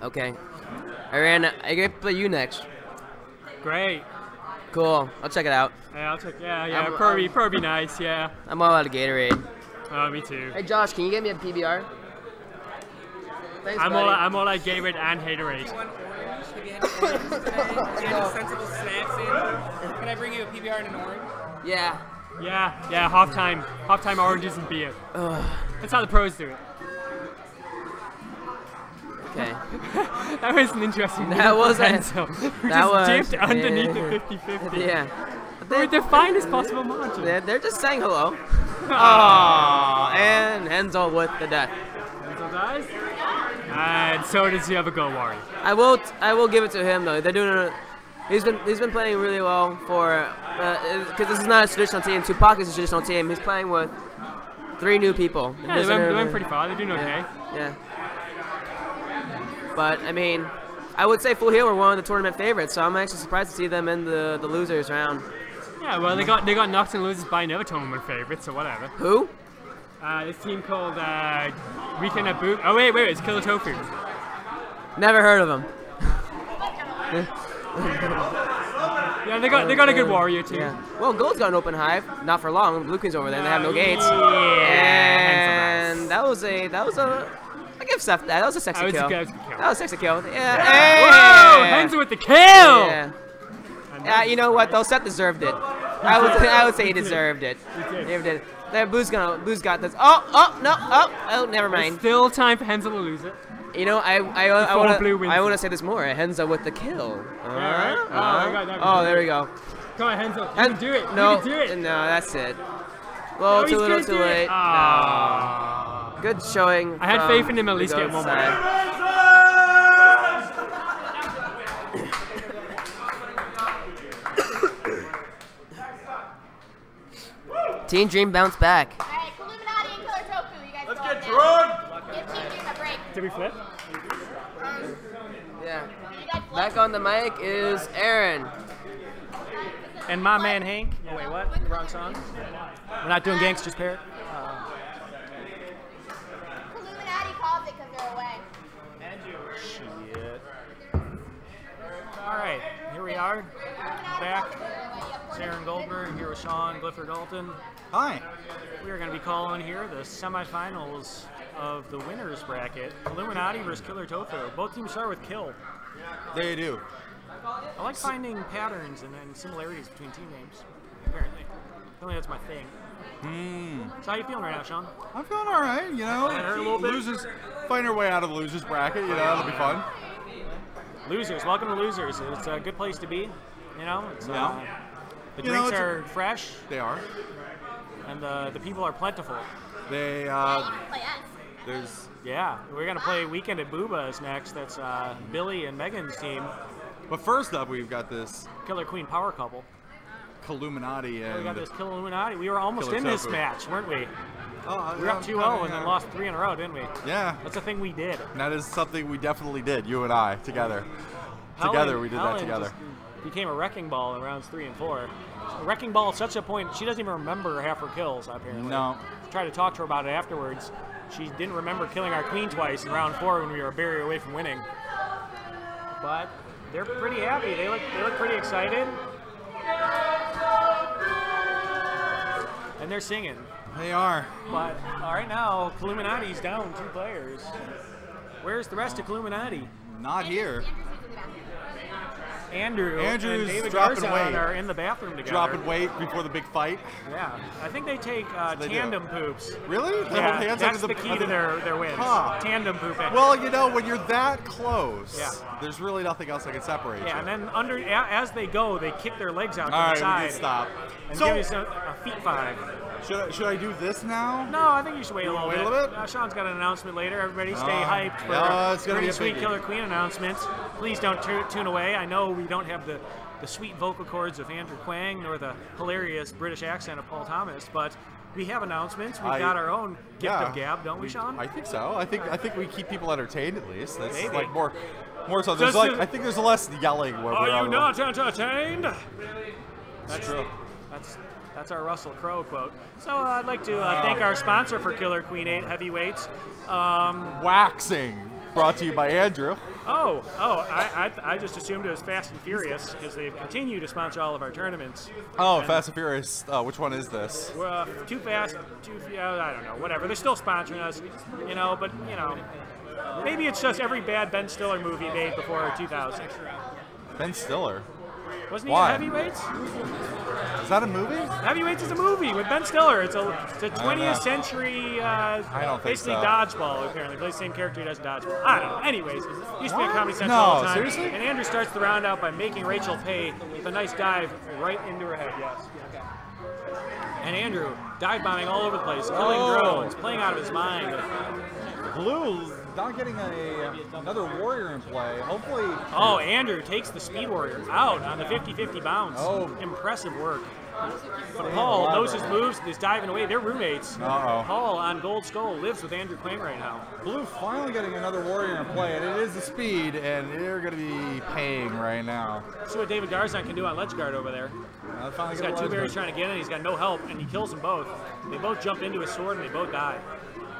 Okay. Aaron, I get to play you next. Great. Cool. I'll check it out. Yeah, I'll check. Yeah. Probably nice. Yeah. I'm all out of Gatorade. Oh, me too. Hey, Josh, can you get me a PBR? Thanks, I'm all out Gatorade and Haterade. Sensible snacks in. Can I bring you a PBR and an orange? Yeah. Yeah. Halftime oranges and beer. That's how the pros do it. Okay. That was an interesting. That was Henzo. That was dipped underneath the 50-50. Yeah. With the finest possible margin. They're just saying hello. Oh, and Henzo with the death. Henzo dies. And so does the other gold warrior. I will give it to him though. They're doing. He's been playing really well for because this is not a traditional team. Tupac is a traditional team. He's playing with 3 new people. Yeah, they went pretty far. They're doing okay. Yeah. But I mean, I would say Full Heal were one of the tournament favorites, so I'm actually surprised to see them in the losers round. Yeah, well they got knocked and loses by another tournament favorite, so whatever. Who? This team called Weekend at Boot. Oh wait, it's Killer Tofu. Never heard of them. Yeah, they got a good warrior too. Yeah. Well, Gold's got an open hive, not for long. Blue Queen's over there, and they have no gates. Yeah. And that was a. I give Seth that. That was a sexy kill. That was a sexy kill. Yeah. Hey. Whoa! Henzo with the kill. Yeah. You know what? Though Seth deserved it. I would say he deserved it. He did. Blue's got this. Oh, never mind. Still time for Henzo to lose it. You know, I want to say this more. Henzo with the kill. There we go. Come on, Henzo. You can do it. No, you can do it. No, that's it. Well, too little, too late. No. Good showing. I had faith in him at least get one more. Team Dream bounced back. All right, Illuminati and Killer Tofu, you guys. Let's get drunk. Give Team Dream a break. Did we flip? Yeah. Back on the mic is Aaron. And my man Hank. Oh, wait, what? Wrong song. We're not doing Gangsta's Parrot. Illuminati calls it because they're away. Shit. All right, here we are. Back. It's Aaron Goldberg here with Sean Gliffer Dalton. Hi. We are going to be calling here the semifinals of the winners bracket. Illuminati versus Killer Tofu. Both teams start with kill. They do. I like finding patterns and similarities between team names, apparently. Apparently that's my thing. So how you feeling right now, Sean? I'm feeling all right, you know. Hurt a little bit? Losers, find our way out of the losers bracket, you know, that'll be fun. Losers, welcome to Losers. It's a good place to be, you know. It's, yeah. The drinks are fresh. They are. And the people are plentiful. They, there's... Yeah, we're going to play Weekend at Booba's next. That's Billy and Megan's team. But first up, we've got this... Killer Queen power couple. Illuminati and... We got this Kill Illuminati. We were almost in this match, weren't we? Oh, we were up 2-0 and then lost 3 in a row, didn't we? Yeah. That's a thing we did. And that is something we definitely did, you and I, together. Together, we did that together. Became a wrecking ball in rounds 3 and 4. A wrecking ball at such a point, she doesn't even remember half her kills, apparently. No. Tried to talk to her about it afterwards. she didn't remember killing our queen twice in round 4 when we were a barrier away from winning. But they're pretty happy. They look pretty excited. And they're singing. They are. But right now, Illuminati's down 2 players. Where's the rest of Illuminati? Not here. Andrew's and David dropping Garzon weight. are in the bathroom together. Dropping weight before the big fight. Yeah, I think they take they tandem poops. Really? They hold Yeah, hands that's under the key to their wins. Huh. Tandem pooping. Well, you know, when you're that close, Yeah. there's really nothing else that can separate you. Yeah, and then as they go, they kick their legs out to All the right, side. we can stop. And So- give you a feet 5. Should I do this now? No, I think you should wait a little Wait bit. a little bit? Sean's got an announcement later. Everybody stay hyped for it's gonna be pretty a sweet biggie. Killer Queen announcements. Please don't tune away. I know we don't have the sweet vocal cords of Andrew Kwang nor the hilarious British accent of Paul Thomas, but we have announcements. We've got our own gift of gab, don't we, Sean? I think so. I think we keep people entertained at least. That's Maybe. like more so. There's I think there's less yelling. Where Are we're you on not entertained? That's true. That's our Russell Crowe quote. So I'd like to thank our sponsor for Killer Queen 8 Heavyweights. Waxing, brought to you by Andrew. I just assumed it was Fast and Furious because they continue to sponsor all of our tournaments. Oh, Fast and Furious. Which one is this? Too Fast, I don't know, whatever. They're still sponsoring us, but maybe it's just every bad Ben Stiller movie made before 2000. Ben Stiller. Wasn't he Why? in Heavyweights? Is that a movie? Heavyweights is a movie with Ben Stiller. It's a 20th century, I don't think basically so. dodgeball, apparently. Plays the same character he does in dodgeball. I don't know. Anyways, used to be a Comedy Central all the time. Seriously? And Andrew starts the round out by making Rachel pay with a nice dive right into her head, yes. And Andrew dive bombing all over the place, killing drones, playing out of his mind. Blue not getting another warrior in play. Hopefully. Oh, Andrew takes the Speed Warrior out on the 50-50 bounce. Oh. Impressive work. But Paul knows his moves, is diving away. They're roommates. Uh-oh. Paul on Gold Skull lives with Andrew Kwang right now. Blue finally getting another warrior in play, and it is the speed, and they're going to be paying right now. See what David Garzon can do on ledge guard over there. He's got 2 berries trying to get in, he's got no help, and he kills them both. They both jump into his sword, and they both die.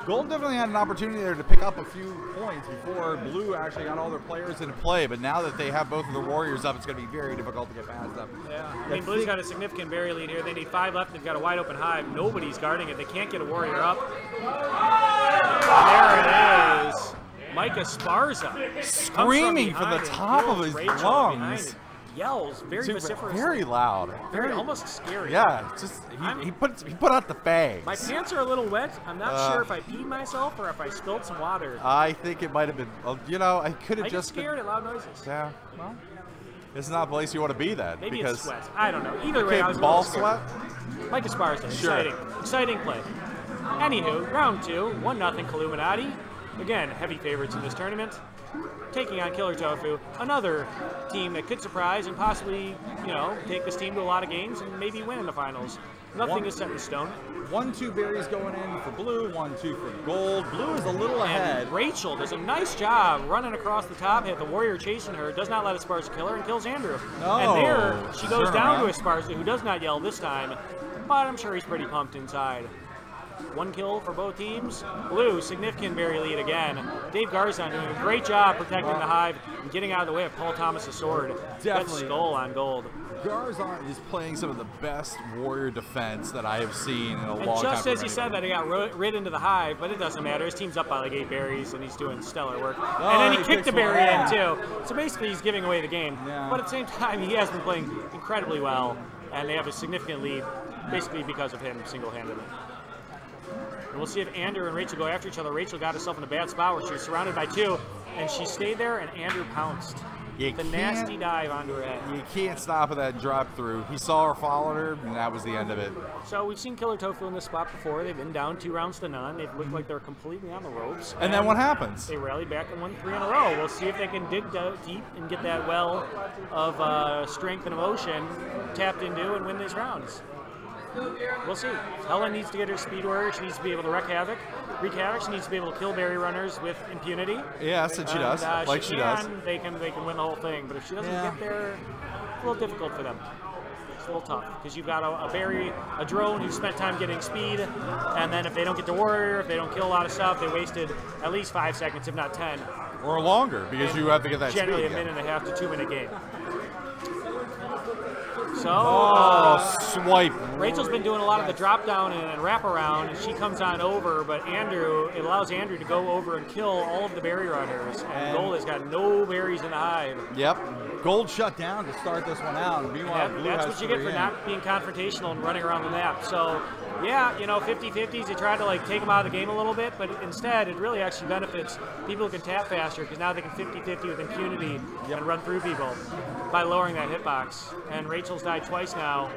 Gold definitely had an opportunity there to pick up a few points before Blue actually got all their players into play, but now that they have both of their warriors up, it's going to be very difficult to get past them. Yeah, I mean, Blue's got a significant berry lead here. They need 5 left, and they've got a wide open hive. Nobody's guarding it. They can't get a warrior up. There it is. Micah Sparza. Screaming from the top of his lungs. Yells very vociferously. Very loud. Very almost scary. Yeah, just he put out the fangs. My pants are a little wet. I'm not sure if I peed myself or if I spilled some water. I think it might have been. I could have just get scared at loud noises. Yeah. Well, it's not the place you want to be then. Maybe because it's sweat. I don't know. Either way, I was ball a little scared. sweat. Micah Sparza. Exciting. Exciting play. Anywho, round 2, 1-0 Illuminati. Again, heavy favorites in this tournament. Taking on Killer Tofu, another team that could surprise and possibly, take this team to a lot of games and maybe win in the finals. Nothing is set in stone. 1-2 berries going in for Blue, 1-2 for Gold. Blue is a little ahead. And Rachel does a nice job running across the top, hit the warrior chasing her, does not let Esparza kill her, and kills Andrew. Oh, and there, she goes down to Esparza, who does not yell this time, but I'm sure he's pretty pumped inside. 1 kill for both teams. Blue, significant berry lead again. Dave Garzon doing a great job protecting the hive and getting out of the way of Paul Thomas' sword. Definitely. Good skull on Gold. Garzon is playing some of the best warrior defense that I have seen in a long time. And just as he said that, he got rid into the hive, but it doesn't matter. His team's up by like 8 berries, and he's doing stellar work. And then he kicked the berry in, too. So basically, he's giving away the game. Yeah. But at the same time, he has been playing incredibly well, and they have a significant lead, basically because of him single-handedly. And we'll see if Andrew and Rachel go after each other. Rachel got herself in a bad spot where she was surrounded by 2, and she stayed there, and Andrew pounced. The nasty dive onto her head. You can't stop at that drop through. He saw her, followed her, and that was the end of it. So we've seen Killer Tofu in this spot before. They've been down 2 rounds to none. They've looked like they're completely on the ropes. And then what happens? They rallied back and won 3 in a row. We'll see if they can dig deep and get that well of strength and emotion tapped into and win these rounds. We'll see. Helen needs to get her speed warrior. She needs to be able to wreak havoc. She needs to be able to kill berry runners with impunity. Yes, and she does. She does. They can win the whole thing. But if she doesn't get there, it's a little difficult for them. It's a little tough because you've got a drone who spent time getting speed, and then if they don't get the warrior, if they don't kill a lot of stuff, they wasted at least 5 seconds, if not 10. Or longer, because you have to get that generally speed. a minute and a half to 2 minute game. So, swipe. Rachel's been doing a lot of the drop down and wrap around, and she comes on over, but it allows Andrew to go over and kill all of the berry runners, and Gold has got no berries in the hive. Yep. Gold shut down to start this one out, and meanwhile, Blue that's has what you get for in. not being confrontational and running around the map. So, yeah, 50-50s, they try to like take them out of the game a little bit, but instead it really actually benefits people who can tap faster, because now they can 50-50 with impunity and run through people by lowering that hitbox. And Rachel's died twice now,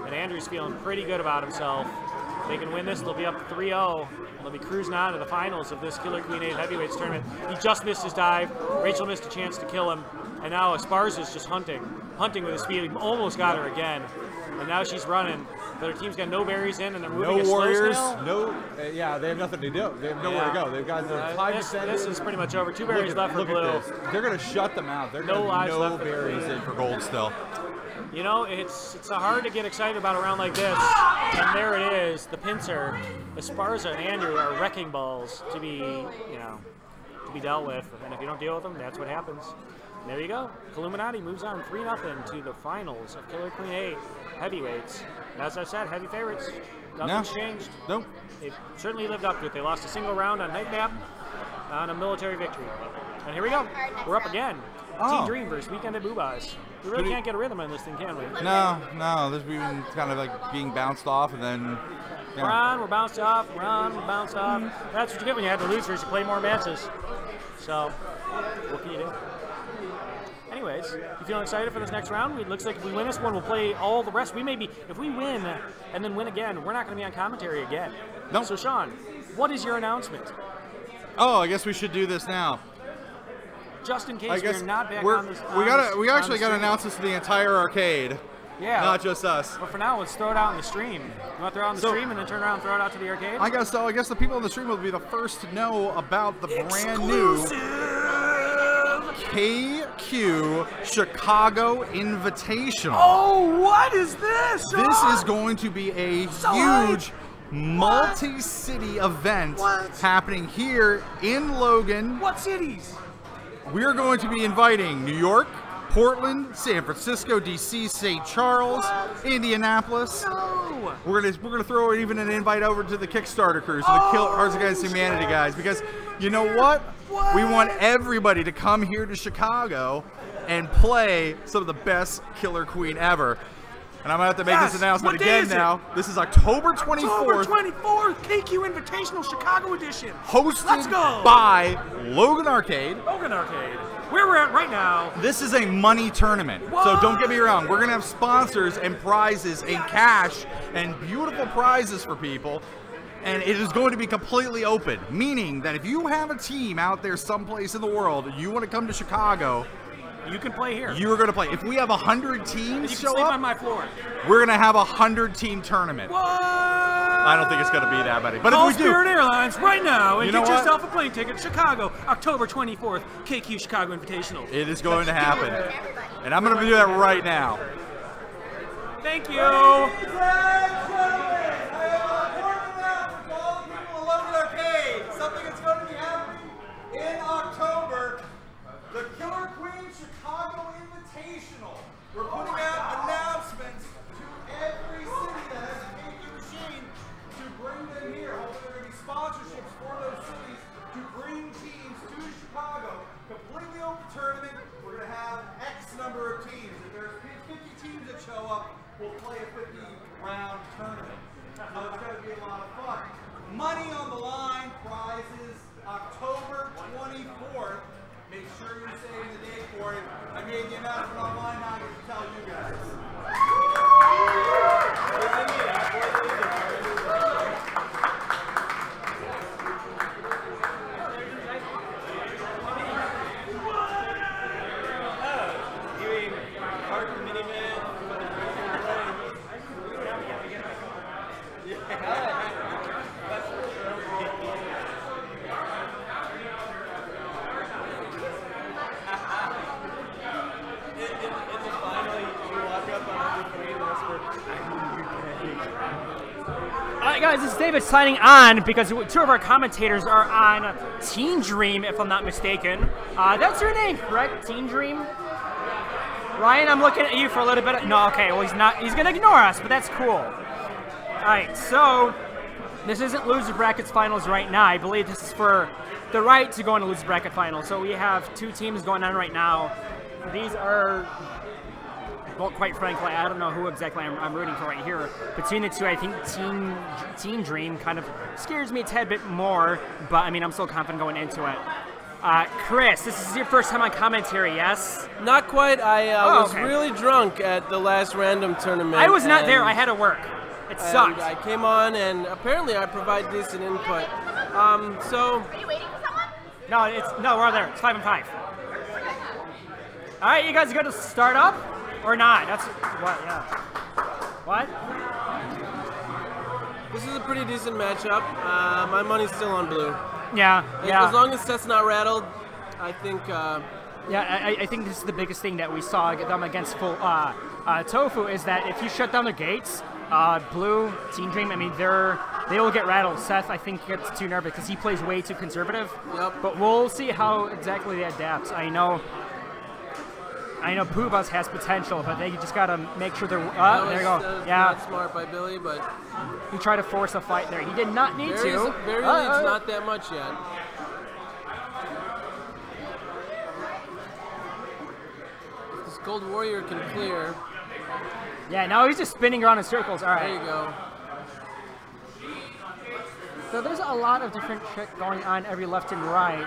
and Andrew's feeling pretty good about himself. If they can win this, they'll be up 3-0. They'll be cruising on to the finals of this Killer Queen 8 Heavyweights tournament. He just missed his dive. Rachel missed a chance to kill him, and now Esparza's just hunting with his speed. He almost got her again, and now she's running. But her team's got no berries in, and they're moving No warriors. Slow Yeah, they have nothing to do. They have nowhere to go. They've got their 5%. This is pretty much over. 2 berries left for Blue. Look at this. They're going to shut them out. They're No going to lives no left for berries in for Gold still. It's hard to get excited about a round like this. And there it is, the pincer. Esparza and Andrew are wrecking balls to be dealt with. And if you don't deal with them, that's what happens. And there you go. Illuminati moves on 3-0 to the finals of Killer Queen 8 Heavyweights. And as I said, heavy favorites. Nothing's changed. Nope. They've certainly lived up to it. They lost a single round on Night Map on a military victory. And here we go. We're up again. Team Dream versus Weekend at Boobas. We really can't get a rhythm on this thing, can we? No. We've been kind of like being bounced off, and then. We're on, we're bounced off, we're on, we're bounced off. That's what you get when you have the losers. You play more matches. So, what can you do? Anyways, you feeling excited for this next round? It looks like if we win this one, we'll play all the rest. If we win and then win again, we're not going to be on commentary again. Nope. So, Sean, what is your announcement? Oh, I guess we should do this now. Just in case we're not back on this. We actually got to announce this to the entire arcade. Yeah. Not just us. But for now, let's throw it out in the stream. You want to throw it out in the stream and then turn around and throw it out to the arcade? I guess so. I guess the people in the stream will be the first to know about the brand new KQ Chicago Invitational. Oh, what is this? This is going to be a huge multi-city event happening here in Logan. What cities? We're going to be inviting New York, Portland, San Francisco, DC, St. Charles, Indianapolis. No. We're gonna throw even an invite over to the Kickstarter crew, so the Cards Against Humanity guys, because you know what? We want everybody to come here to Chicago and play some of the best Killer Queen ever. And I'm gonna have to make this announcement again now. This is October 24th. October 24th, KQ Invitational Chicago Edition. Hosted by Logan Arcade. Logan Arcade. Where we're at right now. This is a money tournament. So don't get me wrong. We're gonna have sponsors and prizes and cash and beautiful prizes for people. And it is going to be completely open, meaning that if you have a team out there someplace in the world, you want to come to Chicago, you can play here. You are going to play. If we have 100 teams you show can sleep up, on my floor. We're going to have 100-team tournament. What? I don't think it's going to be that many. But Call if we do, Spirit Airlines right now and you know get what? yourself a plane ticket. Chicago, October 24th, KQ Chicago Invitational. It is going to happen. And I'm going to do that right now. Thank you. Something that's going to be happening in October, the Killer Queen Chicago Invitational. We're putting out announcements to every city that has a KQ machine to bring them here. Hopefully there will be sponsorships for those cities to bring teams to Chicago. Completely open tournament. We're going to have X number of teams. If there's 50 teams that show up, we'll play a 50-round tournament. So it's going to be a lot of fun. Money on the line, prizes, October 24th. Make sure you're saving the date for it. I made the announcement online, now I get to tell you guys. Alright guys, this is David signing on because 2 of our commentators are on Teen Dream, if I'm not mistaken. That's your name, correct? Teen Dream? Ryan, I'm looking at you for a little bit. No, okay, well he's not. He's gonna ignore us, but that's cool. Alright, so this isn't Loser Brackets Finals right now. I believe this is for the right to go into Loser Bracket Finals. So we have 2 teams going on right now. These are, well, quite frankly, I don't know who exactly I'm rooting for right here. Between the 2, I think Teen Dream kind of scares me a tad bit more, but I mean, I'm still confident going into it. Chris, this is your first time on commentary, yes? Not quite. I was really drunk at the last random tournament. I was not there. I had to work. It sucked. I came on, and apparently I provide decent input. So. Are you waiting for someone? No, we're there. It's 5 and 5. All right, you guys good to start up or not? That's what. Yeah. What? This is a pretty decent matchup. My money's still on blue. Yeah. As long as Seth's not rattled, I think. Yeah, I think this is the biggest thing that we saw them against Tofu is that if you shut down their gates, Blue, Teen Dream, I mean, they will get rattled. Seth, I think, gets too nervous because he plays way too conservative. Yep. But we'll see how exactly they adapt. I know Poobah's has potential, but they just gotta make sure they're. There you go. Yeah. Not smart by Billy, but he tried to force a fight there. He did not need to. Barry leads not that much yet. This Gold Warrior can clear. Yeah, now he's just spinning around in circles. All right. There you go. So there's a lot of different shit going on every left and right.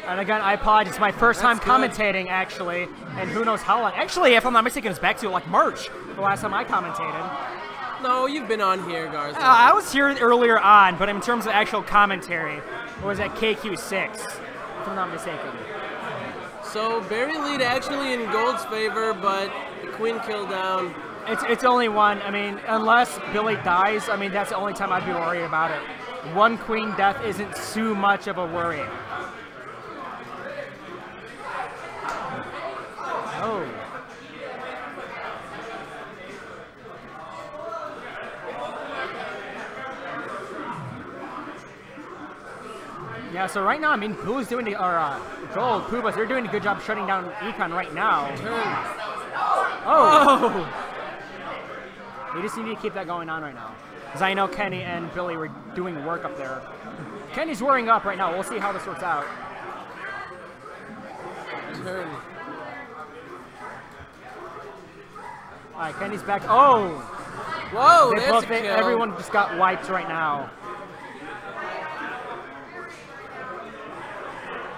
And again, I apologize. It's my first time commentating, actually, and who knows how long. Actually, if I'm not mistaken, it's back to like March, the last time I commentated. No, you've been on here, Garza. I was here earlier on, but in terms of actual commentary, it was at KQ6, if I'm not mistaken. So Barry lead actually in Gold's favor, but the Queen kill down. It's only one. I mean, unless Billy dies, I mean, that's the only time I'd be worried about it. One Queen death isn't too much of a worry. Oh. Yeah, so right now, I mean, Blue's doing Gold, Poobahs, they're doing a good job shutting down Econ right now. Oh! We just need to keep that going on right now. Because I know Kenny and Billy were doing work up there. Kenny's warming up right now. We'll see how this works out. Turn. All right, Kenny's back. Oh! Whoa, that's a kill. Everyone just got wiped right now.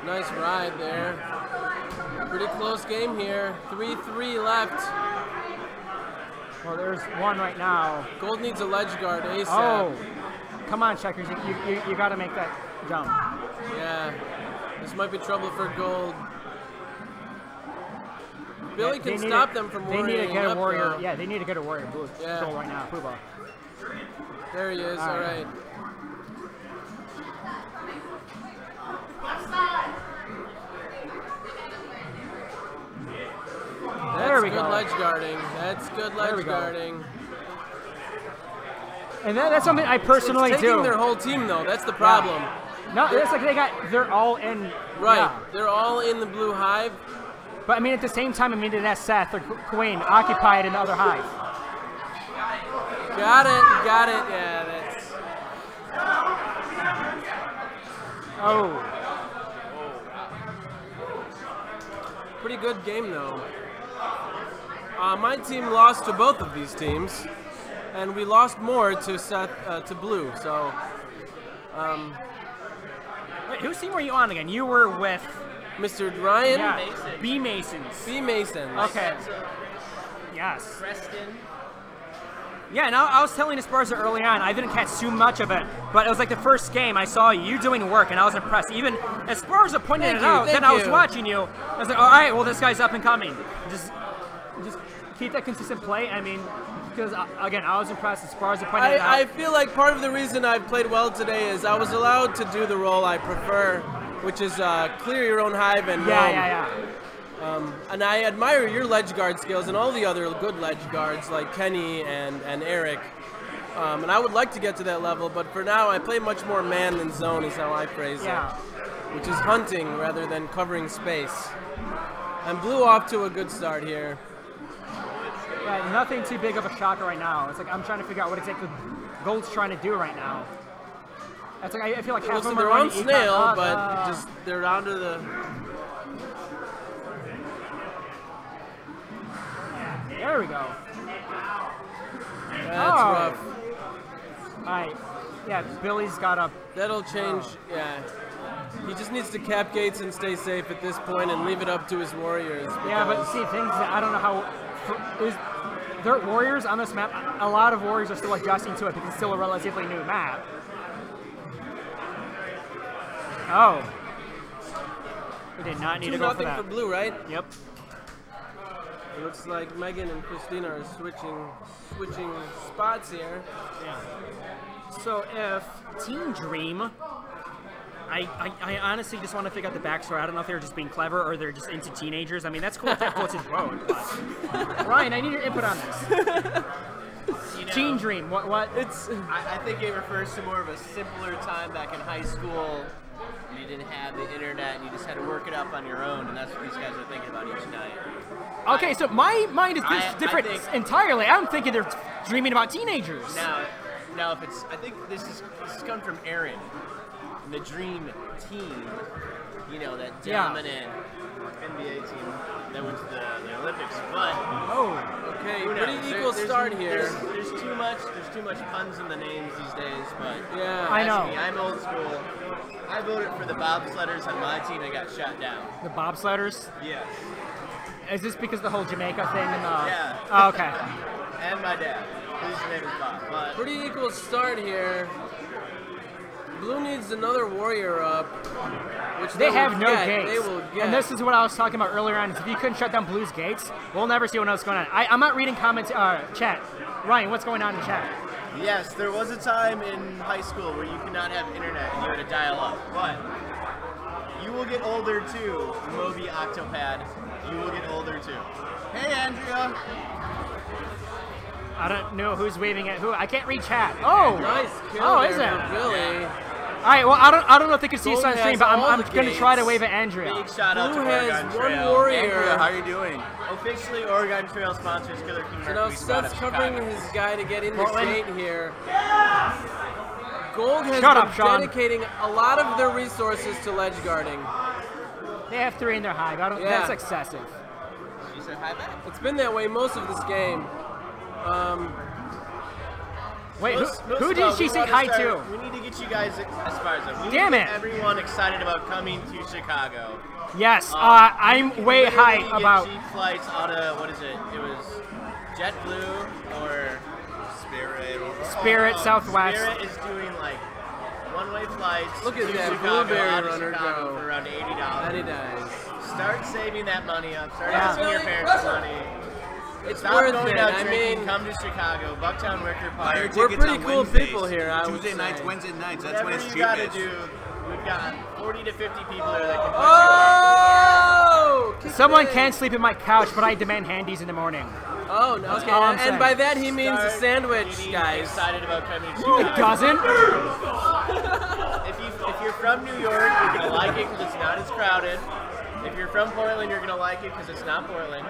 Nice ride there. Pretty close game here. 3-3 left. Well, there's one right now. Gold needs a ledge guard ASAP. Oh, come on, Checkers. You got to make that jump. Yeah, this might be trouble for Gold. Billy can stop them from warrior. They need to get a warrior. Though. Yeah, they need to get a warrior. Blue Gold right now. Poobah. There he is. All right. There we go. go. Ledge guarding. That's good ledge guarding. And that's something I personally it's do. taking their whole team though. That's the problem. Yeah. No, it's like they're all in. Right. Yeah. They're all in the blue hive. But I mean, at the same time, I mean, that's Seth or Queen occupied in the other hive. Got it. Got it. Yeah, that's. Oh. Pretty good game though. My team lost to both of these teams, and we lost more to Seth to Blue. So. Wait, whose team were you on again? You were with Mr. Ryan. Yeah. B Masons. B Masons. Okay. Yes. Preston. Yeah, now I was telling Esparza early on, I didn't catch too much of it, but it was like the first game I saw you doing work, and I was impressed. Even Esparza pointed it out, then I was watching you. I was like, all right, well, this guy's up and coming. Just keep that consistent play. I mean, because, again, I was impressed. Esparza pointed it out. I feel like part of the reason I've played well today is I was allowed to do the role I prefer, which is clear your own hive and roam. Yeah. And I admire your ledge guard skills and all the other good ledge guards like Kenny and Eric. And I would like to get to that level, but for now I play much more man than zone is how I phrase it. Which is hunting rather than covering space. And Blue off to a good start here. Yeah, nothing too big of a shocker right now. It's like I'm trying to figure out what exactly Gold's trying to do right now. It's like I feel like half of them they're are on Snail, but just they're down to the. There we go. That's rough. Alright. Yeah, Billy's got a. That'll change. Yeah. He just needs to cap gates and stay safe at this point and leave it up to his warriors. Yeah, but see, things that I don't know how. There are warriors on this map. A lot of warriors are still adjusting to it because it's still a relatively new map. Oh. We did not need to go for that. 2-0 for Blue, right? Yep. It looks like Megan and Christina are switching spots here. Yeah. So if Team Dream, I honestly just want to figure out the backstory. I don't know if they're just being clever or they're just into teenagers. I mean, that's cool if that floats his road. But Ryan, I need your input on this. You know, Teen Dream, what? It's. I think it refers to more of a simpler time back in high school. You didn't have the internet, and you just had to work it up on your own, and that's what these guys are thinking about each night. Okay, so my mind is different entirely. I'm thinking they're dreaming about teenagers. Now, if it's, I think this is coming from Aaron, and the Dream Team. You know, that dominant NBA team that went to the Olympics. But okay, pretty equal start here. There's too much puns in the names these days. But yeah, I know. Me, I'm old school. I voted for the bobsledders on my team and got shot down. The bobsledders? Yes. Is this because of the whole Jamaica thing? And yeah. Oh, okay. And my dad. His name is Bob. But pretty equal start here. Blue needs another warrior up, which they have no gates. They will get. And this is what I was talking about earlier on. Is if you couldn't shut down Blue's gates, we'll never see what's going on. I'm not reading comments, chat. Ryan, what's going on in chat? Yes, there was a time in high school where you could not have internet and you had to dial up, but you will get older too, Moby Octopad. You will get older too. Hey, Andrea. I don't know who's waving at who. I can't read chat. Oh, nice kill. Oh, there is it? for Billy? Yeah. All right. Well, I don't know if they can see us on stream, but I'm going to try to wave at Andrea. Big shout out Blue to has Oregon one Trail. warrior. Andrea, how are you doing? Officially, Oregon Trail sponsors Killer King. So now Seth's covering his guy to get in the gate here. Gold has been dedicating a lot of their resources to ledge guarding. They have 3 in their hive. That's excessive. She said hi back. It's been that way most of this game. Wait, who did she say hi to? We need to get you guys as far as we Damn need to it! get everyone excited about coming to Chicago. Yes, I'm way hype about. Cheap flights out of what is it? It was JetBlue or Spirit Southwest. Spirit is doing like one-way flights. Look at to that Chicago, blueberry out of runner Chicago go. for around $80. That he does. Start saving that money up. Start asking your parents for money. It's Stop worth going it. out I drinking, mean, come to Chicago, Bucktown Wicker Park. we're pretty cool people here. I would Tuesday say. nights, Wednesday nights. That's when Whatever it's you gotta cheapest. do, we've got 40 to 50 people there that can put Oh! Someone can sleep in my couch, but I demand handies in the morning. Oh, no. That's Okay. all I'm And saying. by that he means a sandwich, guys. Excited about coming to It doesn't. If you're from New York, you're gonna like it because it's not as crowded. If you're from Portland, you're gonna like it because it's not Portland.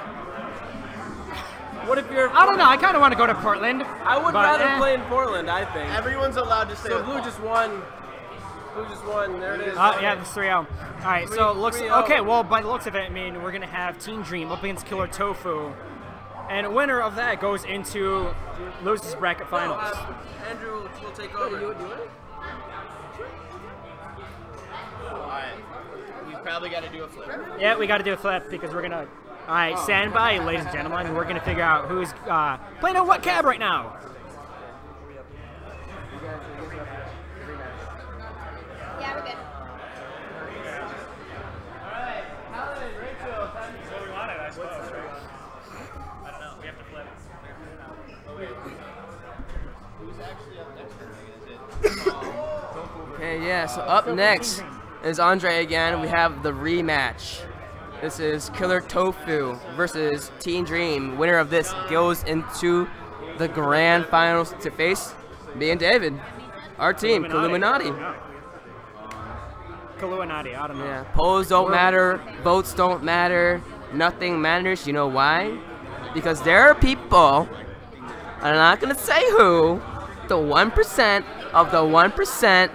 What if you're? I don't know. I kind of want to go to Portland. I would but, rather play in Portland. I think. Everyone's allowed to say. So Blue just won. Blue just won. There it is. Yeah, it's 3-0. All right, so looks 3-0. okay. Well, by the looks of it, I mean we're gonna have Team Dream up against Killer Tofu, and winner of that goes into losers bracket finals. Andrew will take over. You do it? Alright. We probably got to do a flip. Yeah, we got to do a flip because we're gonna. All right, stand by, ladies and gentlemen. We're gonna figure out who's playing on what cab right now. Yeah, we're good. Alright. Helen, Rachel, time to So we want it, I suppose. I don't know. We have to flip. Oh, wait. Who's actually up next? Is it? Okay, yeah, so up next is Andre again. We have the rematch. This is Killer Tofu versus Teen Dream. Winner of this goes into the grand finals to face Me and David. Our team, Illuminati. Illuminati, I don't know. Yeah. Polls don't matter. Votes don't matter. Nothing matters. You know why? Because there are people, I'm not going to say who, the 1% of the 1%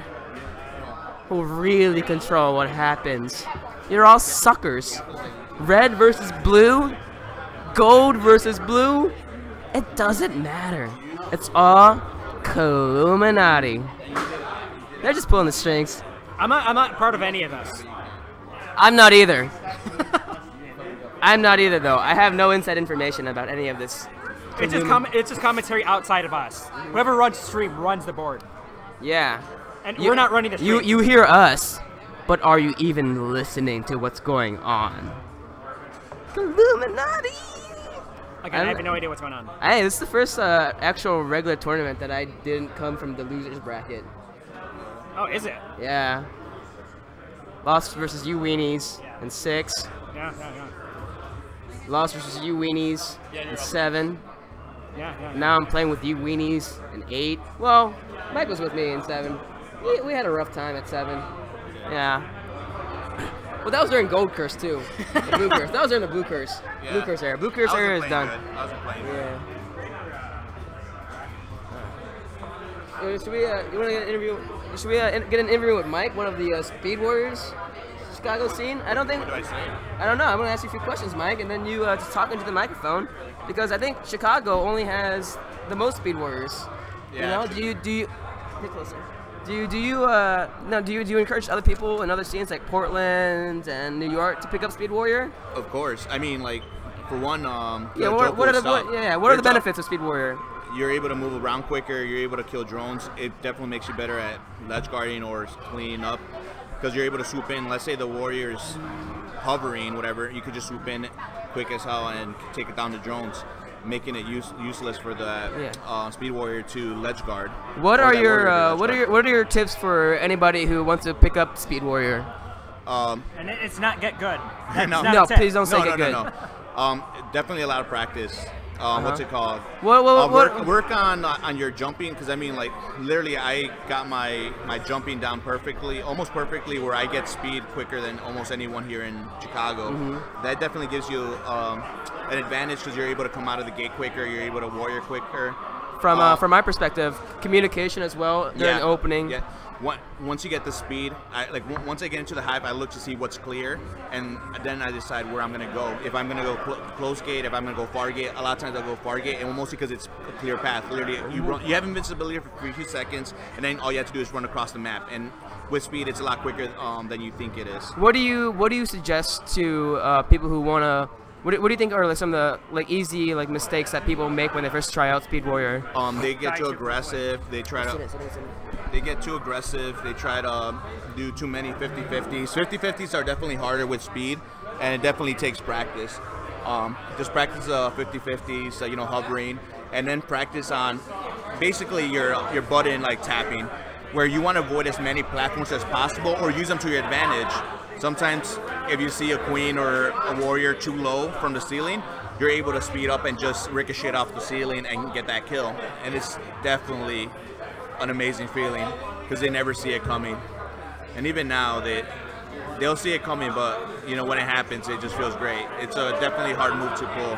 who really control what happens. You're all suckers. Red versus blue, gold versus blue, it doesn't matter. It's all Illuminati. They're just pulling the strings. I'm not part of any of this. I'm not either. I'm not either, though. I have no inside information about any of this. It's just commentary outside of us. Whoever runs the stream runs the board. Yeah. And we're not running the stream. You hear us, but are you even listening to what's going on? Illuminati! Like, I have no idea what's going on. Hey, this is the first actual regular tournament that I didn't come from the losers bracket. Oh, is it? Yeah. Lost versus you weenies in 6. Yeah. Lost versus you weenies in 7. Yeah. Now I'm playing with you weenies in 8. Well, Mike was with me in 7. We had a rough time at 7. Yeah. Well, that was during Gold Curse too. The Blue Curse. That was during the Blue Curse. Yeah. Blue Curse era. Blue Curse era is done. I wasn't playing good. Should we? You want to get an interview? Should we get an interview with Mike, one of the Speed Warriors Chicago scene? I don't think. What do I say? I don't know. I'm gonna ask you a few questions, Mike, and then you just talk into the microphone because I think Chicago only has the most Speed Warriors. Yeah. You know? Do you? Get closer. Do you encourage other people in other scenes like Portland and New York to pick up Speed Warrior? Of course. I mean, like, for one, what are the benefits of Speed Warrior? You're able to move around quicker. You're able to kill drones. It definitely makes you better at ledge guarding or cleaning up because you're able to swoop in. Let's say the warrior's hovering, whatever. You could just swoop in quick as hell and take it down the drones, making it useless for the Speed Warrior to ledge guard. What are your tips for anybody who wants to pick up Speed Warrior? And it's not get good. No, please don't say get good. No. Definitely a lot of practice. What's it called? Work on your jumping, because I mean, like, literally, I got my jumping down perfectly, almost perfectly, where I get speed quicker than almost anyone here in Chicago. That definitely gives you an advantage because you're able to come out of the gate quicker, you're able to warrior quicker. From my perspective, communication as well during the opening. Yeah. Once you get the speed, once I get into the hive, I look to see what's clear, and then I decide where I'm going to go. If I'm going to go close gate, if I'm going to go far gate, a lot of times I'll go far gate, and mostly because it's a clear path. Literally, you have invincibility for a few seconds, and then all you have to do is run across the map. And with speed, it's a lot quicker than you think it is. What do you suggest to people who want to? What do you think are some of the easy mistakes that people make when they first try out Speed Warrior? They get too aggressive. They get too aggressive. They try to do too many 50-50s. 50-50s are definitely harder with speed, and it definitely takes practice. Just practice 50-50s, hovering, and then practice on basically your button tapping, where you want to avoid as many platforms as possible or use them to your advantage. Sometimes if you see a queen or a warrior too low from the ceiling, you're able to speed up and just ricochet off the ceiling and get that kill. And it's definitely an amazing feeling because they never see it coming. And even now, they'll see it coming, but when it happens, it just feels great. It's a definitely hard move to pull.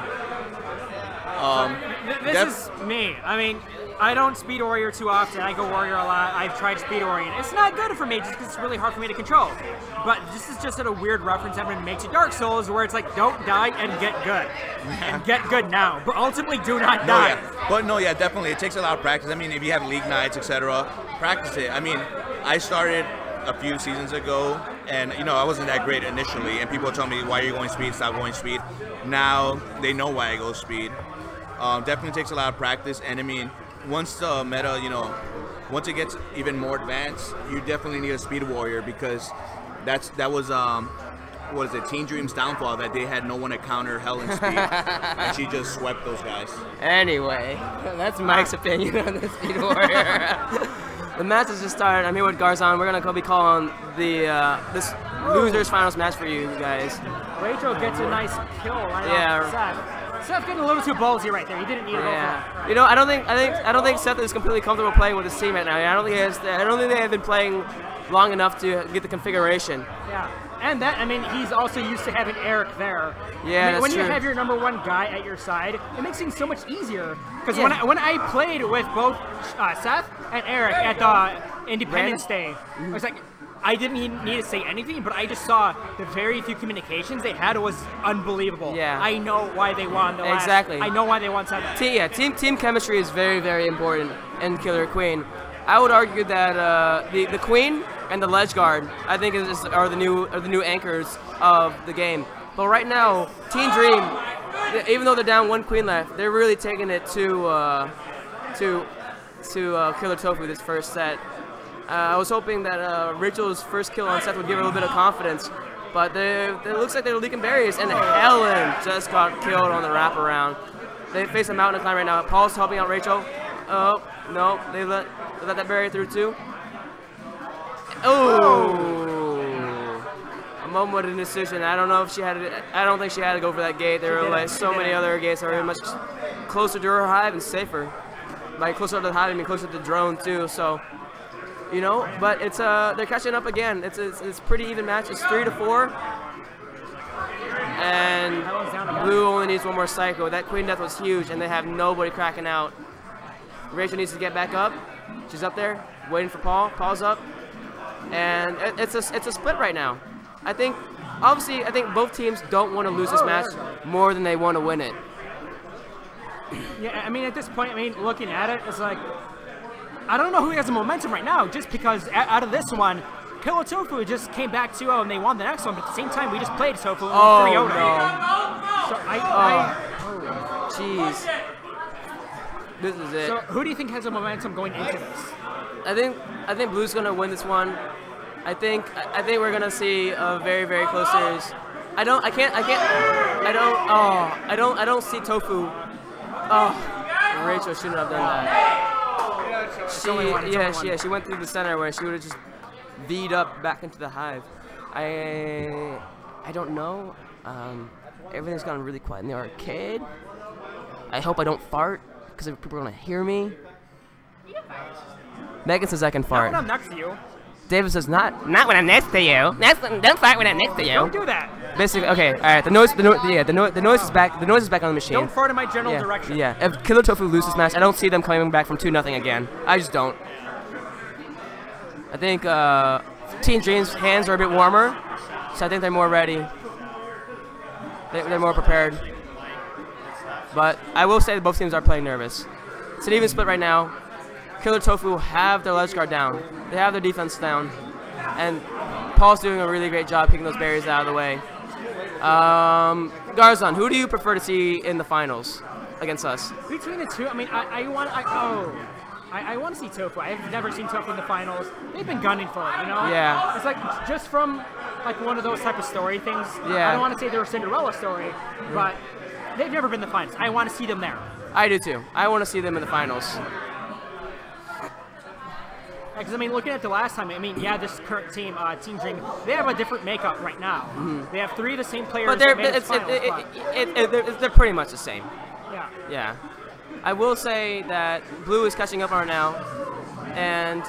This is me. I mean, I don't Speed Warrior too often. I go Warrior a lot. I've tried Speed Warrior. It's not good for me just because it's really hard for me to control. But this is just a weird reference I'm going to make to Dark Souls where it's like, don't die and get good. And get good now. But ultimately, do not die. Definitely. It takes a lot of practice. I mean, if you have league nights, etc., practice it. I mean, I started a few seasons ago, and I wasn't that great initially, and people tell me, why are you going speed? Stop going speed. Now they know why I go speed. Definitely takes a lot of practice, and I mean, once the meta, once it gets even more advanced, you definitely need a Speed Warrior because that was what is it, Teen Dream's downfall, that they had no one to counter Hell and Speed, and she just swept those guys. Anyway, that's Mike's opinion on the Speed Warrior. The match has just started. I'm here with Garzon. We're gonna be calling this losers finals match for you guys. Rachel gets a nice kill right off the set. Seth getting a little too ballsy right there. He didn't need to go for that. You know, I don't think Seth is completely comfortable playing with his team right now. I don't think they have been playing long enough to get the configuration. Yeah. And that, I mean, he's also used to having Eric there. Yeah, I mean, when true. you have your #1 guy at your side, it makes things so much easier. Because when I played with both Seth and Eric at the Independence Day, I was like, I didn't need to say anything, but I just saw the very few communications they had was unbelievable. Yeah. I know why they won the last. Exactly. I know why they won 7. Team chemistry is very, very important in Killer Queen. I would argue that the Queen and the Ledge Guard, I think, are the new anchors of the game. But right now, Team Dream, even though they're down 1 Queen left, they're really taking it to Killer Tofu this first set. I was hoping that Rachel's first kill on Seth would give her a little bit of confidence, but it looks like they're leaking berries, and Helen just got killed on the wraparound. They face a mountain climb right now. Paul's helping out Rachel. Oh, no, they let that barrier through too. Oh! A moment of indecision. I don't know if she had to, I don't think she had to go for that gate. There were like so many other gates that were much closer to her hive and safer. By closer to the hive, I mean closer to the drone too, so you know, but it's they're catching up again. It's pretty even match. It's 3-4. And Blue only needs 1 more cycle. That Queen Death was huge, and they have nobody cracking out. Rachel needs to get back up. She's up there, waiting for Paul. Paul's up, and it's a split right now. I think both teams don't want to lose this match more than they want to win it. Yeah, I mean, at this point, I mean, looking at it, it's like I don't know who has the momentum right now. Just because out of this one, Killer Tofu just came back 2-0 and they won the next one, but at the same time, we just played Tofu and 3-0. So jeez. This is it. So who do you think has the momentum going into this? I think Blue's gonna win this one. I think we're gonna see a very, very close series. I don't see Tofu. Oh, Rachel shouldn't have done that. She went through the center where she would have just V'd up back into the hive. I don't know. Everything's gotten really quiet in the arcade. I hope I don't fart because people are gonna hear me. Megan says I can fart. Not when I'm next to you. David says not when I'm next to you. Don't fart when I'm next to you. Don't do that. Basically, okay, all right. The noise is back. The noise is back on the machine. Don't fart in my general direction. Yeah. If Killer Tofu loses this match, I don't see them coming back from 2-0 again. I just don't. I think Team Dream's hands are a bit warmer, so I think they're more ready. They're more prepared. But I will say that both teams are playing nervous. It's an even split right now. Killer Tofu have their ledge guard down. They have their defense down. And Paul's doing a really great job kicking those barriers out of the way. Garzon, who do you prefer to see in the finals against us? Between the two, I mean, I want to see Tofu. I've never seen Tofu in the finals. They've been gunning for it, you know? Yeah. It's like just from like one of those type of story things. Yeah. I don't want to say they're a Cinderella story, but they've never been in the finals. I want to see them there. I do too. I want to see them in the finals. Because, I mean, looking at the last time, I mean, yeah, this current team, Team Dream, they have a different makeup right now. They have 3 of the same players. But they're pretty much the same. Yeah. Yeah. I will say that Blue is catching up on her now. And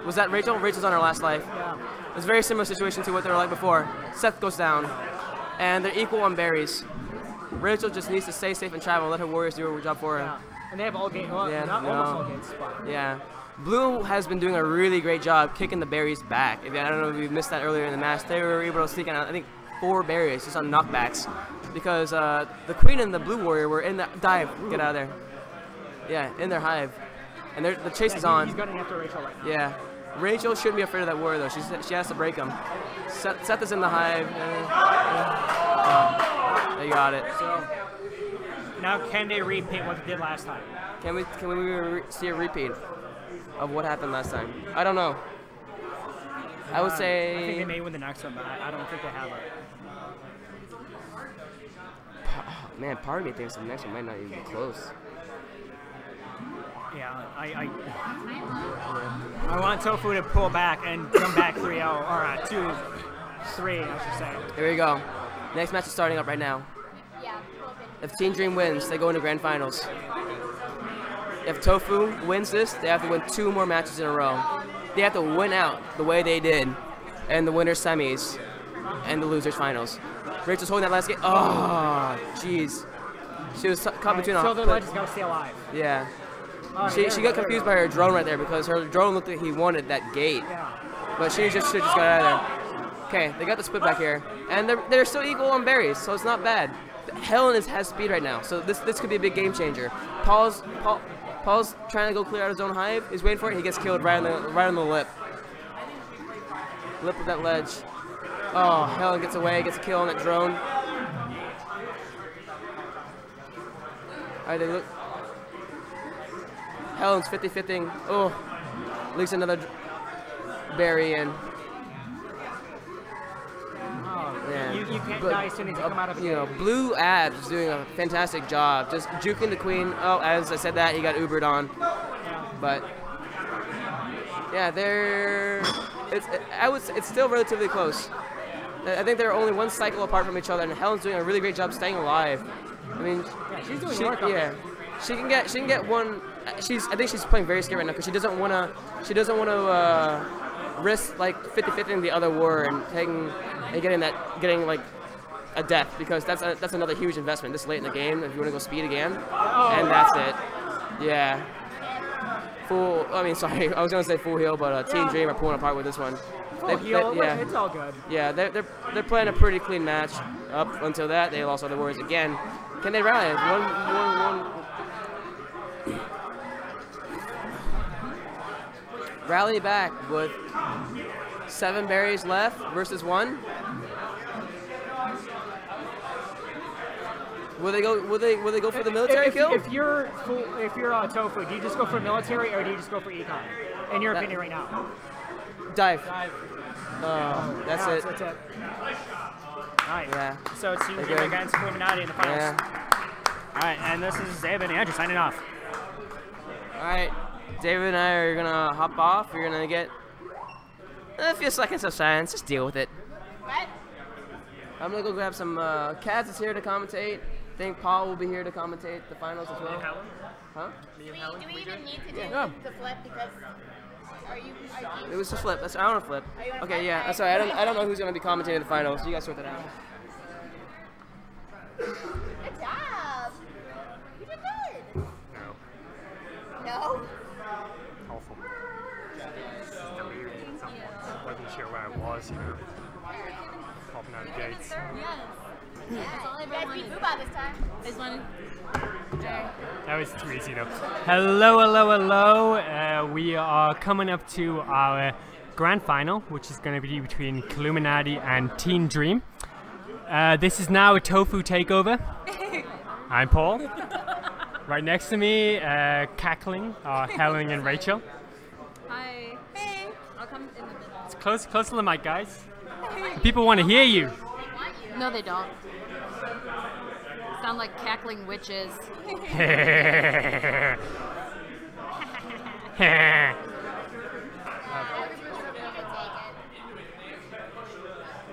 was that Rachel? Rachel's on her last life. Yeah. It was a very similar situation to what they were like before. Seth goes down. And they're equal on berries. Rachel just needs to stay safe and travel and let her warriors do her job for her. Yeah. And they have all games. Well, Yeah, not no. almost all games. But. Yeah. Blue has been doing a really great job kicking the berries back. I don't know if you missed that earlier in the match. They were able to sneak out, I think, 4 berries just on knockbacks. Because the Queen and the Blue Warrior were in the dive. Get out of there. Yeah, in their hive. And the chase is on. He's gunning after Rachel right now. Yeah. Rachel shouldn't be afraid of that warrior, though. She has to break him. Seth is in the hive. They got it. So, now can they repeat what they did last time? Can we see a repeat of what happened last time? I don't know. I would say... I think they may win the next one, but I don't think they have it. Oh, man, part of me thinks the next one might not even be close. Yeah, I want Tofu to pull back and come back 3-0, or 2-3, I should say. Here we go. Next match is starting up right now. Yeah, cool If Team Dream wins, they go into grand finals. If Tofu wins this, they have to win 2 more matches in a row. They have to win out the way they did in the winner's semis and the loser's finals. Rachel's holding that last game. Oh, jeez. She was caught between So the Legends got to stay alive. Yeah. Oh, She got confused by her drone right there because her drone looked like he wanted that gate. Yeah. But she just got out of there. Okay, they got the split back here. And they're still equal on berries, so it's not bad. Helen has speed right now, so this could be a big game changer. Paul's trying to go clear out his own hive. He's waiting for it. He gets killed right on the lip. Lip of that ledge. Oh, Helen gets away, gets a kill on that drone. Alright, they look. Helen's 50-50. Oh, leaks another berry in. You can't die as soon as you come out of it. Blue Abs is doing a fantastic job, just juking the queen. Oh, as I said that, he got Ubered on. But yeah, it's still relatively close. I think they're only 1 cycle apart from each other, and Helen's doing a really great job staying alive. I mean, she's doing work on it. She can get one. I think she's playing very scared right now because she doesn't want to risk like 50-50 the other war and getting like a death, because that's another huge investment this late in the game if you want to go speed again. And that's it. Yeah. I was gonna say full heal, but Team Dream are pulling apart with this one. Yeah, it's all good. Yeah, they're playing a pretty clean match up until that. They lost all the Warriors again. Can they rally? One. Rally back with 7 berries left versus 1. Will they go for the military kill? If you're Tofu, do you just go for military or do you just go for econ? In your opinion, right now. Dive. Oh, that's it. That's it. Alright. Yeah. So it's Team Dream against Illuminati in the finals. Yeah. Alright, and this is David and Andrew signing off. Alright. David and I are gonna hop off. We're gonna get a few seconds of silence. Just deal with it. What? I'm gonna go grab some. Kaz is here to commentate. I think Paul will be here to commentate the finals as well. Huh? Do we even need to do Yeah. the flip because are you? It was a flip. I want to flip. Are you on Okay, flip? yeah. I'm sorry. I don't know who's gonna be commentating the finals. You guys sort that out. Good job. You did good. No. Awful. Delirium at some point. Wasn't sure where I was, popping out of gates. Yes. That's all I ever wanted. Booba this time. I just wanted. That was too easy, though. Hello, hello, hello. We are coming up to our grand final, which is going to be between Illuminati and Team Dream. This is now a Tofu takeover. I'm Paul. Right next to me, cackling, are Helen and Rachel. Hi. Hey. I'll come in the middle. It's close to the mic, guys. People want to hear you. No, they don't. Sound like cackling witches. There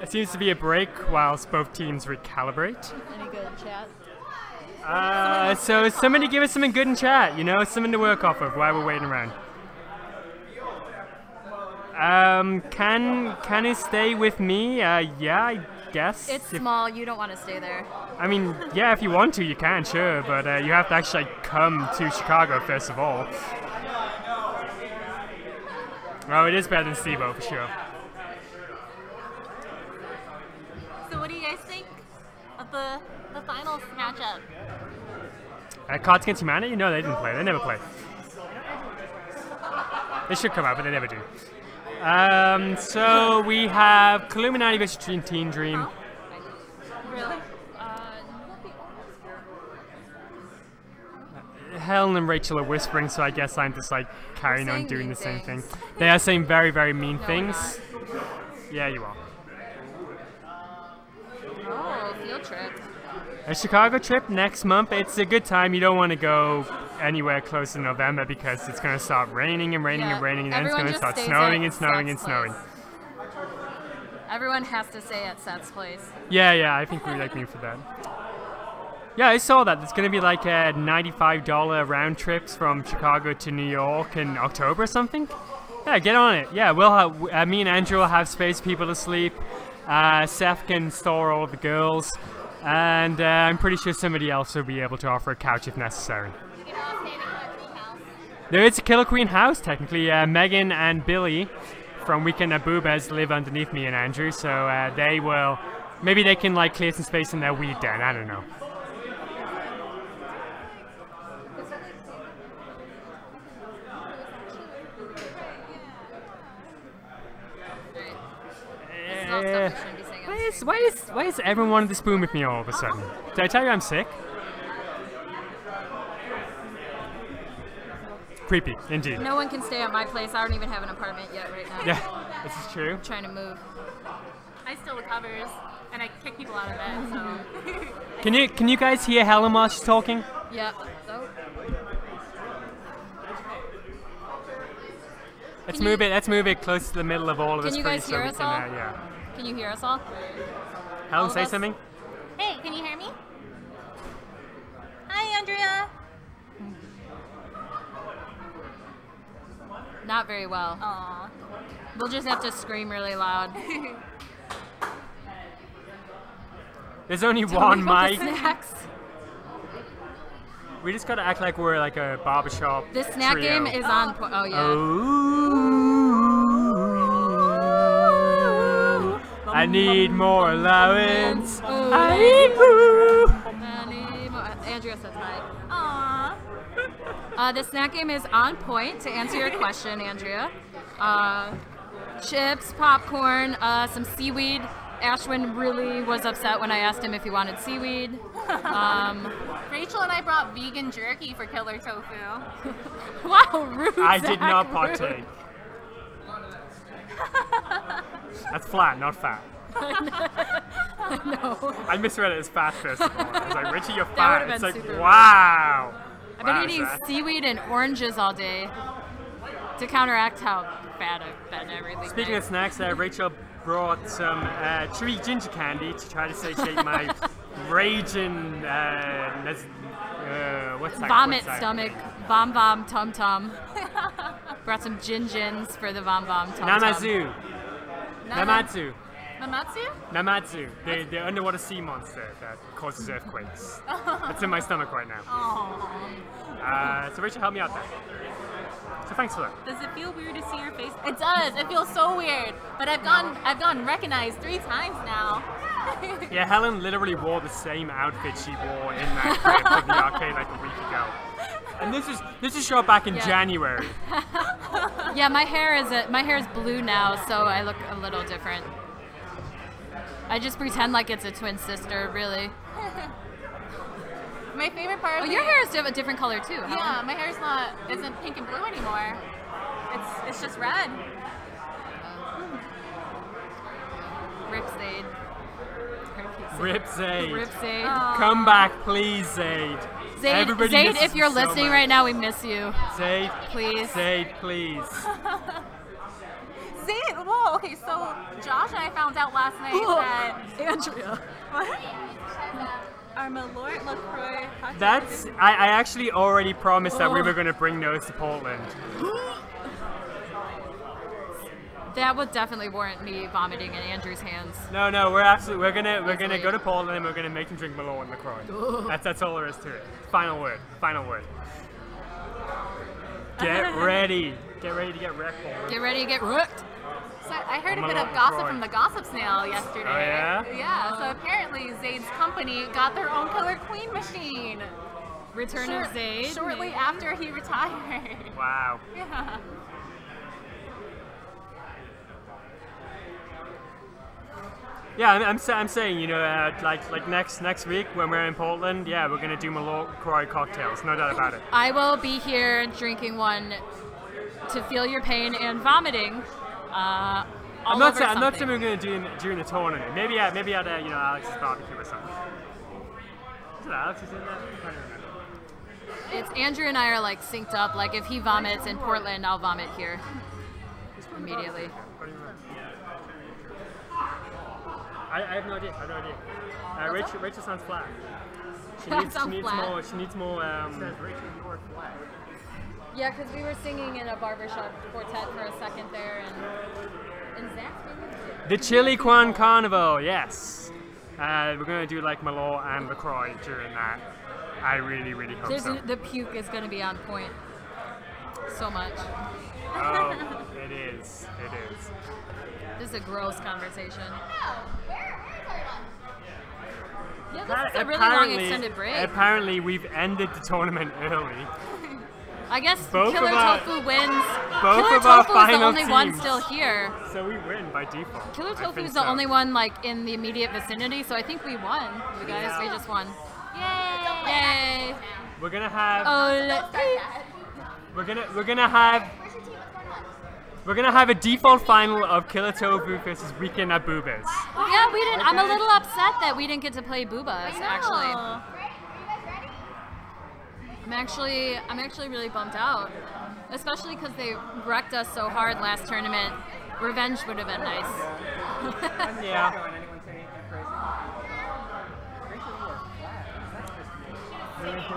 seems to be a break whilst both teams recalibrate. Any good chat? So somebody give us something good in chat, something to work off of while we're waiting around. Can it stay with me? Yeah, I guess. It's small. You don't want to stay there. I mean, yeah, if you want to, you can, sure, but you have to actually come to Chicago first of all. Well, it is better than Steve-O for sure. So what do you guys think of the finals matchup? Cards Against Humanity? No, they didn't play. They never play. They should come out, but they never do. So we have Illuminati versus Team Dream. Really? Helen and Rachel are whispering, so I guess I'm just like carrying on doing the same thing. They are saying very, very mean things. Yeah, you are. Oh, field trip. A Chicago trip next month. It's a good time. You don't want to go anywhere close to November because it's going to start raining and raining and raining, and then it's going to start snowing and snowing and snowing. Everyone has to stay at Seth's place. Yeah, I think we like me for that. Yeah, I saw that. There's going to be like $95 round trips from Chicago to New York in October or something. Yeah, get on it. Yeah, we'll have, me and Andrew will have space for people to sleep. Seth can store all the girls. And I'm pretty sure somebody else will be able to offer a couch if necessary. There is a Killer Queen house, technically. Megan and Billy from Weekend at Booba's live underneath me and Andrew, so they will... Maybe they can like clear some space in their weed den, I don't know. Why is everyone wanting to spoon with me all of a sudden? Did I tell you I'm sick? Creepy, indeed. No one can stay at my place. I don't even have an apartment yet right now. Yeah, this is true. I'm trying to move. I steal the covers and I kick people out of bed. So. Can you guys hear Helen while she's talking? Yep. Oh. Let's move it close to the middle of all of this. Can you guys hear us all? Yeah. Can you hear us all? Helen, say something. Hey, can you hear me? Hi, Andrea. Not very well. Aww. We'll just have to scream really loud. There's only one mic. We just gotta act like we're like a barbershop. This snack trio. game is on point. Oh yeah. Oh. I need more allowance. I need more. Andrea says hi. Aww. The snack game is on point. To answer your question, Andrea, chips, popcorn, some seaweed. Ashwin really was upset when I asked him if he wanted seaweed. Rachel and I brought vegan jerky for Killer Tofu. Wow, rude. I did not partake. That's flat, not fat. I know. I misread it as fat first of all. I was like, Richie, you're fat. It's like, super wow. I've been eating seaweed and oranges all day to counteract how fat I've been everything. Speaking of snacks, Rachel brought some chewy ginger candy to try to satiate my raging, what's that? Vomit stomach, vom vom tum tum. Brought some gin-gins for the vom vom tum tum. Namatsu. Namatsu. Namatsu? Namatsu, the underwater sea monster that causes earthquakes. It's in my stomach right now. So Rachel, help me out there. So thanks for that. Does it feel weird to see your face? It does. It feels so weird. But I've gone recognized 3 times now. Yeah, Helen literally wore the same outfit she wore in that trip to the arcade like a week ago. And this is shot back in January. Yeah, my hair is blue now, so I look a little different. I just pretend like it's a twin sister, really. My favorite part. Oh, your hair is a different color too. Huh? Yeah, my hair's isn't pink and blue anymore. It's just red. Rip Zaid. Rip Zaid. Rip Zaid. Come back, please, Zaid. Zaid, if you're listening right now, we miss you. Zaid, please. Zaid, please. Zaid, whoa, okay, so Josh and I found out last night that Andrea. What? Our Malort LaCroix hot That's I actually already promised that we were going to bring those to Portland. That would definitely warrant me vomiting in Andrew's hands. No, we're gonna go to Portland and we're gonna make him drink Malort and LaCroix. That's all there is to it. Final word. Get ready to get wrecked. Get ready to get wrecked. So I heard a bit of gossip from the Gossip Snail yesterday. Oh yeah? Yeah, so apparently Zaid's company got their own Killer Queen machine. Return of Zaid? Shortly after he retired. Wow. Yeah. Yeah, I'm saying, you know, like next week when we're in Portland, yeah, we're gonna do Malort LaCroix cocktails, no doubt about it. I will be here drinking one to feel your pain and vomiting. I'm not saying we're gonna do during the tournament. Maybe at Alex's barbecue or something. Is it Alex who's in that? I don't remember. It's Andrew and I are like synced up. Like if he vomits in Portland, I'll vomit here immediately. I have no idea. Rachel sounds flat. That sounds flat. She needs more. Yeah, because we were singing in a barbershop quartet for a second there, and Zach. The Chili Quan Carnival, yes. We're gonna do like Malort and LaCroix during that. I really, really hope so. The puke is going to be on point. So much. Oh, it is. It is. This is a gross conversation. Yeah, this is a really long extended break. Apparently, we've ended the tournament early. I guess Both Killer of our- Tofu wins. both Killer of our Tofu is the final only one teams. still here. So we win by default. Killer I Tofu think is the so. only one like in the immediate vicinity, so I think we won. You guys, we just won. Yay! We're gonna have. Oh, We're gonna have a default final of Killer Tofu versus Weekend at Booba's. yeah, we didn't. I'm a little upset that we didn't get to play Boobas. Actually, I'm actually really bummed out, especially because they wrecked us so hard last tournament. Revenge would have been nice. Yeah.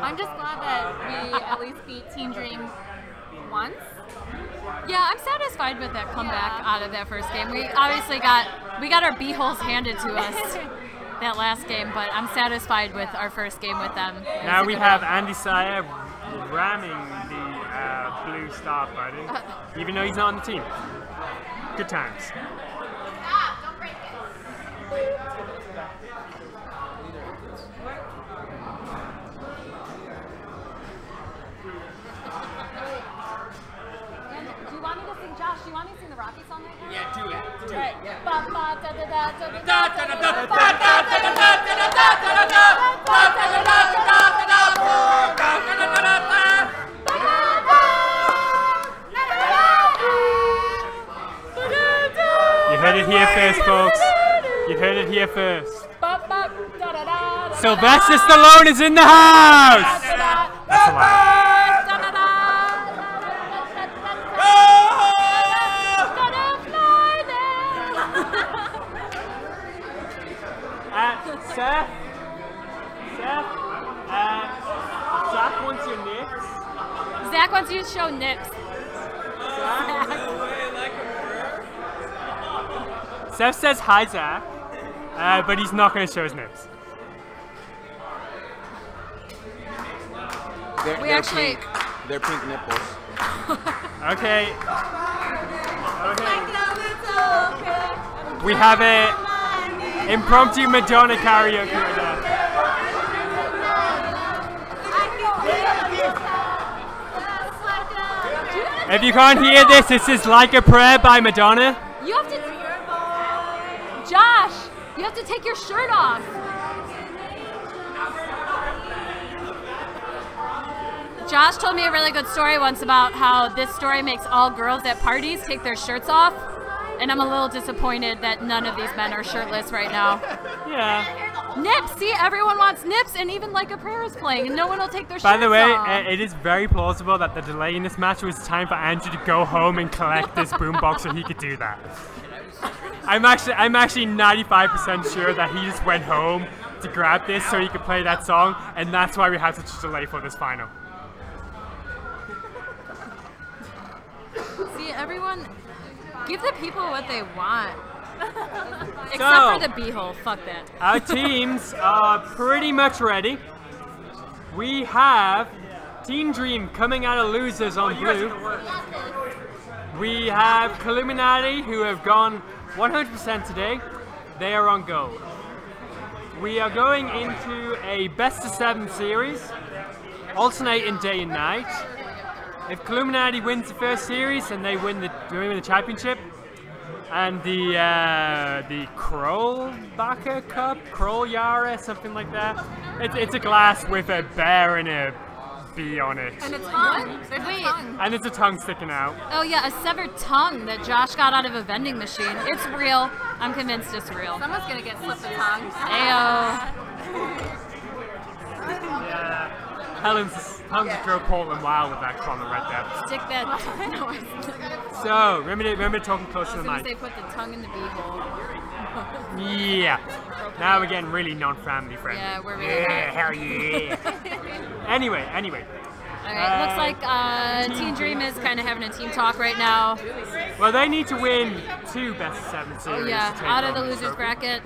I'm just glad that we at least beat Team Dream once. Yeah, I'm satisfied with that comeback out of that first game. We obviously got our beeholes handed to us that last game, but I'm satisfied with our first game with them. Now we have Andy Saya ramming the blue star buddy, even though he's not on the team. Good times. Don't break it. Do you want me to sing, Josh? Do you want me to sing the Rocky song right now? Yeah, do it. Do Right. it. Yeah. Ba, ba, da, da, da, da, da, da, da, da, You heard it here first, folks. You heard it here first. Sylvester Stallone is in the house! That's a lie. Seth, Zach wants your nips. Zach wants you to show nips. Seth says hi, Zach, but he's not going to show his nips. They're pink. They're pink nipples. Okay. We have a impromptu Madonna karaoke right now. If you can't hear this, this is Like a Prayer by Madonna. You have to, Josh. You have to take your shirt off. Josh told me a really good story once about how this story makes all girls at parties take their shirts off. And I'm a little disappointed that none of these men are shirtless right now. Yeah. Nips! See, everyone wants nips, and even Like a Prayer is playing, and no one will take their shirts By the way, off. it is very plausible that the delay in this match was time for Andrew to go home and collect this boombox so he could do that. I'm actually 95% sure that he just went home to grab this so he could play that song, and that's why we had such a delay for this final. See, everyone, give the people what they want. Except So, for the beehole, fuck that. Our teams are pretty much ready. We have Team Dream coming out of losers on blue. We have Illuminati, who have gone 100% today. They are on gold. We are going into a best-of-7 series, alternating day and night. If Illuminati wins the first series, then they win the championship. And the Krollbacher Cup, Krolljahre, something like that. It's a glass with a bear and a bee on it. And a tongue. There's a tongue. And there's a tongue sticking out. Oh yeah, a severed tongue that Josh got out of a vending machine. It's real. I'm convinced it's real. Someone's gonna get slipped a tongue. Ayo. Yeah. Helen's tongue just drove Portland wild with that comment right there. Stick that. No, So, remember talking close I to was the gonna mic. say put the tongue in the beehole. Yeah. Now we're getting really non-family friendly. Yeah, we're really Yeah, hell yeah. Anyway. All right, looks like Team Dream is kind of having a team talk right now. Well, they need to win 2 best of 7 series. Oh yeah, to take out of the home losers trophy. bracket.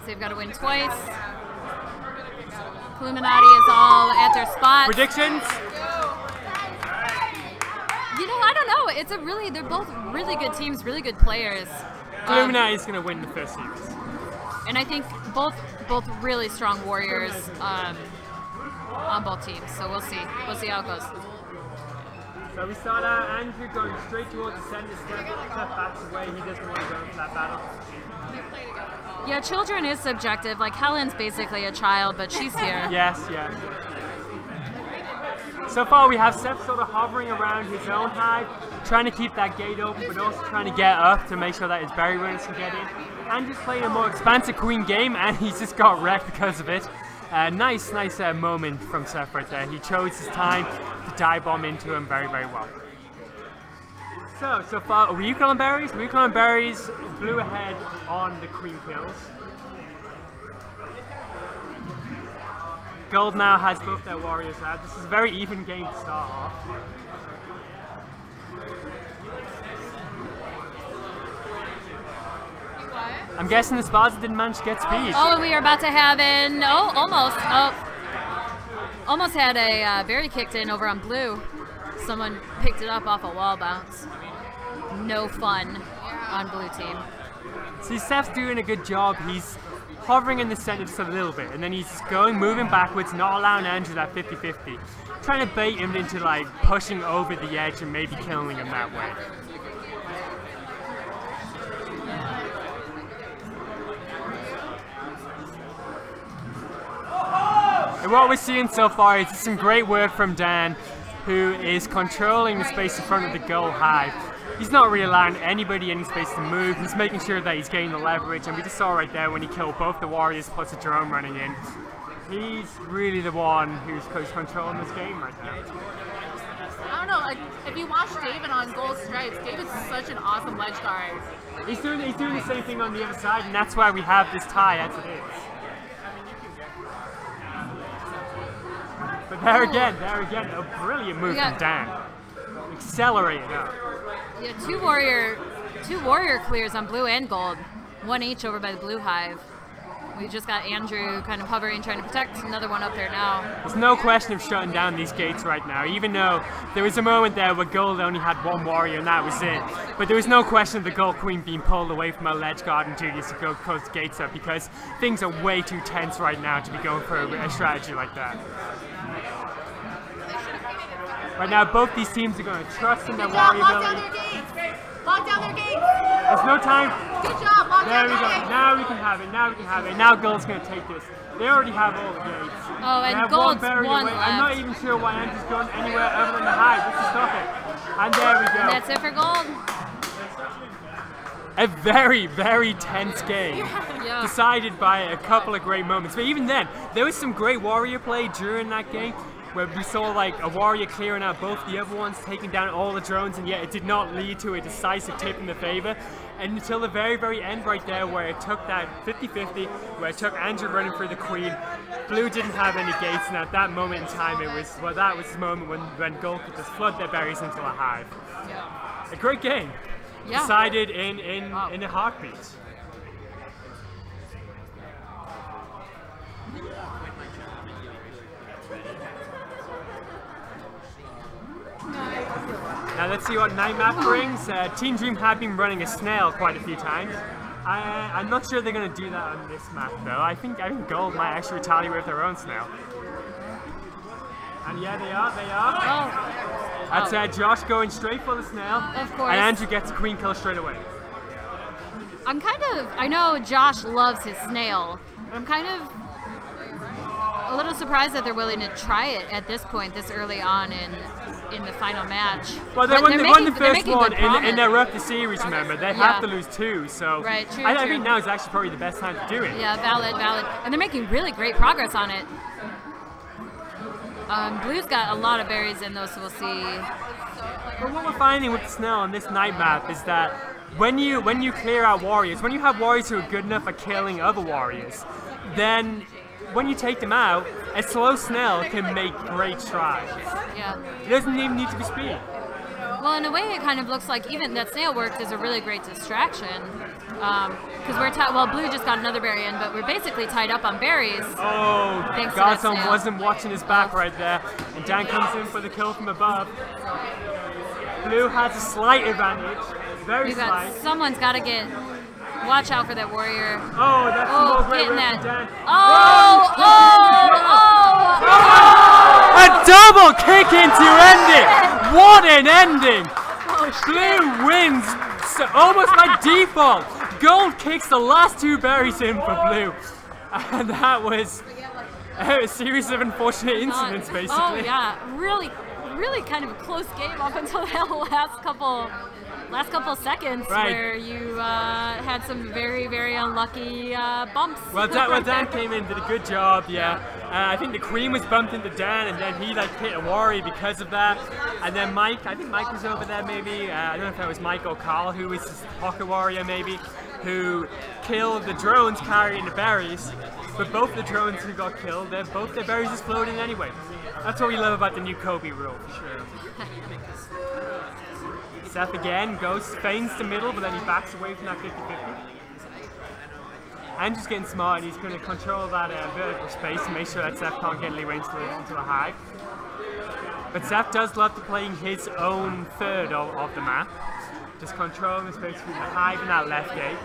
So they've got to win twice. Illuminati is all at their spot. Predictions? You know, I don't know. They're both really good teams, really good players. Illuminati is going to win the first series. And I think both really strong warriors on both teams. So we'll see. We'll see how it goes. So we start out, Andrew going straight towards the center, step backs away. He doesn't want to go into that battle. Yeah, children is subjective. Like Helen's basically a child, but she's here. Yes. So far we have Seth sort of hovering around his own hive, trying to keep that gate open, but also trying to get up to make sure that his berry runners can get in. Andrew's playing a more expansive queen game, and he's just got wrecked because of it. Nice moment from Seth right there. He chose his time to dive bomb into him very well. So far, were you calling berries? Blue ahead on the queen kills. Gold now has both their warriors out. This is a very even game to start off. I'm guessing the Sparta didn't manage to get speed. Oh, and we are about to have almost had a berry kicked in over on blue. Someone picked it up off a wall bounce. No fun on blue team. See, Seth's doing a good job. He's hovering in the center just a little bit, and then he's just moving backwards, not allowing Andrew that 50-50. Trying to bait him into like pushing over the edge and maybe killing him that way. And what we're seeing so far is some great work from Dan, who is controlling the space in front of the goal hive. He's not really allowing anybody any space to move. He's making sure that he's getting the leverage, and we just saw right there when he killed both the warriors plus a drone running in. He's really the one who's controlling this game right now. I don't know, like, if you watch David on Gold Stripes, David's such an awesome ledge guard. He's doing the same thing on the other side, and that's why we have this tie as it is. But there again, a brilliant move from Dan. Accelerated up. Yeah, two warrior clears on blue and gold. One each over by the blue hive. We just got Andrew kind of hovering, trying to protect. Another one up there now. There's no question of shutting down these gates right now, even though there was a moment there where gold only had one warrior and that was it. But there was no question of the gold queen being pulled away from her ledge guard and duties to go close the gates up, because things are way too tense right now to be going for a strategy like that. Right now, both these teams are going to trust in their warrior ability. Lock down their gates! There's no time. Good job, lock There down we their go. gates! Now we can have it. Now Gold's going to take this. They already have all the gates. Oh, They and have Gold's berry one away. left. I'm not even sure why Andrew's going anywhere other than the hive. Let's just stop it. And there we go. And that's it for gold. A very, very tense game. Yeah. Decided by a couple of great moments. But even then, there was some great warrior play during that game, where we saw like a warrior clearing out both the other ones, taking down all the drones, and yet it did not lead to a decisive tip in the favor. And until the very, very end right there, where it took that 50-50, where it took Andrew running through the queen, blue didn't have any gates, and at that moment in time, it was, well, that was the moment when gold could just flood their berries into a hive. Yeah. A great game. Yeah. Decided in a heartbeat. Now let's see what night map brings. Team Dream have been running a snail quite a few times. I'm not sure they're going to do that on this map though. I think Gold might actually retaliate with their own snail. And yeah, they are. Oh. That's Josh going straight for the snail. Of course. And Andrew gets a queen kill straight away. I know Josh loves his snail, but I'm kind of a little surprised that they're willing to try it at this point, this early on in the final match. Well, they won the first one in their rough the series, remember? They have to lose two, so right, true, I think now is actually probably the best time to do it. Yeah, valid. And they're making really great progress on it. Blue's got a lot of berries in those, so we'll see. But what we're finding with the snail on this night map is that when you clear out warriors, when you have warriors who are good enough at killing other warriors, then when you take them out, a slow snail can make great strides. Yeah. It doesn't even need to be speed. Well, in a way, it kind of looks like even that snail works as a really great distraction. Because we're well, Blue just got another berry in, but we're basically tied up on berries. Oh, Garzon wasn't watching his back right there, and Dan comes in for the kill from above. Blue has a slight advantage, very slight. Someone's got to watch out for that warrior. Oh, that's more great getting that. Dan. A double kick into ending. What an ending! Blue wins almost by default. Gold kicks the last 2 berries in for Blue, and that was a series of unfortunate incidents, basically. Oh yeah, really kind of a close game up until that last couple seconds, where you had some very, very unlucky bumps. Well, Dan came in, did a good job, yeah. I think the Queen was bumped into Dan, and then he hit a warrior because of that. And then Mike, I think Mike was over there maybe. I don't know if that was Mike or Carl, who was his pocket warrior maybe, who killed the drones carrying the berries. But both the drones who got killed, both their berries is floating anyway. That's what we love about the new Kobe rule, for sure. Seth again feigns the middle, but then he backs away from that 50-50. Andrew's getting smart, and he's going to control that vertical space and make sure that Seth can't get anywhere into the hive. But Seth does love to playing his own third of the map, just controlling the space between the hive and that left gate.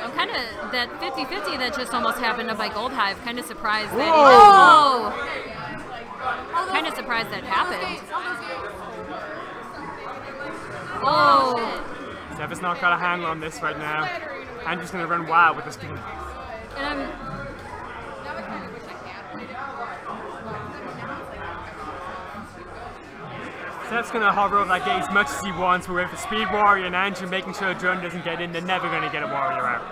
I'm kind of, that 50-50 that just almost happened up by Gold Hive, kind of surprised that. Whoa! Kind of surprised that happened. Oh! Seth has not got a handle on this right now. Andrew's going to run wild with this game. And Seth's going to hover over that gate as much as he wants, but with a speed warrior and Andrew making sure the drone doesn't get in, they're never going to get a warrior out.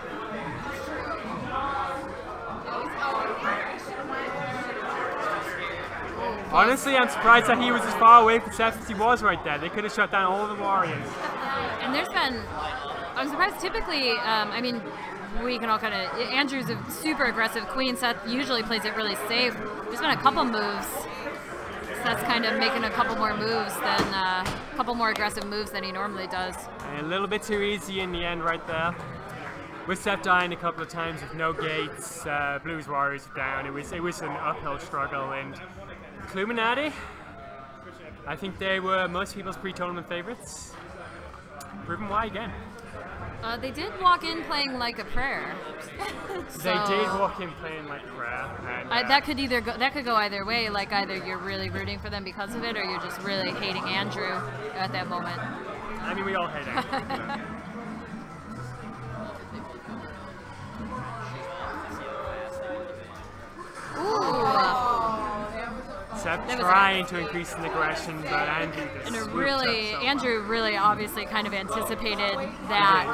Honestly, I'm surprised that he was as far away from Seth as he was right there. They could have shut down all the warriors. And there's been, I'm surprised, typically, I mean, we can all kind of, Andrew's a super aggressive queen. Seth usually plays it really safe. There's been a couple moves. Seth's kind of making a couple more moves than, a couple more aggressive moves than he normally does. And a little bit too easy in the end right there. With Seth dying a couple of times with no gates, Blue's warriors are down. It was an uphill struggle, and Illuminati, I think they were most people's pre-tournament favorites. Proven why again. They did walk in playing like a prayer. They did walk in playing like a prayer. And, that could either go, that could go either way. Like either you're really rooting for them because of it, or you're just really hating Andrew at that moment. I mean, we all hate Andrew. Seth trying to increase in aggression, but Andrew just Andrew really obviously kind of anticipated that.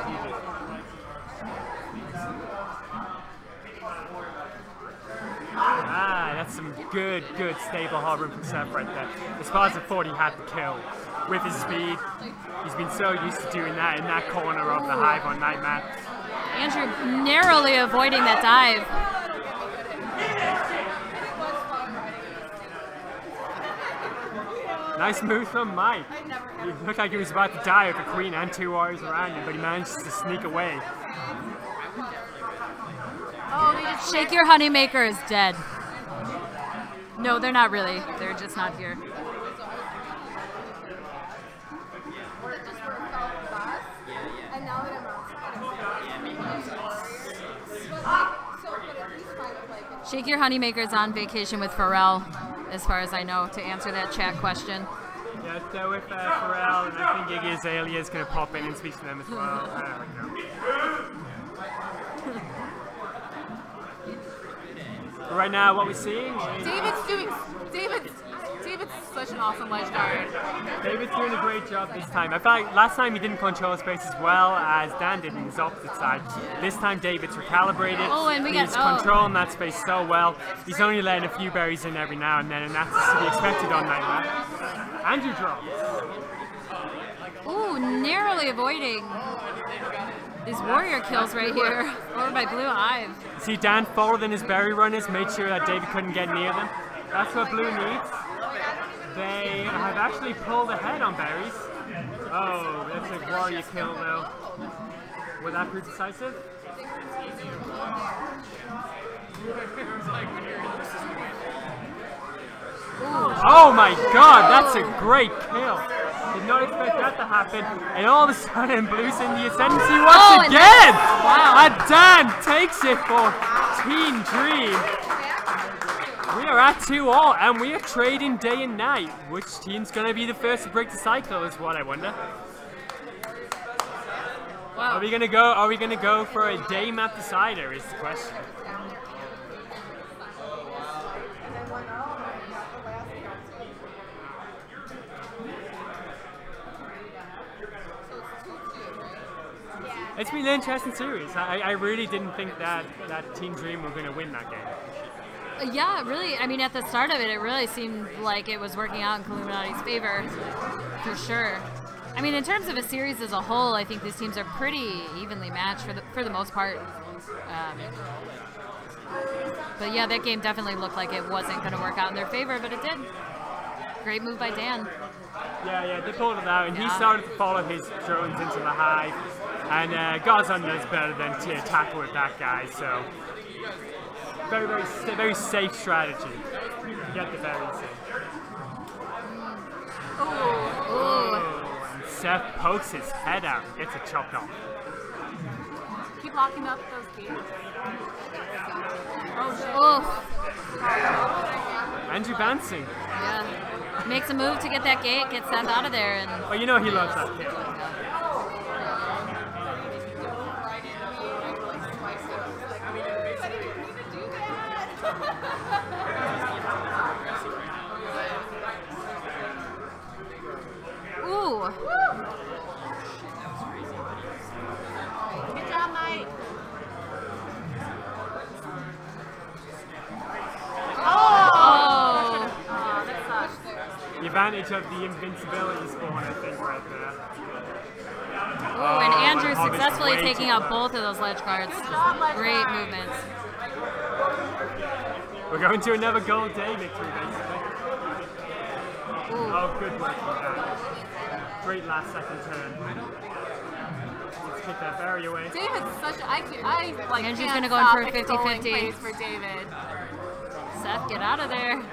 That's some good stable hovering from Seth right there. As far as the 40 had to kill with his speed. He's been so used to doing that in that corner of the hive on night map. Andrew narrowly avoiding that dive. Nice move from Mike. He looked like he was about to die with a queen and 2 warriors around him, but he managed to sneak away. Oh, they just Shake Your Honeymaker is dead. No, they're not really. They're just not here. Shake Your Honeymaker's on vacation with Pharrell, as far as I know, to answer that chat question. Yeah, so with Pharrell, and I think Iggy Azalea is going to pop in and speak to them as well. But right now, what we're seeing is David's such an awesome ledge guard. David's doing a great job this time. I felt like last time he didn't control space as well as Dan did in his opposite side. This time David's recalibrated. Oh, and he's controlling that space so well. He's only letting a few berries in every now and then, and that's to be expected on night map. Andrew drops. Ooh, narrowly avoiding these warrior kills right here. Over by Blue Hive. See, Dan followed in his berry runners, made sure that David couldn't get near them. That's what Blue needs. They have actually pulled ahead on berries. Oh, that's a warrior kill though. Would that prove decisive? Oh my god, that's a great kill. Did not expect that to happen. And all of a sudden, Blue's in the ascendancy once again! Wow. And Dan takes it for Team Dream. We are at 2-all, and we are trading day and night. Which team's going to be the first to break the cycle is what I wonder. Wow. Are we gonna go for a day map decider is the question. It's been an interesting series. I really didn't think that Team Dream were going to win that game. Yeah, really. I mean, at the start of it, it really seemed like it was working out in Illuminati's favor, for sure. I mean, in terms of a series as a whole, I think these teams are pretty evenly matched for the most part. But yeah, that game definitely looked like it wasn't going to work out in their favor, but it did. Great move by Dan. Yeah, they pulled it out, and he started to follow his drones into the hive. And Garzon knows better than to tackle with that guy, so very safe strategy. Get the berries in. Oh. And Seth pokes his head out and gets it chopped off. Keep locking up those gates. Oh shit. Oh. Andrew bouncing. Yeah. Makes a move to get that gate, gets Seth out of there, and. Oh, you know he loves that kill. Ooh. Good job, Mike. Oh, that sucks. The advantage of the invincibility spawn, I think, right there. Oh, and Andrew successfully taking out both of those ledge guards. Great movements. We're going to another gold day victory, basically. Ooh. Oh, good work from that. Great last second turn. Let's kick that barrier away. David's such a, I like Andrew's can't gonna go in stop for a 50-50. praise for David. Seth, get out of there.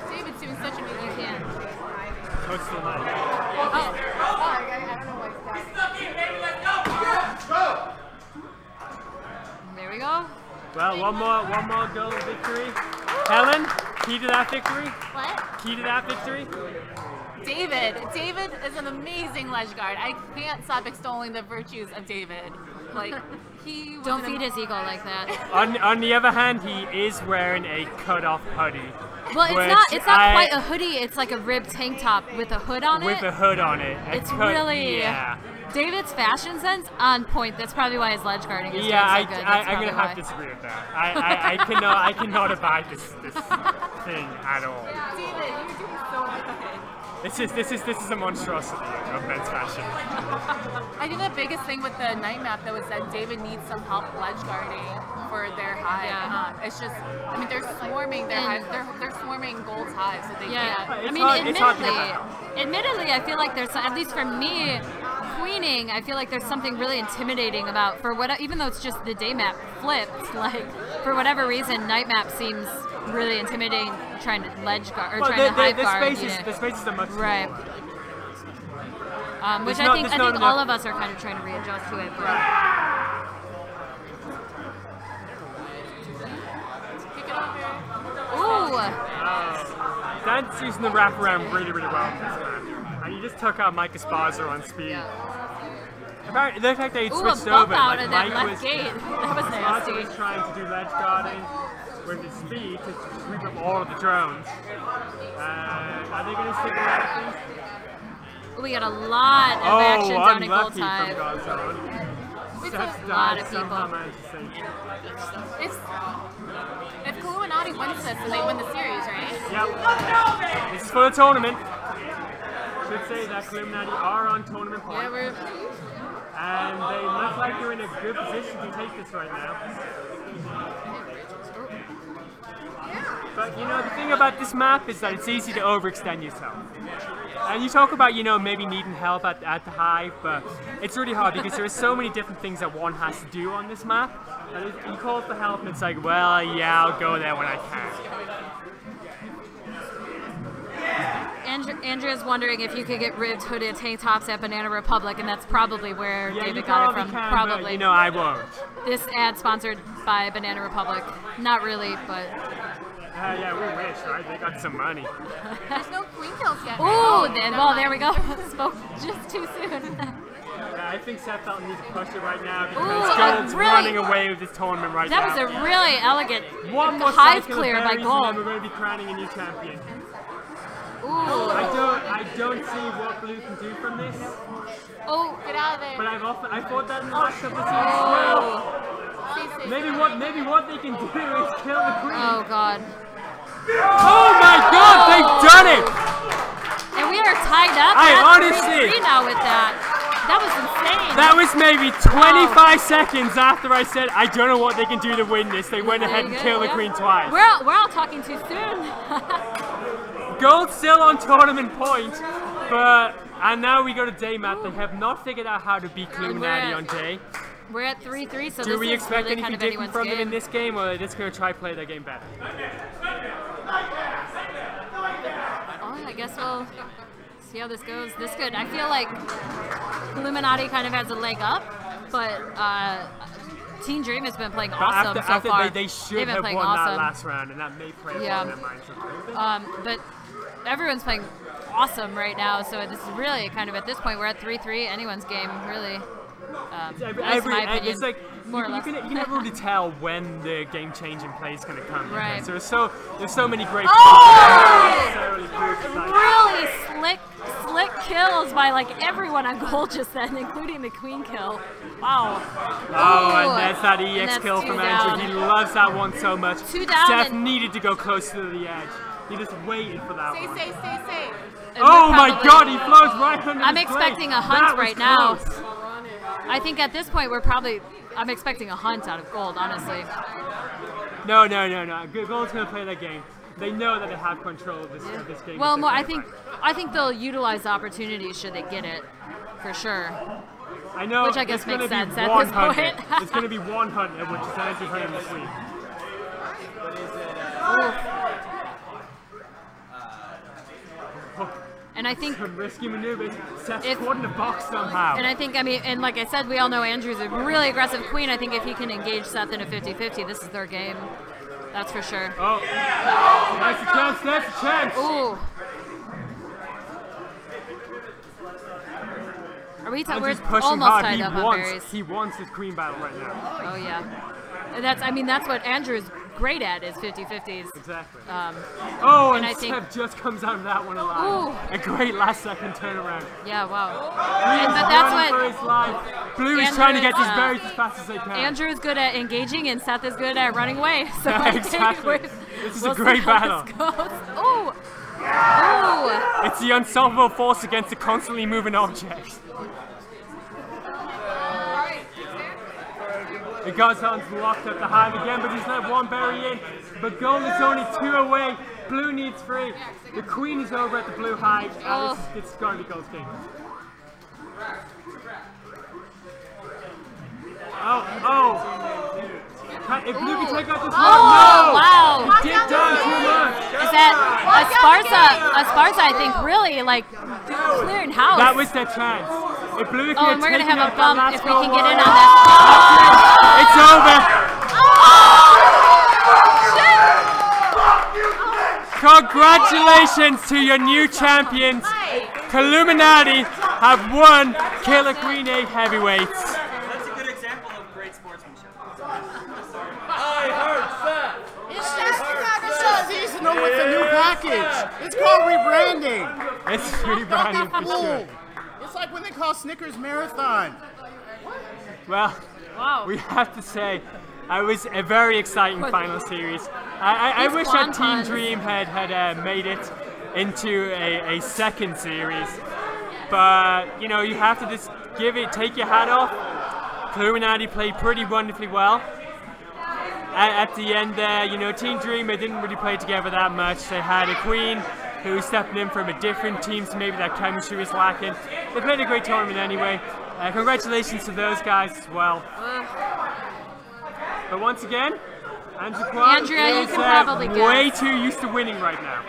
David's doing such a good You can. Coach the line. There we go. Well, one more goal victory. Helen, key to that victory? What? Key to that victory? David is an amazing ledge guard. I can't stop extolling the virtues of David. Like, he was Don't feed his ego like that. On the other hand, he is wearing a cut-off hoodie. Well, it's not quite a hoodie. It's like a ribbed tank top with a hood on it. With a hood on it. It's really David's fashion sense on point. That's probably why his ledge guarding is doing so good. I'm gonna have to disagree with that. I cannot abide this thing at all. David, you're doing so good. This is a monstrosity of men's fashion. I think the biggest thing with the night map though is that David needs some help ledge guarding for their hive. Yeah. It's just, I mean, they're swarming their hive. They're swarming Gold's hive, so they can't. I mean, admittedly, I feel like there's, at least for me, queening, I feel like there's something really intimidating about, even though it's just the day map flipped, like, for whatever reason, night map seems really intimidating trying to ledge guard, or trying to hive guard. The spaces are much right. Which I think all of us are kind of trying to readjust to it. But. Ooh! Dan's using the wraparound really well in this match. And he just took out Mike Esparza on speed. Apparently, the fact that he switched over, out like of that Mike left gate. That was nasty. Esparza was trying to do ledge guarding with his speed to sweep up all of the drones. Are they going to stick around? We got a lot of action down in Gold's hive. It's a lot of people. If Illuminati wins this, then they win the series, right? Yep. This is for the tournament. should say that Illuminati are on tournament point. Yeah, we're. And they look like they're in a good position to take this right now. But you know, the thing about this map is that it's easy to overextend yourself. And you talk about, you know, maybe needing help at the hive, but it's really hard because there are so many different things that one has to do on this map. And you call for help and it's like, well, yeah, I'll go there when I can. Andrea's wondering if you could get ribbed hooded tank tops at Banana Republic, and that's probably where David got it from. Probably. But, you know, I won't. This ad sponsored by Banana Republic. Not really, but. Yeah, we wish, right? They got some money. There's no queen kills yet. Ooh, well, there we go. Spoke just too soon. Yeah, I think Seth Felton needs to push it right now because Gold's running away with this tournament right now. That was a really elegant one more hive cycle clear of by berries Gold. and then we're going to be crowning a new champion. Ooh. I don't see what Blue can do from this. Oh, get out of there. But I thought that in the last couple of seasons as well. Maybe what they can do is kill the queen. Oh god. Oh my god, they've done it! And we are tied up. Honestly, 3-3 now with that. That was insane. That was maybe 25 seconds after I said I don't know what they can do to win this. They went ahead and killed the queen twice. We're all talking too soon. Gold's still on tournament point, and now we go to day map. They have not figured out how to beat Illuminati on day. We're at 3-3, so do we expect really anything different from them in this game, or are they just going to try to play their game better? Oh, I guess we'll see how this goes. This good. I feel like Illuminati kind of has a leg up, but Team Dream has been playing awesome so far. They should have won that last round, and that may play on their minds a little bit. But everyone's playing awesome right now, so this is really kind of at this point we're at 3-3. Anyone's game, really. It's like more or less. You can never really tell when the game-changing play is going to come. Right. So there's so many great. Really slick kills by like everyone on gold just then, including the queen kill. Wow. Oh, and there's that EX kill from Andrew. He loves that one so much. 2 down. Seth needed to go close to the edge. He just waited for that one. Stay safe. Oh my god, he flows right under I'm his expecting plate. a hunt right now. Close. I think at this point I'm expecting a hunt out of gold, honestly. No. Gold's going to play that game. They know that they have control of this game. Well, I think they'll utilize the opportunity should they get it, for sure. I know. Which I guess makes sense at this this point. It's going to be one hunt, which is Andrew hunting the queen. And I think some risky maneuvers. Seth's caught in a box somehow. And I think, and like I said, we all know Andrew's a really aggressive queen. I think if he can engage Seth in a 50-50, this is their game. That's for sure. Oh, that's a chance. Ooh. Are we? We're almost tied up on berries. He wants his queen battle right now. Oh yeah. And that's what Andrew's great at is 50-50s. Exactly. And I think Seth just comes out of that one alive. A great last second turnaround. Yeah, wow. But that's what for his life. Blue is trying to get these berries as fast as they can. Andrew's good at engaging and Seth is good at running away. So yeah, exactly. This is a great battle. Ooh. It's the unstoppable force against the constantly moving objects. The Gazhan's locked at the hive again, but he's let one berry in. But Gold is only 2 away. Blue needs 3. The queen is over at the blue hive. This is going to be Gold's game. If Blue can take out this one, no! Wow! He dipped down too much. Is that Esparza, I think, really, like, clearing house. That was their chance. If Blue can and we're going to have a bump if we can get in on that. It's over. Congratulations to your new champions. Illuminati have won Killer Queen 8 heavyweights. That's a good example of great sportsmanship. I heard Seth. It's just seasonal with a new package. It's called rebranding. It's rebranding for sure. It's like when they call Snickers Marathon. Well, we have to say, it was a very exciting final series. I wish that Team Dream had made it into a second series. but you know, you have to just take your hat off. Illuminati played pretty wonderfully well. At the end there, you know, Team Dream, they didn't really play together that much. They had a Queen who was stepping in from a different team, so maybe that chemistry was lacking. They played a great tournament anyway. Congratulations to those guys as well. But once again, Andrea, you can probably guess. Way too used to winning right now.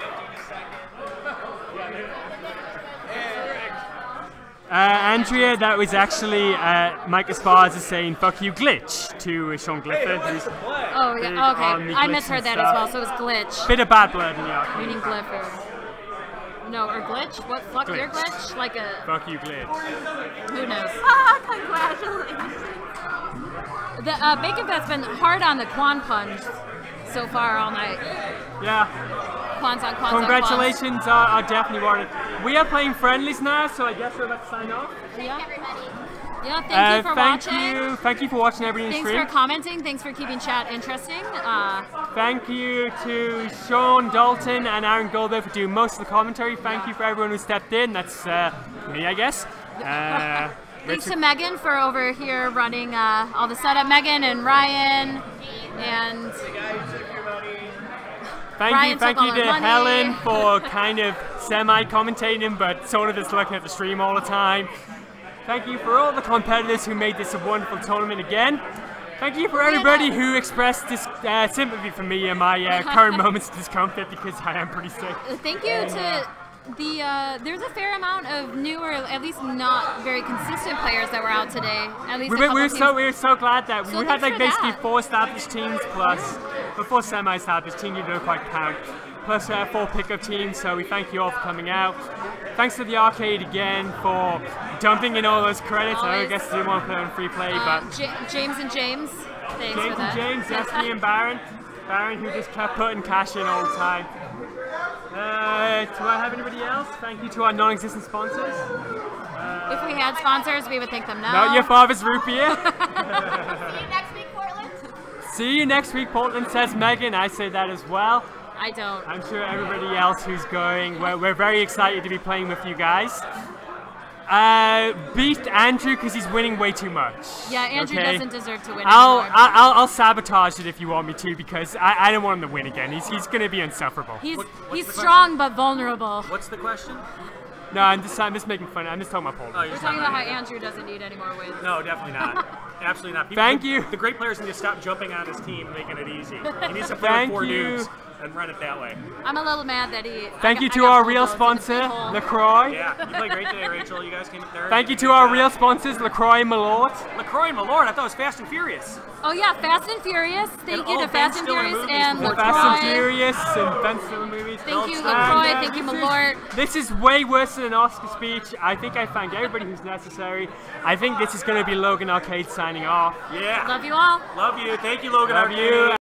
Andrea, that was actually Mike Esparza saying "fuck you, glitch" to Sean Gliffer, who's oh yeah, okay. I misheard that as well, so it was glitch. Bit of bad blood in the arcade. Meaning Gliffer. No, or glitch? What? Fuck glitch. your glitch? Like a. Fuck you, glitch. Who knows? Congratulations. The Bacon Fest's been hard on the Quan Punch so far all night. Yeah. Quans on Quans. Congratulations are definitely warranted. We are playing friendlies now, so I guess we're about to sign off. Yeah. Yeah, thank you for watching. Thank you for watching everything. Thanks for commenting. Thanks for keeping chat interesting. Thank you to Sean Dalton and Aaron Goldberg for doing most of the commentary. Thank you for everyone who stepped in. That's me, I guess. Thanks to Megan for over here running all the setup. Megan and Ryan and. Thank you to Helen for kind of semi-commentating, but sort of just looking at the stream all the time. Thank you for all the competitors who made this a wonderful tournament again. Thank you for everybody who expressed this sympathy for me and my current moments of discomfort because I am pretty sick. Thank you to the there's a fair amount of newer, at least not very consistent players that were out today. At least we were so glad that we had like basically 4 established teams plus 4 semi-established teams, you don't quite count, plus 4 pickup teams. So we thank you all for coming out. Thanks to the arcade again for dumping in all those credits. I guess they didn't want to play on free play, but James and James, thanks for that. James, Destiny and Baron who just kept putting cash in all the time. Do I have anybody else? Thank you to our non-existent sponsors. If we had sponsors, we would thank them now. Not your father's root beer. See you next week, Portland. See you next week, Portland, says Megan. I say that as well. I don't. I'm sure everybody else who's going, we're very excited to be playing with you guys. Beat Andrew because he's winning way too much. Yeah, Andrew doesn't deserve to win I'll sabotage it if you want me to because I don't want him to win again. He's going to be insufferable. He's strong but vulnerable. What's the question? No, I'm just making fun. I'm just talking about Paul. Oh, you're talking about how Andrew doesn't need any more wins. No, definitely not. Absolutely not. Thank you. The great players need to stop jumping on his team, making it easy. He needs to play with 4 dudes and run it that way. I'm a little mad that he. Thank you to our real sponsor, LaCroix. Yeah, you played great today, Rachel. You guys came in third. Thank you to our real sponsors, LaCroix and Malort. LaCroix and Malort. I thought it was Fast and Furious. Oh yeah, Fast and Furious. Thank you to Fast and Furious and LaCroix. Fast and Furious and Ben Stiller movies. Thank you, LaCroix. Thank you, Malort. This is way worse than an Oscar speech. I think I thank everybody who's necessary. I think this is going to be Logan Arcade signing off. Yeah. Love you all. Love you. Thank you, Logan Love Arcade. you.